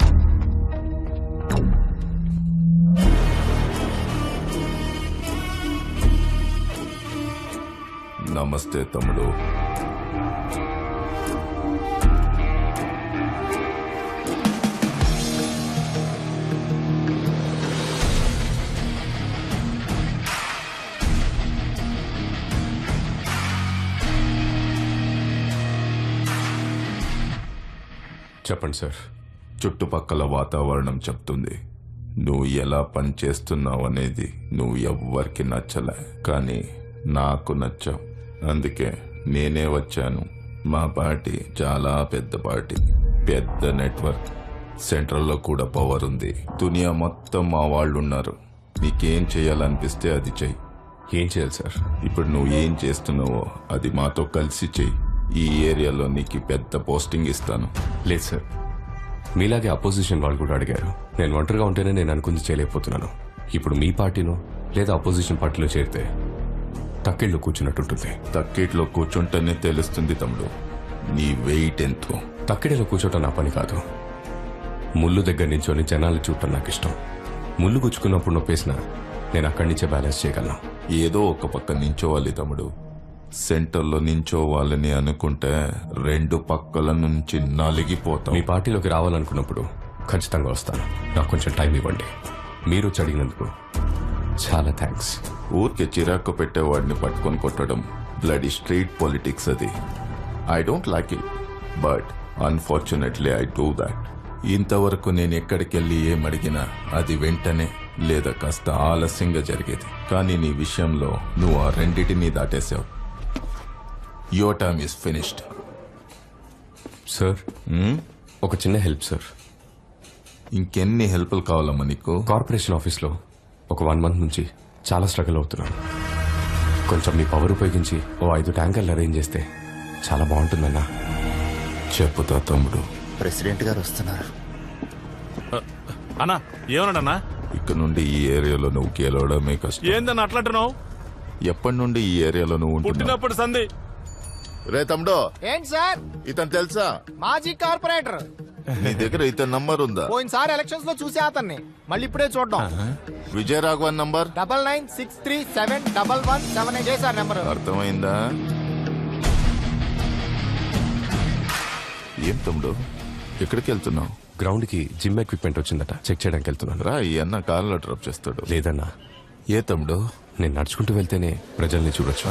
H: నమస్తే తమ్ముడు.
J: చెప్పండి సార్.
H: చుట్టుపక్కల వాతావరణం చెప్తుంది నువ్వు ఎలా పని చేస్తున్నావు అనేది. నువ్వు ఎవ్వరికి నచ్చలే, కానీ నాకు నచ్చావు. అందుకే నేనే వచ్చాను. మా పార్టీ చాలా పెద్ద పార్టీ, పెద్ద నెట్వర్క్. సెంట్రల్లో కూడా పవర్ ఉంది. దునియా మొత్తం మా వాళ్ళు ఉన్నారు. నీకేం చేయాలనిపిస్తే అది చెయ్యి.
J: ఏం చేయాలి సార్?
H: ఇప్పుడు నువ్వు ఏం చేస్తున్నావో అది మాతో కలిసి చెయ్యి. ఈ ఏరియాలో నీకు పెద్ద పోస్టింగ్ ఇస్తాను.
J: లేదు సార్, మీలాగే అపోజిషన్ వాళ్ళు కూడా అడిగారు. నేను ఒంటరిగా ఉంటేనే నేను అనుకుంది చేయలేకపోతున్నాను. ఇప్పుడు మీ పార్టీలో లేదా అపోజిషన్ పార్టీలో చేరితే తక్కిట్లో కూర్చున్నట్టుంటుంది.
H: తక్కిట్లో కూర్చుంటేనే తెలుస్తుంది తమ్ముడు నీ వెయిట్ ఎంతో.
J: తక్కిడిలో కూర్చోటం నా పని కాదు. ముళ్ళు దగ్గర నించొని జనాలు చూడటం నాకు ఇష్టం. ముళ్ళు గుచ్చుకున్నప్పుడు నొప్పేసిన నేను అక్కడి నుంచే బ్యాలెన్స్ చేయగలను.
H: ఏదో ఒక పక్క నించోవాలి తమ్ముడు. సెంటర్లో నించోవాలని అనుకుంటే రెండు పక్కల నుంచి నలిగిపోతాం.
J: మీ పార్టీలోకి రావాలనుకున్నప్పుడు ఖచ్చితంగా వస్తాను. నాకు కొంచెం టైం ఇవ్వండి. మీరు అడిగినందుకు చాలా థ్యాంక్స్.
H: ఊరికే చిరాకు పెట్టేవాడిని పట్టుకొని కొట్టడం బ్లడీ స్ట్రీట్ పాలిటిక్స్ అది. I don't like it, but unfortunately I do that. ఇంతవరకు నేను ఎక్కడికెళ్ళి ఏమడిగినా అది వెంటనే లేదా కాస్త ఆలస్యంగా జరిగేది. కానీ నీ విషయంలో నువ్వు ఆ రెండిటినీ దాటేశావు. Your time is finished.
J: Sir, ఒక చిన్న హెల్ప్ సార్.
H: ఇంకెన్ని హెల్ప్లు కావాలమ్మా నీకు?
J: కార్పొరేషన్ ఆఫీస్లో ఒక 1 month నుంచి చాలా స్ట్రగుల్ అవుతున్నాను. కొంచెం మీ పవర్ ఉపయోగించి ఓ 5 ట్యాంకర్లు అరేంజ్ చేస్తే చాలా బాగుంటుందన్నా.
H: చెప్పుతా తమ్ముడు.
I: ప్రెసిడెంట్ గారు వస్తున్నారు.
U: అన్నా ఏమన్నాడన్నా?
H: ఇక్కడ నుండి ఈ ఏరియాలో నువ్వు గెలవడమే కష్టం.
U: ఏందన్నా అట్లాంటున్నావు?
H: ఎప్పటి నుండి ఈ ఏరియాలో నువ్వు ఉంటున్నావు?
U: పుట్టినప్పుడు సంధి.
H: రే తమ్ముడు,
P: ఏంటి సార్?
H: ఇతను తెలుసా?
P: మాజీ కార్పొరేటర్.
H: నీ దగ్గర ఇతని నంబర్ ఉందా?
P: పోయినసారి ఎలక్షన్స్ లో చూసే అతన్ని మళ్ళీ ఇప్పుడే చూడడం.
H: Vijayaraghavan number
P: 99637117 sir number.
H: అర్థమైందా? ఏం తమ్ముడు ఎక్కడికి వెళ్తున్నావు?
J: గ్రౌండ్ కి జిమ్ ఎక్విప్మెంట్ వచ్చిందట, చెక్ చేయడానికి వెళ్తున్నాను.
H: రా, ఈ అన్న కార్లో డ్రాప్ చేస్తాడు.
J: లేదన్నా.
H: ఏ తమ్ముడు?
J: నేను నడుచుకుంటూ వెళ్తేనే ప్రజల్ని చూడొచ్చు.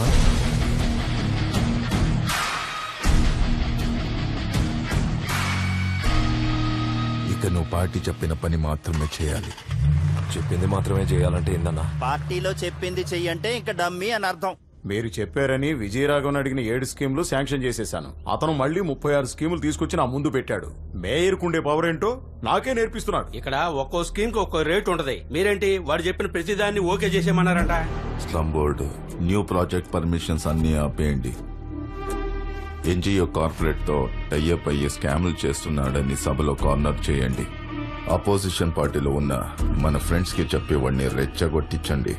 H: ఇక నువ్వు పార్టీ చెప్పిన పని మాత్రమే చేయాలి.
J: చెప్పింది మాత్రమే చేయాలంటే ఏందన్నా?
I: పార్టీలో చెప్పింది చెయ్యంటే ఇంకా డమ్మీ అని అర్థం.
L: మీరు చెప్పారని విజయరాఘవన్ అడిగిన 7 స్కీములు శాంక్షన్ చేసేశాను. అతను మళ్ళీ 36 స్కీములు తీసుకొచ్చి నా ముందు పెట్టాడు. మేయర్కుండే పవర్ ఏంటో నాకే నేర్పిస్తున్నాడు.
T: ఇక్కడ ఒక్కో స్కీమ్ కి ఒక్కో రేట్ ఉంటది. మీరేంటి వాడు చెప్పిన ప్రతిదాన్ని ఓకే చేసేయమన్నారంట?
H: Slum board new project permissions అన్ని ఆపేయండి. ఎన్జిఓ కార్పొరేట్ తో టైఅప్ అయ్యే స్కాములు చేస్తున్నాడని సభలో కార్నర్ చేయండి. అపోజిషన్ పార్టీలో ఉన్న మన ఫ్రెండ్స్ కి చెప్పేవాడిని రెచ్చగొట్టించండి.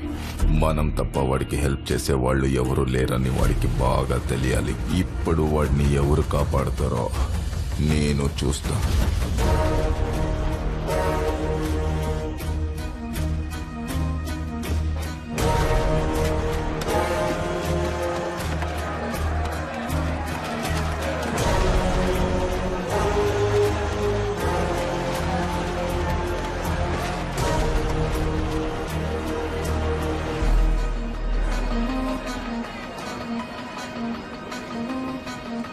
H: మనం తప్ప వాడికి హెల్ప్ చేసే వాళ్ళు ఎవరు లేరని వాడికి బాగా తెలియాలి. ఇప్పుడు వాడిని ఎవరు కాపాడుతారో నేను చూస్తా.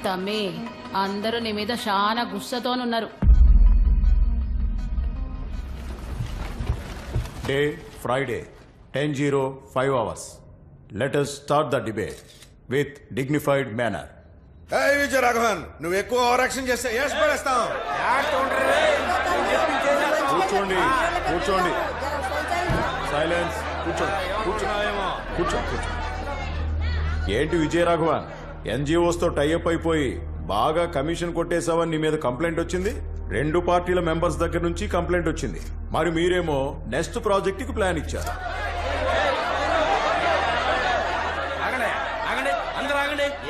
Q: తమ్మి, అందరూ నీ మీద చాలా గుస్సతోనున్నారు.
L: Day Friday 10:05 hours. Let us start the debate with dignified manner.
K: Vijayaraghavan, నువ్వు ఎక్కువ ఓవర్ యాక్షన్ చేస్తే ఏస్ పడేస్తాం. కూర్చోండి కూర్చోండి. సైలెన్స్. కూర్చోండి కూర్చోండి. ఏంటి విజయరాఘవన్, ఎన్జిఓస్ తో టైఅప్ అయిపోయి బాగా కమిషన్ కొట్టేశావని నీ మీద కంప్లైంట్ వచ్చింది. 2 పార్టీల మెంబర్స్ దగ్గర నుంచి కంప్లైంట్ వచ్చింది. మరి మీరేమో నెక్స్ట్ ప్రాజెక్ట్ కి ప్లాన్ ఇచ్చారు.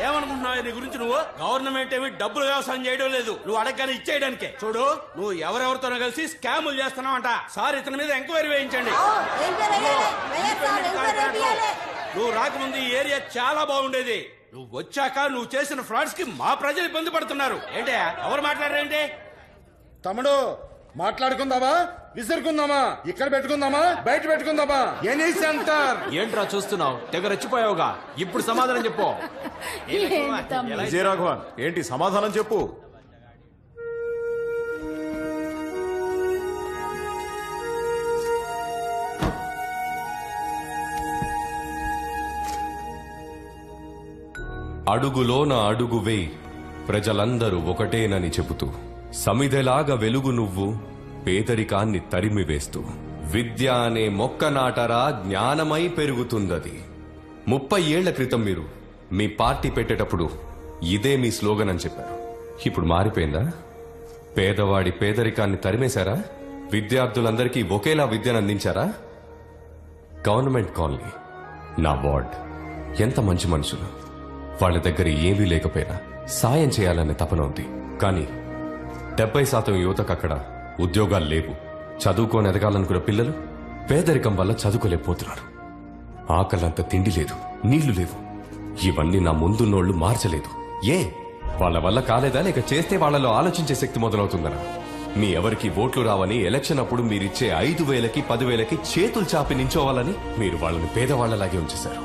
T: ఏమనుకుంటున్నావు నీ గురించి? నువ్వు గవర్నమెంట్ ఏమి డబ్బులు వ్యవసాయం చేయడం లేదు, నువ్వు అడగగానే ఇచ్చేయడానికే. చూడు, నువ్వు ఎవరెవరితోనో కలిసి స్కాములు చేస్తున్నావంట. సార్, ఇతని మీద ఎంక్వైరీ వేయించండి. నువ్వు రాకముందు ఈ ఏరియా చాలా బాగుండేది. నువ్వు వచ్చాక నువ్వు చేసిన ఫ్రాడ్స్ కి మా ప్రజలు ఇబ్బంది పడుతున్నారు. ఏంటి ఎవరు మాట్లాడారేంటి?
K: తమ్ముడు, మాట్లాడుకుందామా విసురుకుందామా? ఇక్కడ పెట్టుకుందామా బయట పెట్టుకుందామా? Any centre.
T: ఏంట్రా చూస్తున్నావు? తెగ రెచ్చిపోయావుగా. ఇప్పుడు సమాధానం చెప్పు.
L: విజయరాఘవన్, ఏంటి సమాధానం చెప్పు.
J: అడుగులోన అడుగు వేయి, ప్రజలందరూ ఒకటేనని చెబుతూ, సమిధెలాగా వెలుగు నువ్వు, పేదరికాన్ని తరిమివేస్తూ, విద్య అనే మొక్క నాటరా జ్ఞానమై పెరుగుతుందది. 30 ఏళ్ల క్రితం మీరు మీ పార్టీ పెట్టేటప్పుడు ఇదే మీ స్లోగన్ అని చెప్పారు. ఇప్పుడు మారిపోయిందా? పేదవాడి పేదరికాన్ని తరిమేశారా? విద్యార్థులందరికీ ఒకేలా విద్యను అందించారా? గవర్నమెంట్ కాలనీ, నా వార్డ్, ఎంత మంచి మనుషులు. వాళ్ళ దగ్గర ఏమీ లేకపోయినా సాయం చేయాలనే తపన ఉంది. కానీ 70% యువతకు అక్కడ ఉద్యోగాలు లేవు. చదువుకొని ఎదగాలనుకున్న పిల్లలు పేదరికం వల్ల చదువుకోలేకపోతున్నారు. ఆకలంత తిండి లేదు, నీళ్లు లేవు. ఇవన్నీ నా ముందున్నోళ్లు మార్చలేదు. ఏ వాళ్ళ వల్ల కాలేదా, లేక చేస్తే వాళ్లలో ఆలోచించే శక్తి మొదలవుతుందనా? మీ ఎవరికి ఓట్లు రావని ఎలక్షన్ అప్పుడు మీరిచ్చే 5,000కి 10,000కి చేతులు చాపి నించోవాలని మీరు వాళ్ళని పేదవాళ్లలాగే ఉంచేశారు.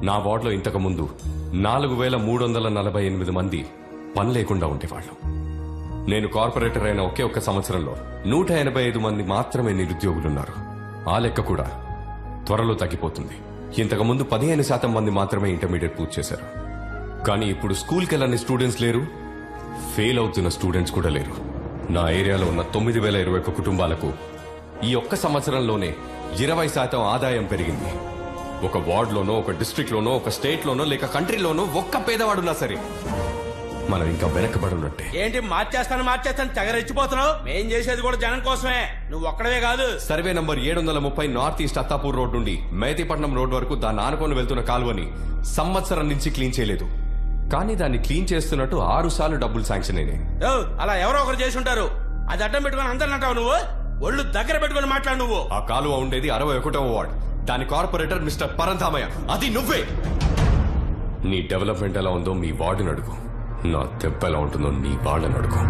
J: నా వార్డులో ఇంతకు ముందు 4,348 మంది పని లేకుండా ఉండేవాళ్ళు. నేను కార్పొరేటర్ అయిన ఒకే ఒక్క సంవత్సరంలో 185 మంది మాత్రమే నిరుద్యోగులున్నారు. ఆ లెక్క కూడా త్వరలో తగ్గిపోతుంది. ఇంతకు ముందు 15% మంది మాత్రమే ఇంటర్మీడియట్ పూర్తి చేశారు. కానీ ఇప్పుడు స్కూల్కి వెళ్ళని స్టూడెంట్స్ లేరు, ఫెయిల్ అవుతున్న స్టూడెంట్స్ కూడా లేరు. నా ఏరియాలో ఉన్న 9,021 కుటుంబాలకు ఈ ఒక్క సంవత్సరంలోనే 20% ఆదాయం పెరిగింది. ఒక వార్డులోనో, ఒక డిస్ట్రిక్ట్ లోనో, ఒక స్టేట్ లోనో, లేక కంట్రీలోనో ఒక్క పేదవాడున్నా సరే మనం ఇంకా వెనకబడి ఉన్నట్టే.
T: ఏంటి మార్చేస్తాను తెగరెచ్చిపోతున్నావు? మేం చేసేది కూడా జనం కోసమే, నువ్వు ఒక్కడవే కాదు.
J: Survey number 730 north east Attapur road నుండి మేతిపట్నం రోడ్ వరకు దాన్ని ఆనుకొని వెళ్తున్న కాలువని సంవత్సరం నుంచి క్లీన్ చేయలేదు. కానీ దాన్ని క్లీన్ చేస్తున్నట్టు 6 సార్లు డబ్బులు శాంక్షన్ అయినాయి.
T: అలా ఎవరో ఒకరు చేసి ఉంటారు. అది అడ్డం పెట్టుకుని అందరిని అంటావు నువ్వు? ఒళ్ళు దగ్గర పెట్టుకుని మాట్లాడు నువ్వు.
J: ఆ కాలువ ఉండేది 61వ వార్డ్. దాని కార్పొరేటర్ మిస్టర్ పరంధామయ్య, అది నువ్వే. నీ డెవలప్మెంట్ ఎలా ఉందో మీ వార్డుని అడుగు, నా దెబ్బ ఎలా ఉంటుందో నీ వాళ్ళని అడుగు.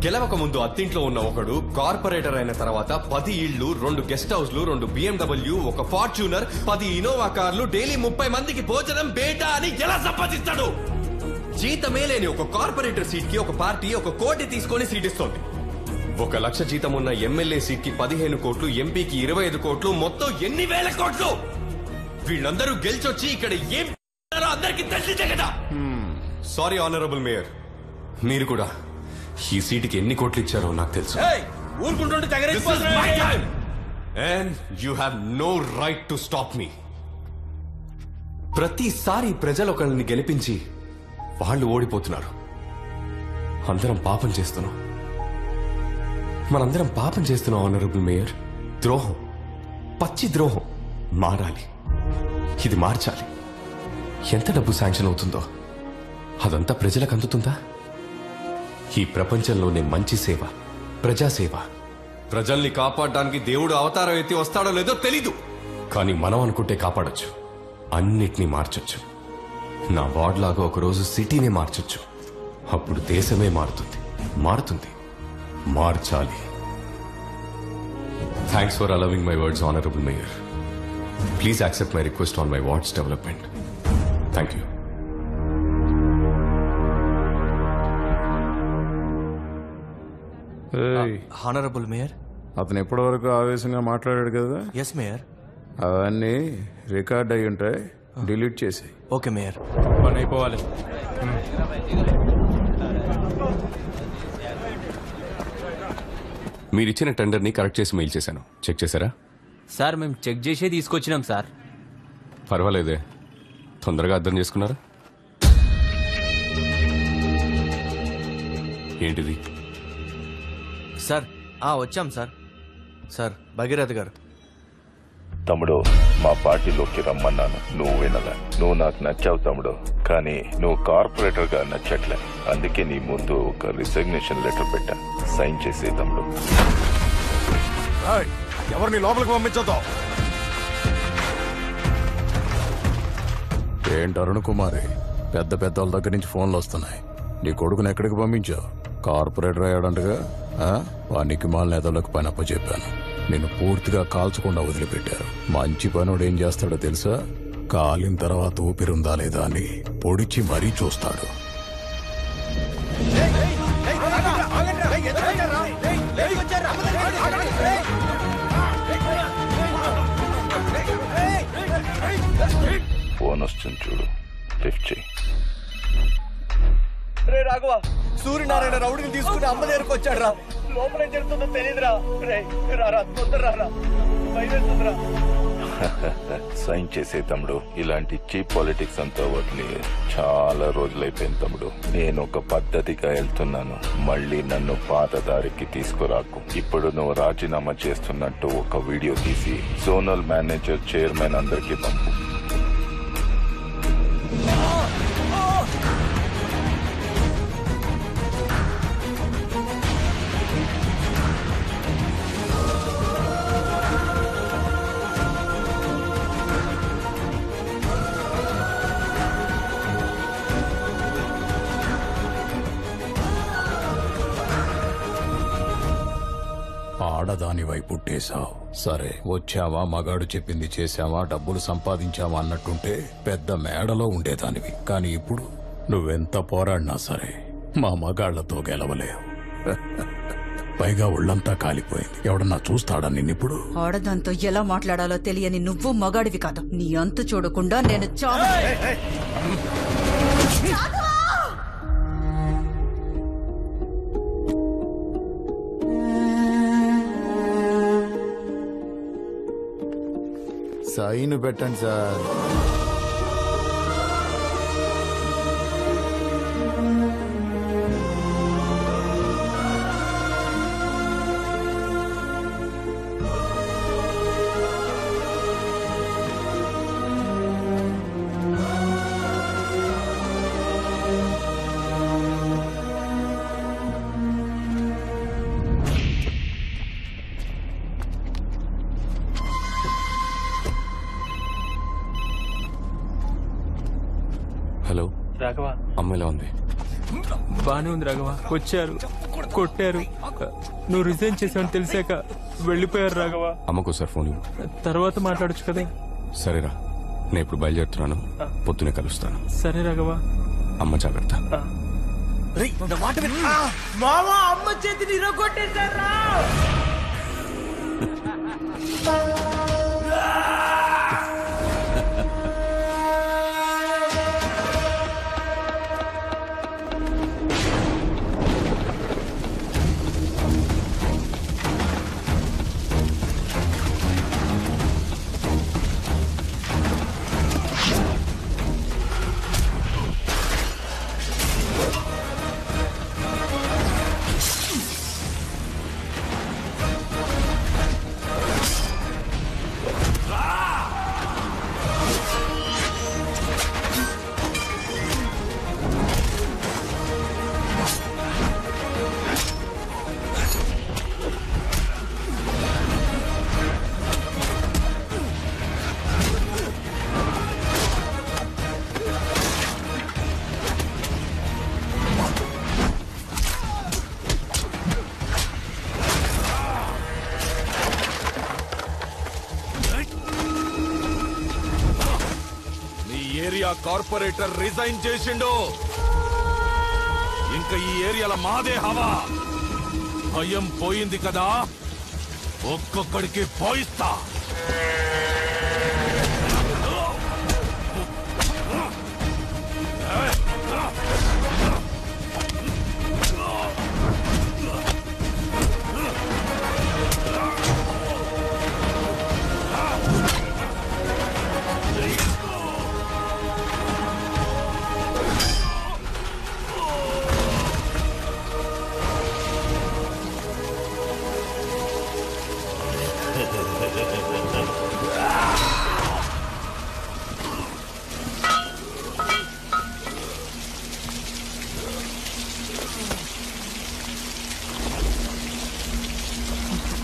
J: గెలవక ముందు అత్తింట్లో ఉన్న ఒకడు కార్పొరేటర్ అయిన తర్వాత 10 ఇళ్లు, 2 గెస్ట్ హౌస్లు, 2 BMW, ఒక ఫార్చ్యూనర్, 10 ఇనోవా కార్లు, డైలీ 30 మందికి భోజనం బేటా అని ఎలా సంపాదిస్తాడు? జీతమే లేని ఒక కార్పొరేటర్ సీట్ కి ఒక పార్టీ 1 కోటి తీసుకొని సీట్ ఇస్తోంది. 1 లక్ష జీతం ఉన్న ఎమ్మెల్యే సీట్ కి 15 కోట్లు, ఎంపీకి 25 కోట్లు, మొత్తం ఎన్ని వేల కోట్లు? వీళ్ళందరూ గెలిచొచ్చి ఇక్కడ ఏం అందరికీ తెలిసిందే కదా. సారీ ఆనరబుల్ మేయర్, మీరు కూడా ఈ సీటుకి ఎన్ని కోట్లు ఇచ్చారో నాకు తెలుసు.
T: ఊరుకుంటుంటే
J: and you have no right to stop me. ప్రతిసారి ప్రజలు ఒకరిని గెలిపించి వాళ్ళు ఓడిపోతున్నారు. అందరం పాపం చేస్తున్నాం, మనందరం పాపం చేస్తున్నాం ఆనరబుల్ మేయర్. ద్రోహం, పచ్చి ద్రోహం మారాలి. ఇది మార్చాలి. ఎంత డబ్బు శాంక్షన్ అవుతుందో అదంతా ప్రజలకు అందుతుందా? ఈ ప్రపంచంలోనే మంచి సేవ ప్రజాసేవ. ప్రజల్ని కాపాడడానికి దేవుడు అవతారం ఎత్తి వస్తాడో లేదో తెలీదు, కానీ మనం అనుకుంటే కాపాడొచ్చు, అన్నిటినీ మార్చొచ్చు. నా వార్డ్ లాగా ఒకరోజు సిటీనే మార్చొచ్చు. అప్పుడు దేశమే మారుతుంది. మార్చాలి. Thanks for allowing my words honourable mayor. Please accept my request on my wards development. Thank you.
N: Honourable mayor,
L: అతను ఎప్పటి వరకు ఆవేశంగా మాట్లాడాడు కదా?
N: Yes mayor.
L: అవన్నీ రికార్డ్ అయి ఉంటాయి, డిలీట్ చేసి.
N: Okay mayor.
E: పని అయిపోవాలి.
J: మీరిచ్చిన టెండర్ని కరెక్ట్ చేసి మెయిల్ చేశాను. చెక్ చేశారా?
V: సార్ మేము చెక్ చేసే తీసుకొచ్చినాం సార్.
J: పర్వాలేదే, తొందరగా అర్థం చేసుకున్నారా? ఏంటిది
N: సార్? వచ్చాం సార్. సార్ భగీరథ గారు.
H: తమ్ముడు, మా పార్టీలోకి రమ్మన్నాను, నువ్వు వినలే. నువ్వు నాకు నచ్చావు తమ్ముడు, కానీ నువ్వు కార్పొరేటర్ గా నచ్చట్లే. అందుకే నీ ముందు ఒక రిసిగ్నేషన్ లెటర్ పెట్టా, సైన్ చేసే తమ్ముడు.
P: ఎవరిని లోపలికి పంపించొద్దు.
L: ఏంటి అరుణ్ కుమారి, పెద్ద వాళ్ళ దగ్గర నుంచి ఫోన్లు వస్తున్నాయి. నీ కొడుకుని ఎక్కడికి పంపించావు? కార్పొరేటర్ అయ్యాడంటగా. వానికి మాల నేతలకు పని అప్పచెప్పాను. నేను పూర్తిగా కాల్చకుండా వదిలిపెట్టారు. మంచి పనుడు ఏం చేస్తాడో తెలుసా? కాలిన తర్వాత ఊపిరుందా లేదా అని పొడిచి మరీ చూస్తాడు.
H: ఫోన్ వస్తుంది చూడు, లిఫ్ట్ చేయి.
N: రే రాఘవ, సూర్యనారాయణ రౌడీని తీసుకుని అమ్మ దగ్గరకు వచ్చాడు రా. లోపల ఏం జరుగుతుందో తెలియదురా. రారా, తొందర రారా, బయలుదేరుతుందిరా.
H: సైన్ చేసే తమ్ముడు. ఇలాంటి చీప్ పాలిటిక్స్ అంతా వదిలి చాలా రోజులైపోయింది తమ్ముడు. నేను ఒక పద్ధతిగా వెళ్తున్నాను, మళ్ళీ నన్ను పాత దారికి తీసుకురాకు. ఇప్పుడు నువ్వు రాజీనామా చేస్తున్నట్టు ఒక వీడియో తీసి జోనల్ మేనేజర్, చైర్మన్ అందరికీ పంపు.
L: ఆడదానివై పుట్టేశావు. సరే, వచ్చావా, మగాడు చెప్పింది చేశావా, డబ్బులు సంపాదించావా అన్నట్టుంటే పెద్ద మేడలో ఉండేదానివి. కానీ ఇప్పుడు నువ్వెంత పోరాడినా సరే మా మగాళ్లతో గెలవలేవు. పైగా ఒళ్ళంతా కాలిపోయింది. ఎవడన్నా చూస్తాడా నిన్నిప్పుడు?
C: ఆడదాంతో ఎలా మాట్లాడాలో తెలియని నువ్వు మగాడివి కాదు. నీ అంతు చూడకుండా నేను
W: సైన్ పెట్టండి సార్.
J: హలో
V: రాఘవ,
J: అమ్మ ఎలా ఉంది?
V: బానే ఉంది రాఘవ. వచ్చారు, కొట్టారు. నువ్వు రిజైన్ చేసావని తెలిసాక వెళ్ళిపోయారు రాఘవ.
J: అమ్మకోసారి ఫోన్ ఇవ్వు.
V: తర్వాత మాట్లాడొచ్చు కదా.
J: సరేరా, నేను ఇప్పుడు బయలుదేరుతున్నాను. పొద్దునే కలుస్తాను.
V: సరే రాఘవ.
J: అమ్మ జాగ్రత్త.
F: మామా, అమ్మ చేతిని ఇరగొట్టేశారా?
M: ఏరియా కార్పొరేటర్ రిజైన్ చేసిండు. ఇంకా ఈ ఏరియాలో మాదే హవా. భయం పోయింది కదా, ఒక్కొక్కడికి పోయిస్తా.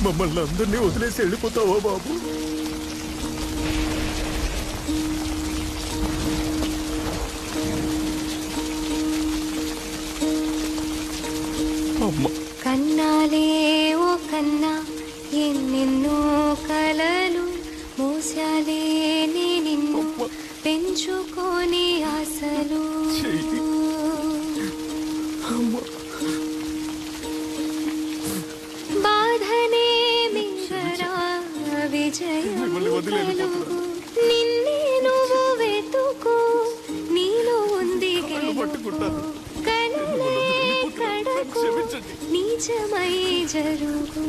P: మమ్మల్ని అందరినీ వదిలేసి వెళ్ళిపోతావా బాబు?
X: కన్నాలే ఓ కన్నా, ఎన్నెన్నో కలలు మోసాలే నిన్ను పెంచుకొని ఆశలు. బాధనే మింగరా విజయం కలుగు. నిన్నే నువ్వు వెతుకు, నీలో ఉంది గెలుపు. కనులే కడకు, నిజమై జరుగు.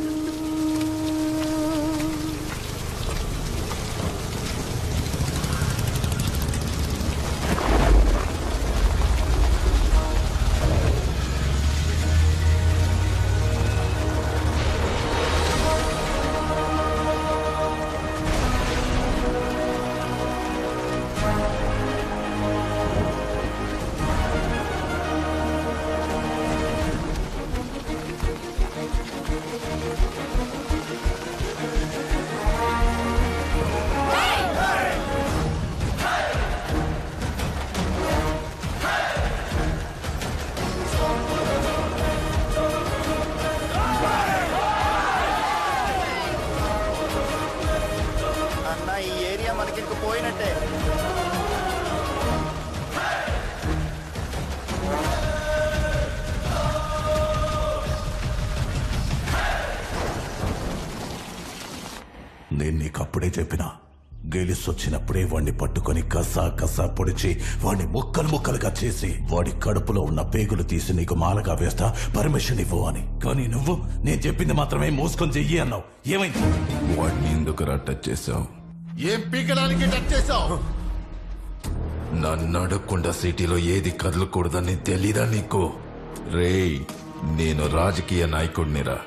D: చెప్పినా గెలిసొచ్చినప్పుడే వాణ్ణి పట్టుకొని కసా కసా పొడిచి వాణ్ణి ముక్కలు ముక్కలుగా చేసి వాడి కడుపులో ఉన్న పేగులు తీసి నీకు మాలగా వేస్తా పర్మిషన్ ఇవ్వు అని. కానీ నువ్వు నేను చెప్పింది మాత్రమే మూసుకొని చెయ్యి అన్నావు. ఏమైంది?
H: వాడిని ఎందుకురా టచ్ చేసావు?
W: ఏం పీకడానికి టచ్ చేసావు?
H: నన్ను అడగకుండా సిటీలో ఏది కదలకూడదని తెలీదా నీకు? రేయ్, నేను రాజకీయ నాయకుడినిరా.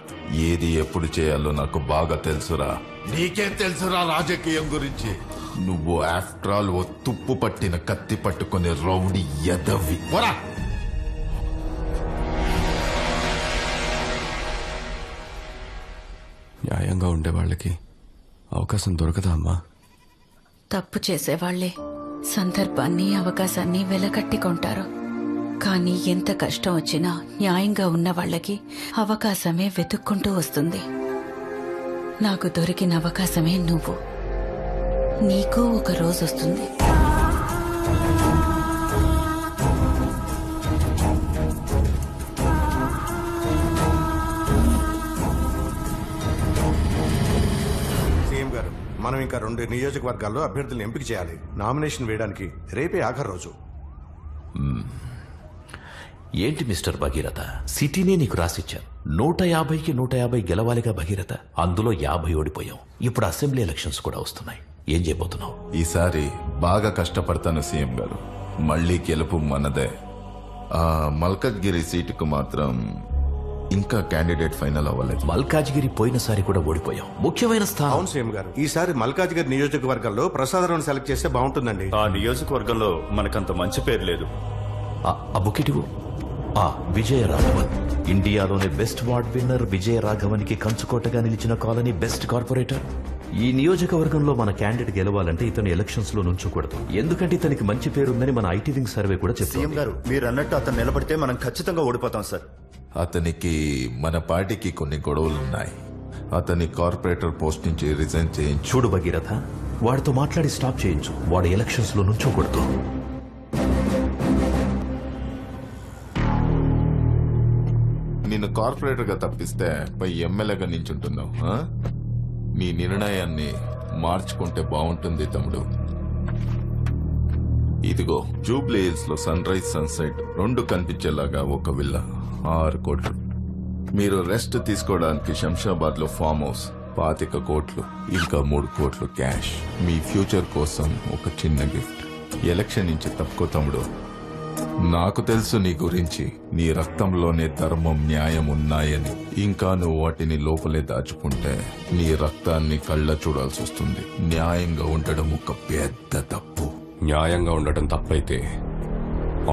H: ఏది ఎప్పుడు చేయాలో నాకు బాగా తెలుసురా.
W: నీకేం తెలుసురా రాజకీయం గురించి?
H: నువ్వు ఆఫ్టర్ ఆల్ ఓ తుప్పు పట్టిన కత్తి పట్టుకునే రౌడీ ఎదవి.
J: న్యాయంగా ఉండే వాళ్ళకి అవకాశం దొరకదా అమ్మా?
C: తప్పు చేసేవాళ్లే సందర్భాన్ని అవకాశాన్ని వెలకట్టి కొంటారు. కానీ ఎంత కష్టం వచ్చినా న్యాయంగా ఉన్న వాళ్ళకి అవకాశమే వెతుక్కుంటూ వస్తుంది. నాకు దొరికిన అవకాశమే నువ్వు. నీకు ఒక రోజు వస్తుంది.
K: సీఎం గారు, మనం ఇంకా 2 నియోజకవర్గాల్లో అభ్యర్థులను ఎంపిక చేయాలి. నామినేషన్ వేయడానికి రేపే ఆఖరి రోజు.
D: ఏంటి మిస్టర్ భగీరథ, సిటీనే నీకు రాసిచ్చాను. 150కి 150 గెలవాలిగా భగీరథ. అందులో 50 ఓడిపోయాం. ఇప్పుడు అసెంబ్లీ ఎలక్షన్స్ కూడా వస్తున్నాయి. ఏం చేయబోతున్నావు?
H: ఈసారి బాగా కష్టపడతాను సీఎం గారు. మళ్ళీ గెలుపు మనదే. ఆ మల్కజ్గిరి సీటుకు మాత్రం ఇంకా క్యాండిడేట్ ఫైనల్ అవ్వలేదు.
D: మల్కాజ్గిరి పోయినసారి కూడా ఓడిపోయాం. ముఖ్యమైన స్థానం.
K: అవును సీఎం గారు, ఈసారి మల్కాజ్గిరి నియోజకవర్గంలో ప్రసాదరావును సెలెక్ట్ చేస్తే బాగుంటుందండి.
I: ఆ నియోజకవర్గంలో మనకంత మంచి పేరు లేదు.
D: ఆ బుకిటివు. విజయరాఘవన్, ఇండియాలోనే బెస్ట్ వార్డ్ విన్నర్ విజయరాఘవన్కి కంచుకోటగా నిలిచిన కాలనీ బెస్ట్ కార్పొరేటర్. ఈ నియోజకవర్గంలో మన క్యాండిడేట్ గెలవాలంటే ఇతను ఎలక్షన్స్ లో నుంచోకూడదు. ఎందుకంటే ఇతనికి మంచి పేరుందని మన ఐటీ వింగ్ సర్వే కూడా చెప్తుంది.
I: సీఎం గారు, మీరు అన్నట్టు అతను నిలబడితే మనం ఖచ్చితంగా ఓడిపోతాం సార్.
H: అతనికి మన పార్టీకి కొన్ని గొడవలున్నాయి. అతని కార్పొరేటర్ పోస్ట్ నుంచి రిజైన్ చేయించు.
D: చూడు భగీరథ, వాడితో మాట్లాడి స్టాప్ చేయించు. వాడు ఎలక్షన్స్ లో నుంచోకూడదు.
H: నిన్ను కార్పొరేటర్ గా తప్పిస్తే పై ఎమ్మెల్యేగా నించుంటున్నావు. నీ నిర్ణయాన్ని మార్చుకుంటే బాగుంటుంది తమ్ముడు. ఇదిగో జూబ్లీ హిల్స్ లో సన్ రైజ్ సన్సెట్ 2 కనిపించేలాగా ఒక విల్లా, 6 కోట్లు. మీరు రెస్ట్ తీసుకోవడానికి శంషాబాద్ లో ఫామ్ హౌస్ 25 కోట్లు, ఇంకా 3 కోట్లు క్యాష్. మీ ఫ్యూచర్ కోసం ఒక చిన్న గిఫ్ట్. ఎలక్షన్ నుంచి తప్పుకో తమ్ముడు. నాకు తెలుసు నీ గురించి. నీ రక్తంలోనే ధర్మం, న్యాయం ఉన్నాయని. ఇంకా నువ్వు వాటిని లోపలే దాచుకుంటే నీ రక్తాన్ని కళ్ళ చూడాల్సి వస్తుంది. న్యాయంగా ఉండడం ఒక పెద్ద తప్పు.
J: న్యాయంగా ఉండటం తప్పైతే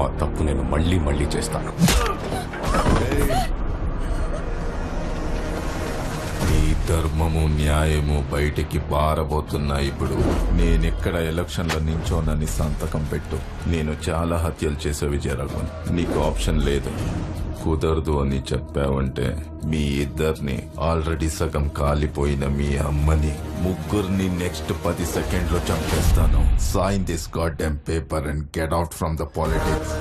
J: ఆ తప్పు నేను మళ్ళీ మళ్ళీ చేస్తాను.
H: నీ ధర్మము, న్యాయము బయటికి పారబోతున్నాయి. ఇప్పుడు నేనెక్కడ ఎలక్షన్లో నించోనని సంతకం పెట్టు. నేను చాలా హత్యలు చేసే విజయరాఘవన్. నీకు ఆప్షన్ లేదు. కుదరదు అని చెప్పావంటే మీ ఇద్దరిని, ఆల్రెడీ సగం కాలిపోయిన మీ అమ్మని, ముగ్గురిని నెక్స్ట్ 10 సెకండ్లో చంపేస్తాను. Sign this goddamn paper and get out from the politics.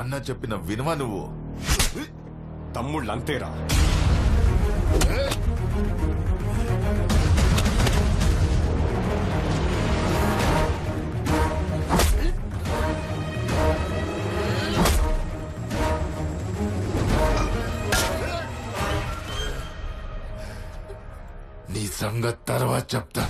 H: అన్న చెప్పిన వినవా నువ్వు?
G: తమ్ముళ్ళంతేరా.
H: నీ సంగతి తర్వాత చెప్తా.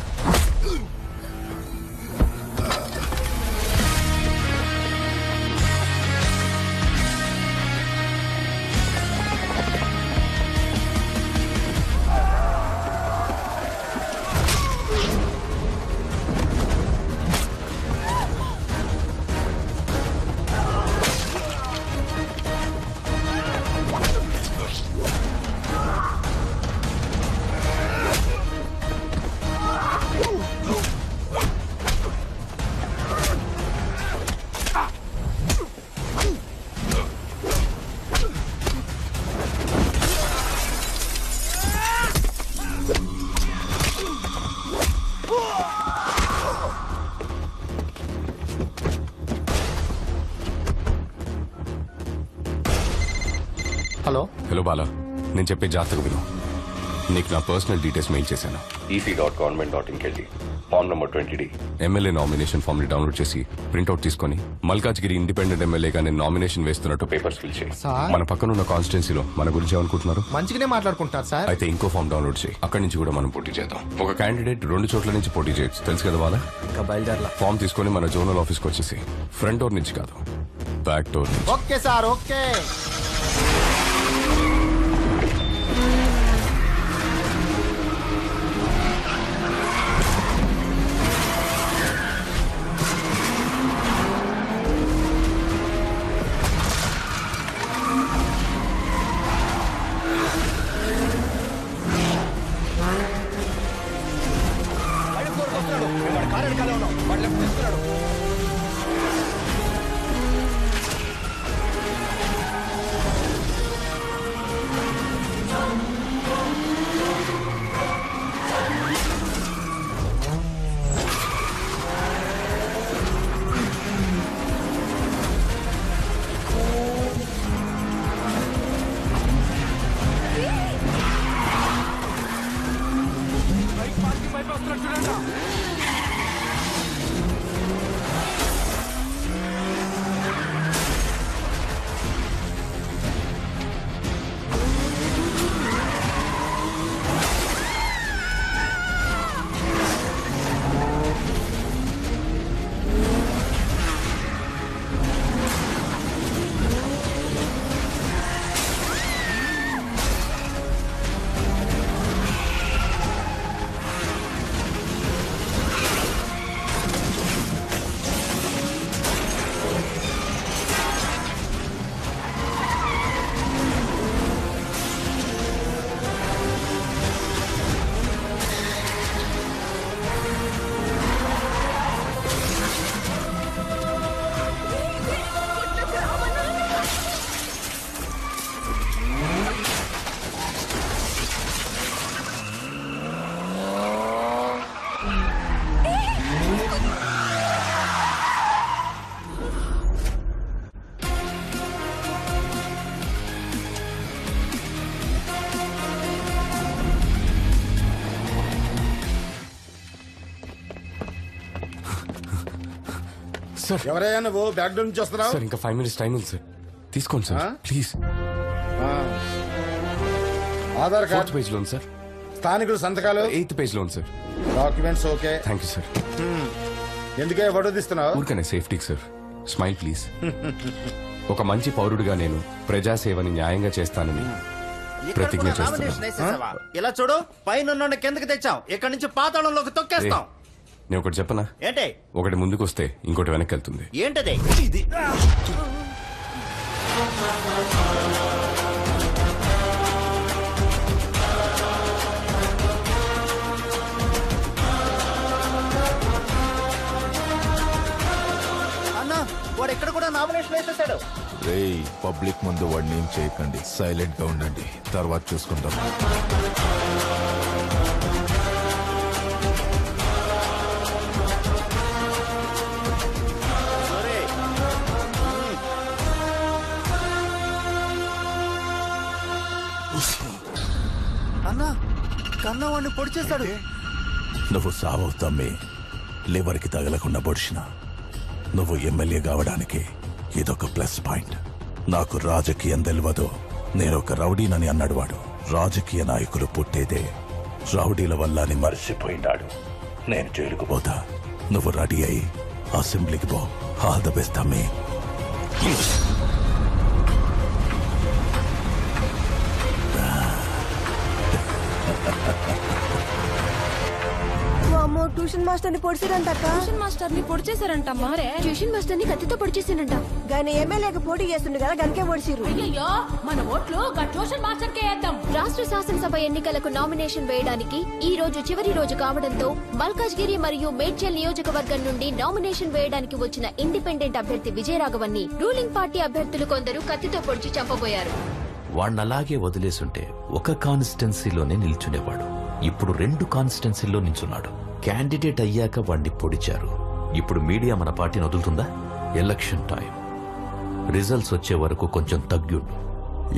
L: హలో
J: హలో బాలా, నేను చెప్పే జాతకు విను. నీకు నా పర్సనల్ డీటెయిల్స్ మెయిల్ చేశాను. ep.government.in కెళ్ళి form number 20D MLA nomination form ని డౌన్లోడ్ చేసి ప్రింట్అవుట్ తీసుకొని మల్కాజ్గిరి ఇండిపెండెంట్ ఎమ్మెల్యేగా నేను నామినేషన్ వేస్తున్నట్టు పేపర్స్ ఫిల్ చేయి. మన పక్కన ఉన్న కాన్స్టిట్యున్సీలో మన గురించి ఏమనుకుంటున్నారు?
L: మంచిగానే మాట్లాడుకుంటారు సార్.
J: అయితే ఇంకో ఫామ్ డౌన్లోడ్ చేయి. అక్కడి నుంచి కూడా మనం పోటీ చేద్దాం. ఒక క్యాండిడేట్ 2 చోట్ల నుంచి పోటీ చేయొచ్చు, తెలుసు కదా వాళ్ళ.
N: ఇంకా బయలుదేరలా.
J: ఫామ్ తీసుకొని మన జోనల్ ఆఫీస్కి వచ్చేసి ఫ్రంట్ డోర్ నుంచి కాదు, బ్యాక్ డోర్ నుంచి.
L: Okay sir, okay.
J: సార్
P: ఎవరయ్యా నువ్వు? బ్యాక్ డోర్ నుంచి వస్తున్నావు?
J: సార్ ఇంకా 5 minutes టైం ఉంది సార్, తీసుకోండి sir please.
P: Aadhaar card
J: 4th page లో ఉంది సార్.
P: స్థానికుల సంతకాలు
J: 8th పేజ్ లో ఉంది sir.
P: Documents okay.
J: Thank you sir.
P: ఎందుకే ఫోటో తీస్తున్నావు?
J: ఊరికనే సేఫ్టీకి సార్. Smile please. ఒక మంచి పౌరుడిగా నేను ప్రజాసేవని న్యాయంగా చేస్తానని ప్రతిజ్ఞ చేస్తున్నాను.
I: ఇలా చూడు, పైన కిందకి తెచ్చాం, ఇక్కడి నుంచి పాతాళంలోకి తొక్కేస్తాం.
J: నేను ఒకటి చెప్పనా?
I: ఏంటి?
J: ఒకటి ముందుకు వస్తే ఇంకోటి వెనక్కి వెళ్తుంది.
I: ఏంటది? ఇది అన్నా, వాడు ఎక్కడ కూడా నామినేషన్ వేసేసాడు.
H: రేయ్, పబ్లిక్ ముందు వాడిని ఏం చేయకండి, సైలెంట్ గా ఉండండి, తర్వాత చూసుకుంటాం.
I: అన్నా, కన్నా వాడిని పొడి చేశాడు.
H: నువ్వు సావవు తమ్మి, లివర్కి తగలకుండా పొడిచిన. నువ్వు ఎమ్మెల్యే కావడానికి ఇదొక ప్లస్ పాయింట్. నాకు రాజకీయం తెలియదు, నేను ఒక రౌడీనని అన్నాడు వాడు. రాజకీయ నాయకులు పుట్టేదే రౌడీల వల్ల అని మర్చిపోయినాడు. నేను జైలుకు పోతా, నువ్వు రెడీ అయి అసెంబ్లీకి పో. ఆల్ ద బెస్ట్ తమ్మి.
A: ట్యూషన్ మాస్టర్ ని పొడిచారంట. ట్యూషన్ మాస్టర్ ని పొడి చేశారంటమ్మా.
O: ట్యూషన్ మాస్టర్ ని కత్తితో పొడి చేశానంట.
A: గాని ఎమ్మెల్యేకి పోటీ చేస్తుండే కదా, గనికే పొడిచిరు.
Q: అయ్యో, మన ఓట్లు ట్యూషన్ మాస్టర్ కే వేద్దాం.
O: రాష్ట్ర శాసనసభ ఎన్నికలకు నామినేషన్ వేయడానికి ఈ రోజు చివరి రోజు కావడంతో మల్కాజ్గిరి మరియు మేడ్చల్ నియోజకవర్గం నుండి నామినేషన్ వేయడానికి వచ్చిన ఇండిపెండెంట్ అభ్యర్థి విజయరాఘవన్ని రూలింగ్ పార్టీ అభ్యర్థులు కొందరు కత్తితో పొడిచి చంపబోయారు.
D: వాణ్ణలాగే వదిలేసుంటే ఒక కాన్స్టిట్యున్సీలోనే నిల్చునేవాడు. ఇప్పుడు 2 కాన్స్టిట్యున్సీల్లో నిల్చున్నాడు. క్యాండిడేట్ అయ్యాక వాణ్ణి పొడిచారు. ఇప్పుడు మీడియా మన పార్టీని వదులుతుందా? ఎలక్షన్ టైం, రిజల్ట్స్ వచ్చే వరకు కొంచెం తగ్గుండు.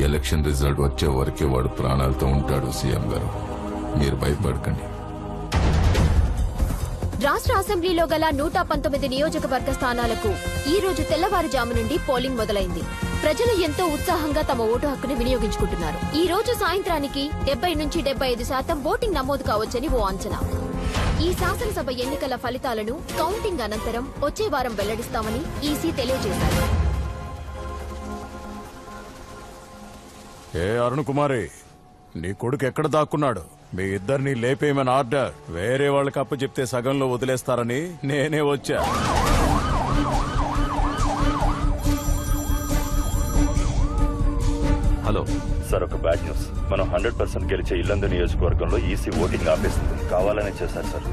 H: ఎలక్షన్ రిజల్ట్ వచ్చే వరకే వాడు ప్రాణాలతో ఉంటాడు. సీఎం గారు మీరు భయపడకండి.
O: రాష్ట్ర అసెంబ్లీలో గల 119 నియోజకవర్గ స్థానాలకు ఈ రోజు తెల్లవారుజాము నుండి పోలింగ్ మొదలైంది. ప్రజలు ఎంతో ఉత్సాహంగా తమ ఓటు హక్కును వినియోగించుకుంటున్నారు. ఈ రోజు సాయంత్రానికి 70 నుంచి 75% ఓటింగ్ నమోదు కావచ్చని ఓ అంచనా. ఈ శాసనసభ ఎన్నికల ఫలితాలను కౌంటింగ్ అనంతరం వచ్చే వారం వెల్లడిస్తామని ఈసీ తెలియజేశారు.
L: ఏ అరుణ్ కుమారి, నీ కొడుకు ఎక్కడ దాక్కున్నాడు? మీ ఇద్దరిని లేపేయమని ఆర్డర్. వేరే వాళ్ళకి అప్పు చెప్తే సగంలో వదిలేస్తారని నేనే వచ్చా.
D: హలో
B: సార్, ఒక బ్యాడ్ న్యూస్. మనం 100% గెలిచే ఇల్లందు నియోజకవర్గంలో ఈసీ ఓటింగ్ ఆపేస్తుంది. కావాలనే చేశారు సార్.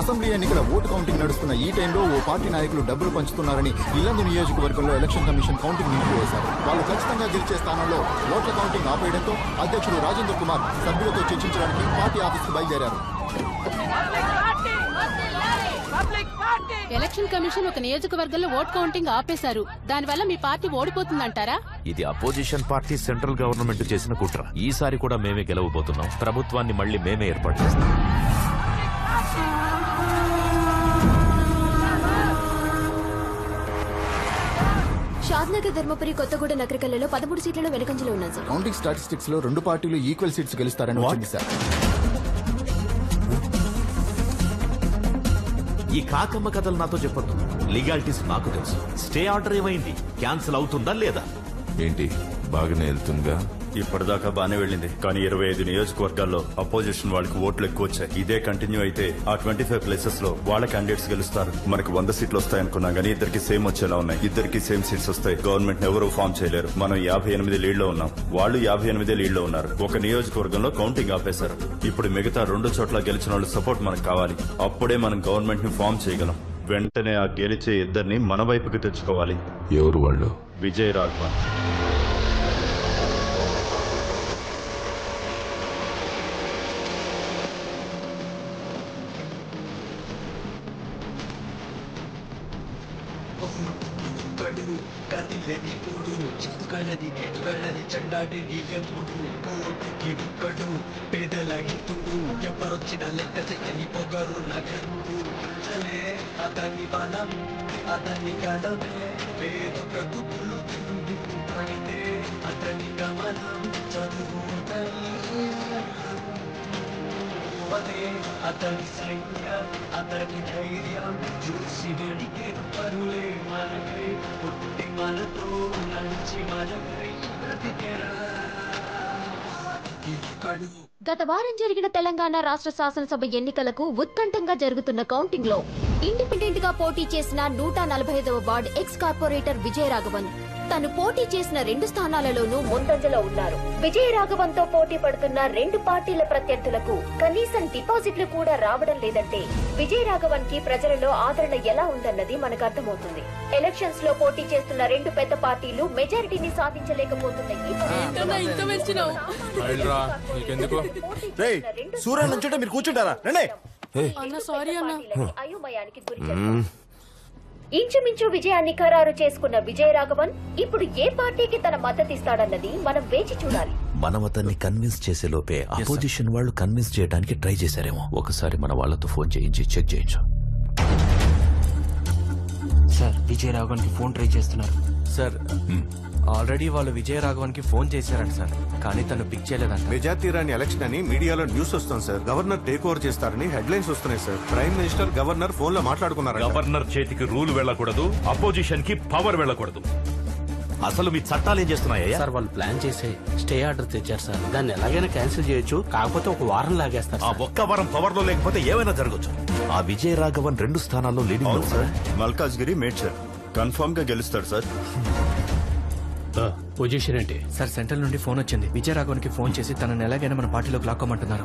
W: అసెంబ్లీ ఎన్నికల ఓటు కౌంటింగ్ నడుస్తున్న ఈ టైంలో ఓ పార్టీ నాయకులు డబ్బులు పంచుతున్నారని ఇల్లందు నియోజకవర్గంలో ఎలక్షన్ కమిషన్ కౌంటింగ్ నిలిపివేశారు. వాళ్ళు ఖచ్చితంగా గెలిచే స్థానంలో ఓట్ల కౌంటింగ్ ఆపేయడంతో అధ్యక్షుడు రాజేంద్ర కుమార్ సభ్యులతో చర్చించడానికి పార్టీ ఆఫీస్కు బయలుదేరారు.
Q: ఎలక్షన్ కమిషన్ ఒక నియోజకవర్గంలో ఓట్ కౌంటింగ్ ఆపేశారు. దానివల్ల మీ పార్టీ ఓడిపోతుందంటారా?
D: ఇది అపోజిషన్ పార్టీ సెంట్రల్ గవర్నమెంట్ చేసిన కుట్ర. ఈసారి కూడా మేమే గెలవబోతున్నాం. ప్రభుత్వాన్ని మళ్ళీ మేమే ఏర్పాటు చేస్తాం.
O: షాద్నగర్, ధర్మపురి, కొత్తగూడ, నగరికల్లలో 13 సీట్లలో వెనుకంజలో ఉన్నాయి సార్.
W: కౌంటింగ్ స్టాటిస్టిక్స్ లో 2 పార్టీలు ఈక్వల్ సీట్స్ గెలుస్తారని వచ్చింది సార్.
D: ఈ కాకమ్మ కథలు నాతో చెప్పొద్దు. లీగాలిటీస్ నాకు తెలుసు. స్టే ఆర్డర్ ఏమైంది? క్యాన్సిల్ అవుతుందా లేదా?
H: ఏంటి బాగానే వెళ్తుందిగా?
B: ఇప్పటిదాకా బానే వెళ్ళింది, కానీ 25 నియోజకవర్గాల్లో అపోజిషన్ వాళ్ళకి ఓట్లు ఎక్కువ వచ్చాయి. ఇదే కంటిన్యూ అయితే ఆ 25 ప్లేసెస్ లో వాళ్ళ క్యాండిడేట్స్ గెలుస్తారు. మనకు 100 సీట్లు వస్తాయనుకున్నాం, కానీ ఇద్దరికి సేమ్ వచ్చేలా ఉన్నాయి. ఇద్దరికి సేమ్ సీట్స్ వస్తాయి. గవర్నమెంట్ ఎవరూ ఫామ్ చేయలేరు. మనం 58 లీడ్ లో ఉన్నాం, వాళ్ళు 58 లీడ్ లో ఉన్నారు. ఒక నియోజకవర్గంలో కౌంటింగ్ ఆపేశారు. ఇప్పుడు మిగతా 2 చోట్ల గెలిచిన వాళ్ళ సపోర్ట్ మనకు కావాలి. అప్పుడే మనం గవర్నమెంట్ ని ఫామ్ చేయగలం. వెంటనే ఆ గెలిచే ఇద్దరిని మన వైపుకి తెచ్చుకోవాలి.
H: ఎవరు వాళ్ళు?
B: విజయ్ రాఘవన్.
G: పేదలకి ఎవరొచ్చిన లెక్క చెక్కని పొగరు నగరులే అతని బలం అతని గడమే పేద బ్రతుకులు పడితే అతని గమనం చదువుతాయి అతని సైన్యం అతని ధైర్యం చూసి వెడికే పరులే మనకై పుట్టి మనతో నంచి మనకై బ్రతికెరా.
O: గత వారం జరిగిన తెలంగాణ రాష్ట్ర శాసనసభ ఎన్నికలకు ఉత్కంఠంగా జరుగుతున్న కౌంటింగ్ లో ఇండిపెండెంట్ గా పోటీ చేసిన 145వ వార్డు ఎక్స్ కార్పొరేటర్ విజయరాఘవన్ తను పోటీ చేసిన 2 స్థానాలలోనూ ముందంజలో ఉన్నారు. విజయరాఘవన్ తో పోటీ పడుతున్న 2 పార్టీల ప్రత్యర్థులకు కనీసం డిపాజిట్లు కూడా రావడం లేదంటే విజయరాఘవన్ కి ప్రజలలో ఆదరణ ఎలా ఉందన్నది మనకు అర్థమవుతుంది. ఎలక్షన్స్ లో పోటీ చేస్తున్న 2 పెద్ద పార్టీలు మెజారిటీని సాధించలేకపోతున్నాయి.
P: సూర్య నుంచుంటే మీరు కూర్చుంటారా?
O: అయోమయానికి గురి ఇంచుమించు విజయాన్ని ఖరారు చేసుకున్న విజయరాఘవన్ ఇప్పుడు ఏ పార్టీకి తన మద్దతిస్తాడన్నది మనం వేచి చూడాలి.
D: మనం అతన్ని కన్విన్స్ చేసే లోపే అపోజిషన్ వాళ్ళు కన్విన్స్ చేయడానికి ట్రై చేశారేమో. ఒకసారి మన వాళ్ళతో ఫోన్ చేయించి చెక్ చేయించు.
E: సార్, విజయరాఘవన్ కి ఫోన్ ట్రై చేస్తున్నారు సార్. ఆల్రెడీ వాళ్ళు విజయరాఘవన్ కి ఫోన్ చేశారంట సార్, కానీ తను పిక్ చేయలేదంట.
K: మెజార్టీ రాని ఎలక్షన్ అని మీడియాలో న్యూస్ వస్తుంది సార్. గవర్నర్ టేక్ ఓవర్ చేస్తారని హెడ్లైన్స్ వస్తున్నాయి sir. Prime minister governor phone లో మాట్లాడుకున్నారు.
U: గవర్నర్ చేతికి రూల్ వెళ్ళకూడదు, అపోజిషన్ కి పవర్ వెళ్ళకూడదు.
D: అసలు మీ చట్టాలు ఏం చేస్తున్నాయా
R: సార్? వాళ్ళు ప్లాన్ చేసి స్టే ఆర్డర్ తెచ్చారు సార్. దాన్ని ఎలాగైనా క్యాన్సిల్ చేయొచ్చు, కాకపోతే ఒక వారం లాగేస్తారు.
D: ఆ ఒక్క వారం పవర్ లో లేకపోతే ఏమైనా జరగచ్చు. ఆ విజయ్ రాఘవన్ 2 స్థానాల్లో లీడింగ్
B: సార్. మల్కాజ్గిరి మేడ్చర్ కన్ఫర్మ్ గా గెలుస్తాడు సార్.
R: పొజిషన్ ఏంటి
E: సార్? సెంట్రల్ నుండి ఫోన్ వచ్చింది. విజయరాఘవన్ కి ఫోన్ చేసి తనని ఎలాగైనా మన పార్టీలోకి లాక్కోమంటున్నారు.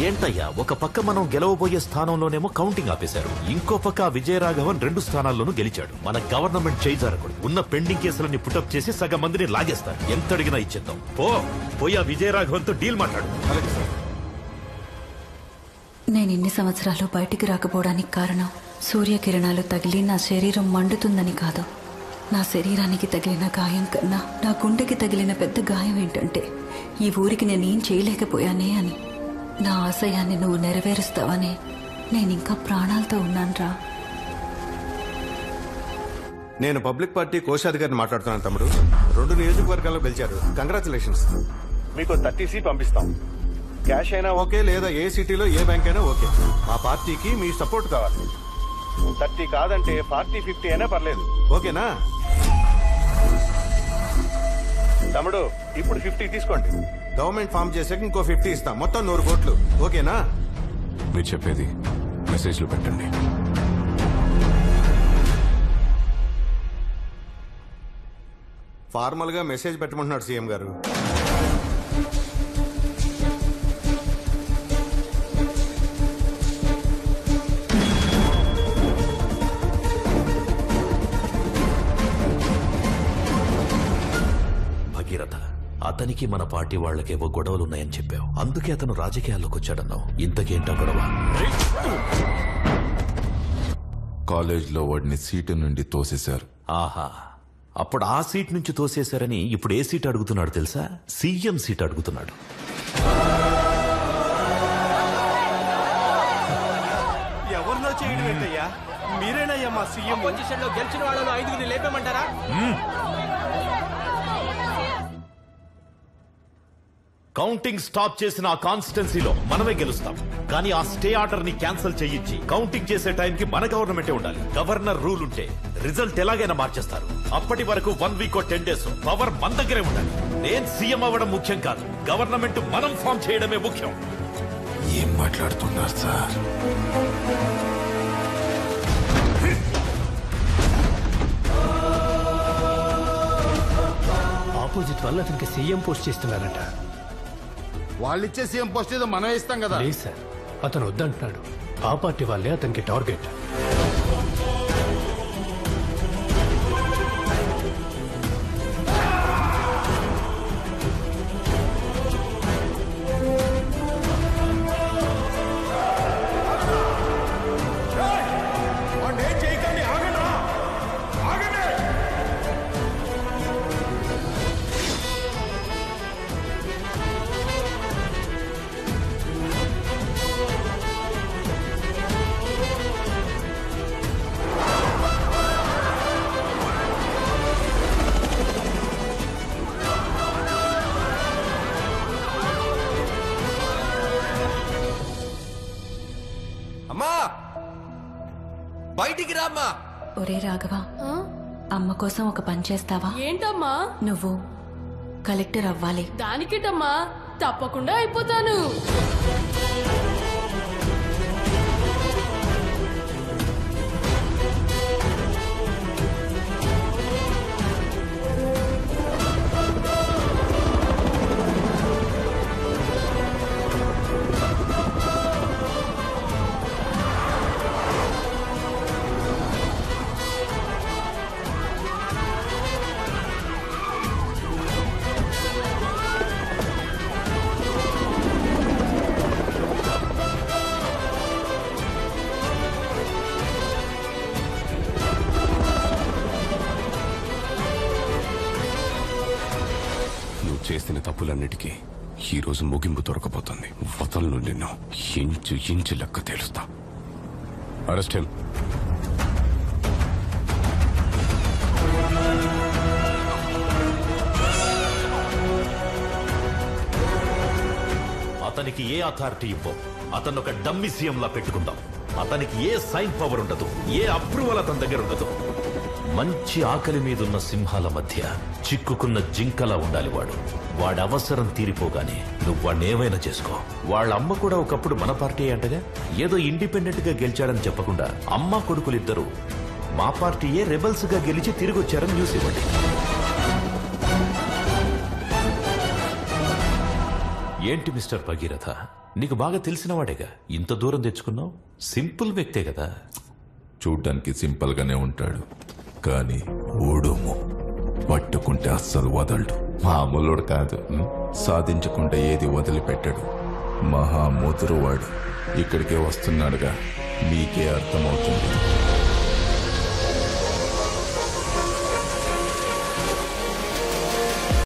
D: ఏంటయ్యా, ఒక పక్క మనం గెలవబోయే స్థానంలోనేమో కౌంటింగ్ ఆపేశారు, ఇంకో పక్క విజయరాఘవన్ 2 స్థానాల్లోనూ గెలిచాడు. మన గవర్నమెంట్ చేయి జరగకూడదు. ఉన్న పెండింగ్ కేసులన్నీ పుటప్ చేసి సగం మందిని లాగేస్తారు. ఎంత అడిగినా ఇచ్చేద్దాం. పోయి ఆ విజయరాఘవన్ తో డీల్ మాట్లాడు.
C: నేను ఇన్ని సంవత్సరాలు బయటికి రాకపోవడానికి కారణం సూర్యకిరణాలు తగిలి నా శరీరం మండుతుందని కాదు, నా శరీరానికి తగిలిన గాయం కన్నా నా గుండెకి తగిలిన పెద్ద గాయం ఏంటంటే ఈ ఊరికి నేనేం చేయలేకపోయానే అని. నా ఆశయాన్ని నువ్వు నెరవేరుస్తావని నేనింకా ప్రాణాలతో ఉన్నానురా.
K: నేను పబ్లిక్ పార్టీ కోశాధికారిని మాట్లాడుతున్నాను తమ్ముడు. 2 నియోజకవర్గాల్లో గెలిచారు. కంగ్రాచులేషన్స్. మీకు 30C పంపిస్తాం. క్యాష్ అయినా ఓకే, లేదా ఏ సిటీలో ఏ బ్యాంక్ అయినా ఓకే. మా పార్టీకి మీ సపోర్ట్ కావాలి. 30 కాదంటే 40-50 అయినా పర్లేదు. ఓకేనా తమ్ముడు? ఇప్పుడు 50 తీసుకోండి. గవర్నమెంట్ ఫామ్ చేసాక ఇంకో 50 ఇస్తాం. మొత్తం 100 కోట్లు. ఓకేనా?
J: మీరు చెప్పేది మెసేజ్లో పెట్టండి.
K: ఫార్మల్ గా మెసేజ్ పెట్టమంటున్నాడు సీఎం గారు.
D: భగీరథ, అతనికి మన పార్టీ వాళ్ళకేవో గొడవలున్నాయని చెప్పావు. అందుకే అతను రాజకీయాల్లోకి వచ్చాడన్నావు. ఇంతకేంటో గొడవ?
H: కాలేజ్లో వాడిని సీటు నుండి తోసేశారు.
D: ఆహా, అప్పుడు ఆ సీట్ నుంచి తోసేశారని ఇప్పుడు ఏ సీట్ అడుగుతున్నాడు తెలుసా? సీఎం సీట్ అడుగుతున్నాడు.
P: ఎవరినో చేయడం ఏంటయ్యా? మీరేనయ్యా మా సీఎం.
R: పొజిషన్ లో గెలిచిన వాళ్ళలో 5గురిని లేపేమంటారా?
D: కౌంటింగ్ స్టాప్ చేసిన ఆ కాన్స్టిట్యున్సీలో మనమే గెలుస్తాం. కానీ ఆ స్టే ఆర్డర్ ని క్యాన్సిల్ చేయించి కౌంటింగ్ చేసే టైంకి మన గవర్నమెంటే ఉండాలి. గవర్నర్ రూల్ ఉంటే రిజల్ట్ ఎలాగైనా మార్చేస్తారు. అప్పటి వరకు 1 వీక్ 10 డేస్ పవర్ మన దగ్గరే ఉండాలి. నేను సీఎం అవ్వడం ముఖ్యం కాదు, గవర్నమెంట్ మనం ఫామ్ చేయడమే ముఖ్యం.
H: ఏం మాట్లాడుతున్నారు సార్?
R: ఆపోజిట్ వాళ్ళు అతనికి సీఎం పోస్ట్ చేస్తున్నారంట.
W: వాళ్ళిచ్చే సీఎం పోస్ట్ ఏదో మనం ఇస్తాం కదా.
R: లేదు సార్, అతను వద్దంటున్నాడు. ఆ పార్టీ వాళ్ళే అతనికి టార్గెట్.
N: బయటికి రామ్మా.
C: ఒరే రాఘవ, అమ్మ కోసం ఒక పని చేస్తావా?
A: ఏంటమ్మా?
C: నువ్వు కలెక్టర్ అవ్వాలి.
A: దానికేటమ్మా, తప్పకుండా అయిపోతాను.
J: చేసిన తప్పులన్నిటికీ ఈ రోజు ముగింపు దొరకబోతుంది. వదలను నిన్ను. ఇంచు ఇంచు లెక్క తేలుస్తా. Arrest him.
D: అతనికి ఏ అథారిటీ ఇవ్వం. అతను ఒక డమ్మి సీఎం లా పెట్టుకుందాం. అతనికి ఏ సైన్ పవర్ ఉండదు, ఏ అప్రూవల్ అతని దగ్గర ఉండదు. మంచి ఆకలి మీదున్న సింహాల మధ్య చిక్కుకున్న జింకలా ఉండాలి వాడు. వాడి అవసరం తీరిపోగానే నువ్వు వాడిని ఏమైనా చేసుకో. వాళ్ళ అమ్మ కూడా ఒకప్పుడు మన పార్టీ అంటగా. ఏదో ఇండిపెండెంట్ గా గెలిచాడని చెప్పకుండా అమ్మ కొడుకులిద్దరూ మా పార్టీయే రెబల్స్ గా గెలిచి తిరిగి వచ్చారని న్యూస్ ఇవ్వండి. ఏంటి మిస్టర్ భగీరథ, నీకు బాగా తెలిసిన వాడేగా, ఇంత దూరం తెచ్చుకున్నావు? సింపుల్ వ్యక్తే కదా.
H: చూడ్డానికి సింపుల్ గానే ఉంటాడు, కానీ ఓడుము పట్టుకుంటే అస్సలు వదలడు. మామూలుడు కాదు, సాధించకుండా ఏది వదిలిపెట్టాడు. మహా ముదురువాడు. ఇక్కడికే వస్తున్నాడుగా, మీకే అర్థమవుతుంది.